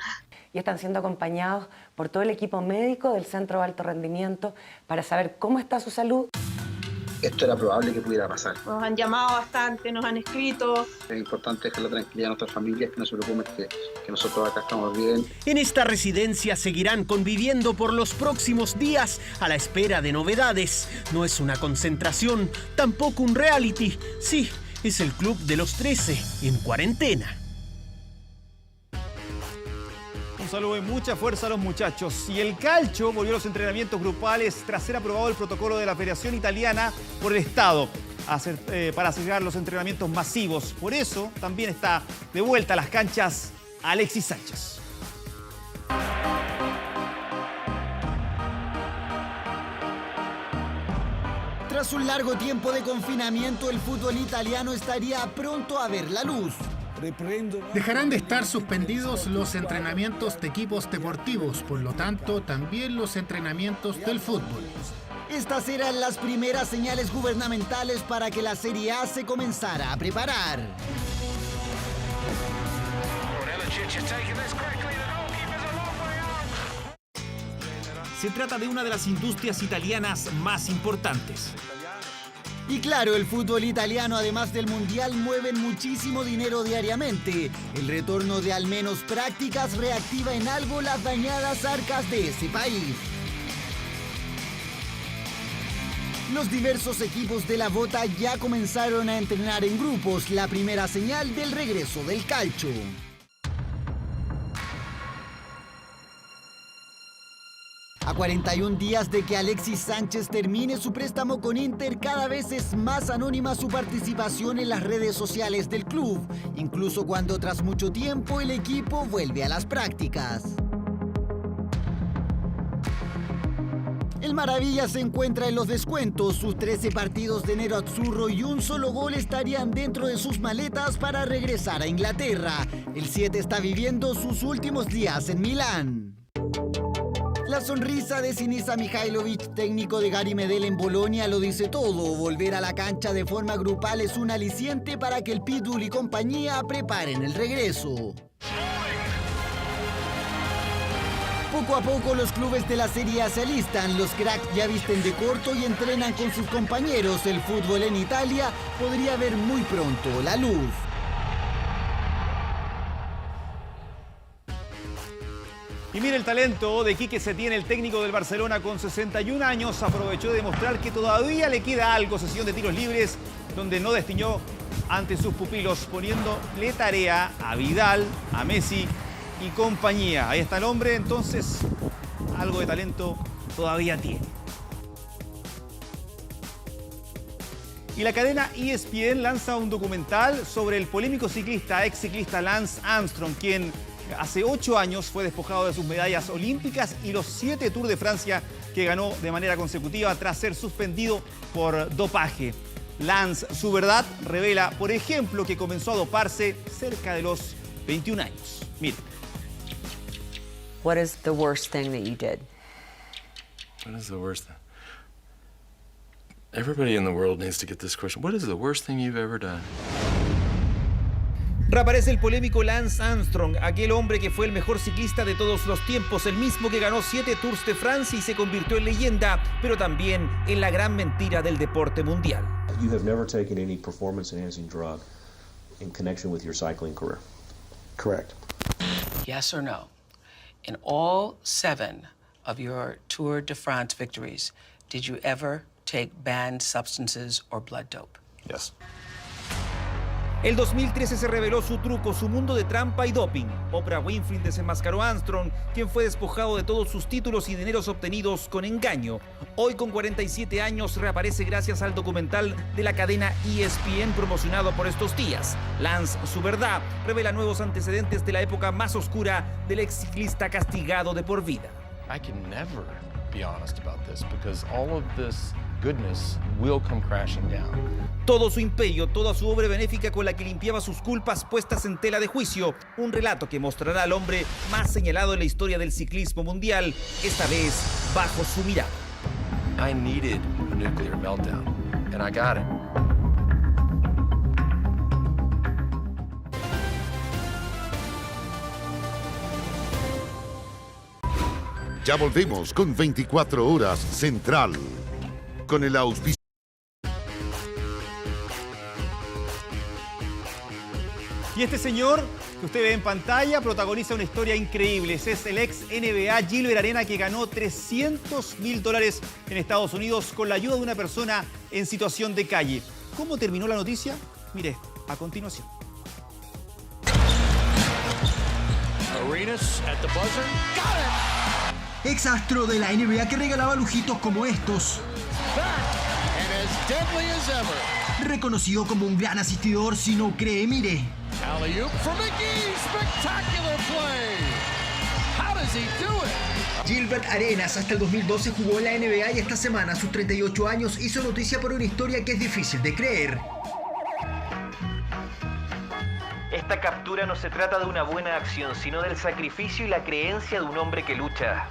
Y están siendo acompañados por todo el equipo médico del Centro de Alto Rendimiento para saber cómo está su salud. Esto era probable que pudiera pasar. Nos han llamado bastante, nos han escrito. Es importante dejar la tranquilidad a nuestras familias, que no se preocupen, que nosotros acá estamos bien. En esta residencia seguirán conviviendo por los próximos días a la espera de novedades. No es una concentración, tampoco un reality. Sí, es el Club de los 13 en cuarentena. saludo y mucha fuerza a los muchachos. Y el calcio volvió a los entrenamientos grupales tras ser aprobado el protocolo de la Federación Italiana por el Estado para acelerar los entrenamientos masivos. Por eso también está de vuelta a las canchas Alexis Sánchez. Tras un largo tiempo de confinamiento, el fútbol italiano estaría pronto a ver la luz. Dejarán de estar suspendidos los entrenamientos de equipos deportivos, por lo tanto, también los entrenamientos del fútbol. Estas eran las primeras señales gubernamentales para que la Serie A se comenzara a preparar. Se trata de una de las industrias italianas más importantes. Y claro, el fútbol italiano, además del Mundial, mueven muchísimo dinero diariamente. El retorno de al menos prácticas reactiva en algo las dañadas arcas de ese país. Los diversos equipos de la Bota ya comenzaron a entrenar en grupos, la primera señal del regreso del calcio. A 41 días de que Alexis Sánchez termine su préstamo con Inter, cada vez es más anónima su participación en las redes sociales del club, incluso cuando tras mucho tiempo el equipo vuelve a las prácticas. El Maravilla se encuentra en los descuentos. Sus 13 partidos de Nero Azzurro y un solo gol estarían dentro de sus maletas para regresar a Inglaterra. El 7 está viviendo sus últimos días en Milán. La sonrisa de Sinisa Mihajlovic, técnico de Gary Medel en Bolonia, lo dice todo. Volver a la cancha de forma grupal es un aliciente para que el Pitbull y compañía preparen el regreso. Poco a poco los clubes de la Serie A se alistan, los cracks ya visten de corto y entrenan con sus compañeros. El fútbol en Italia podría ver muy pronto la luz. Y mire el talento de Quique Setién, el técnico del Barcelona con 61 años, aprovechó de demostrar que todavía le queda algo, sesión de tiros libres, donde no destiñó ante sus pupilos, poniéndole tarea a Vidal, a Messi y compañía. Ahí está el hombre, entonces algo de talento todavía tiene. Y la cadena ESPN lanza un documental sobre el polémico ciclista, ex ciclista Lance Armstrong, quien hace 8 años fue despojado de sus medallas olímpicas y los 7 Tours de Francia que ganó de manera consecutiva tras ser suspendido por dopaje. Lance, su verdad, revela, por ejemplo, que comenzó a doparse cerca de los 21 años. Mire. What is the worst thing that you did? What is the worst thing? Everybody in the world needs to get this question. What is the worst thing you've ever done? Reaparece el polémico Lance Armstrong, aquel hombre que fue el mejor ciclista de todos los tiempos, el mismo que ganó 7 Tours de Francia y se convirtió en leyenda, pero también en la gran mentira del deporte mundial. You have never taken any performance-enhancing drug in connection with your cycling career. Correct. Yes or no? In all 7 of your Tour de France victories, did you ever take banned substances or blood dope? Yes. El 2013 se reveló su truco, su mundo de trampa y doping. Oprah Winfrey desenmascaró a Armstrong, quien fue despojado de todos sus títulos y dineros obtenidos con engaño. Hoy, con 47 años, reaparece gracias al documental de la cadena ESPN promocionado por estos días. Lance, su verdad, revela nuevos antecedentes de la época más oscura del ex ciclista castigado de por vida. I can never be honest about this because all of this goodness will come crashing down. Todo su imperio, toda su obra benéfica con la que limpiaba sus culpas puestas en tela de juicio. Un relato que mostrará al hombre más señalado en la historia del ciclismo mundial, esta vez bajo su mirada. I needed a nuclear meltdown, and I got it. Ya volvemos con 24 Horas Central, con el auspicio. Y este señor que usted ve en pantalla protagoniza una historia increíble. Es el ex NBA Gilbert Arenas, que ganó $300.000 en Estados Unidos con la ayuda de una persona en situación de calle. ¿Cómo terminó la noticia? Mire, a continuación. Arenas at the buzzer. Got it! Ex astro de la NBA que regalaba lujitos como estos. And as deadly as ever. Reconocido como un gran asistidor, si no cree, mire. Alley-oop for McGee. Spectacular play. How does he do it? Gilbert Arenas hasta el 2012 jugó en la NBA y esta semana, a sus 38 años, hizo noticia por una historia que es difícil de creer. Esta captura no se trata de una buena acción, sino del sacrificio y la creencia de un hombre que lucha.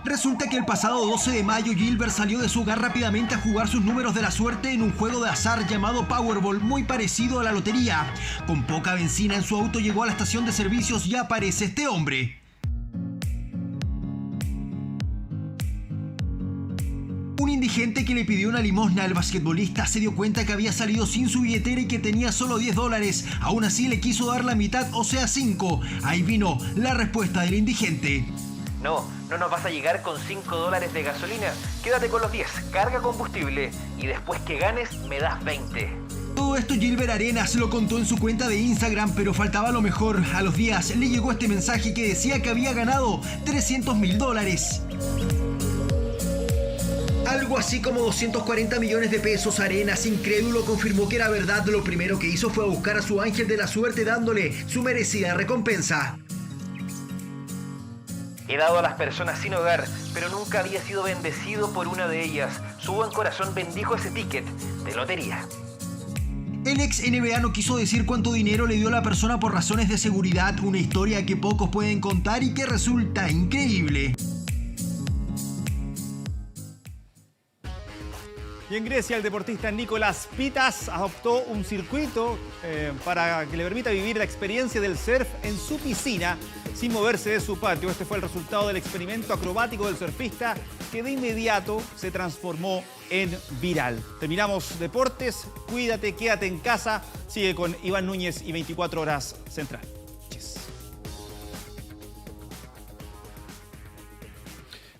Resulta que el pasado 12 de mayo Gilbert salió de su hogar rápidamente a jugar sus números de la suerte en un juego de azar llamado Powerball, muy parecido a la lotería. Con poca benzina en su auto llegó a la estación de servicios y aparece este hombre. Un indigente que le pidió una limosna al basquetbolista se dio cuenta que había salido sin su billetera y que tenía solo $10. Aún así le quiso dar la mitad, o sea 5. Ahí vino la respuesta del indigente. No nos vas a llegar con $5 de gasolina. Quédate con los 10, carga combustible y después que ganes me das 20. Todo esto Gilbert Arenas lo contó en su cuenta de Instagram, pero faltaba lo mejor. A los días le llegó este mensaje que decía que había ganado $300.000. Algo así como 240 millones de pesos. Arenas, incrédulo, confirmó que era verdad. Lo primero que hizo fue buscar a su ángel de la suerte dándole su merecida recompensa. He dado a las personas sin hogar, pero nunca había sido bendecido por una de ellas. Su buen corazón bendijo ese ticket de lotería. El ex NBA no quiso decir cuánto dinero le dio a la persona por razones de seguridad, una historia que pocos pueden contar y que resulta increíble. Y en Grecia, el deportista Nicolás Pitas adoptó un circuito para que le permita vivir la experiencia del surf en su piscina sin moverse de su patio. Este fue el resultado del experimento acrobático del surfista que de inmediato se transformó en viral. Terminamos deportes. Cuídate, quédate en casa. Sigue con Iván Núñez y 24 Horas Central.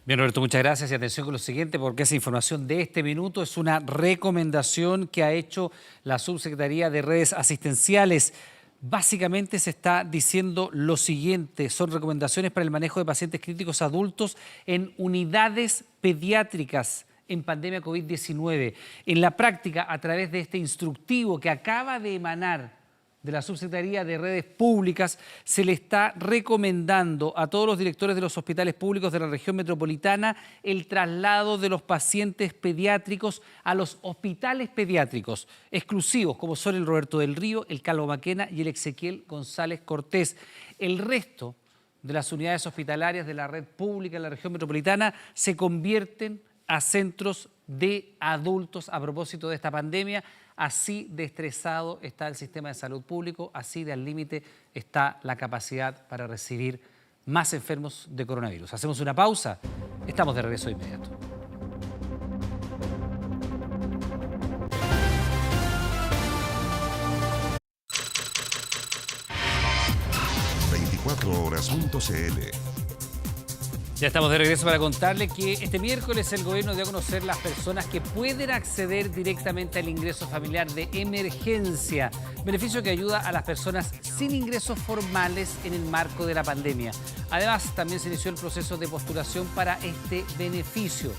Bien, Roberto, muchas gracias y atención con lo siguiente, porque esa información de este minuto es una recomendación que ha hecho la Subsecretaría de Redes Asistenciales. Básicamente se está diciendo lo siguiente: son recomendaciones para el manejo de pacientes críticos adultos en unidades pediátricas en pandemia COVID-19. En la práctica, a través de este instructivo que acaba de emanar de la Subsecretaría de Redes Públicas, se le está recomendando a todos los directores de los hospitales públicos de la región metropolitana el traslado de los pacientes pediátricos a los hospitales pediátricos exclusivos, como son el Roberto del Río, el Calvo Maquena y el Ezequiel González Cortés. El resto de las unidades hospitalarias de la red pública en la región metropolitana se convierten a centros de adultos a propósito de esta pandemia. Así de estresado está el sistema de salud público, así de al límite está la capacidad para recibir más enfermos de coronavirus. Hacemos una pausa, estamos de regreso de inmediato. ...24horas.cl. Ya estamos de regreso para contarle que este miércoles el gobierno dio a conocer las personas que pueden acceder directamente al ingreso familiar de emergencia, beneficio que ayuda a las personas sin ingresos formales en el marco de la pandemia. Además, también se inició el proceso de postulación para este beneficio.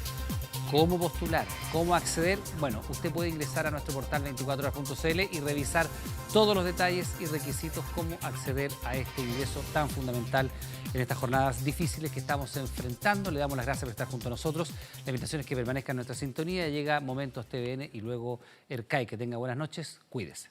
¿Cómo postular? ¿Cómo acceder? Bueno, usted puede ingresar a nuestro portal 24horas.cl y revisar todos los detalles y requisitos cómo acceder a este ingreso tan fundamental en estas jornadas difíciles que estamos enfrentando. Le damos las gracias por estar junto a nosotros. La invitación es que permanezca en nuestra sintonía. Llega Momentos TVN y luego ERCAI. Que tenga buenas noches. Cuídese.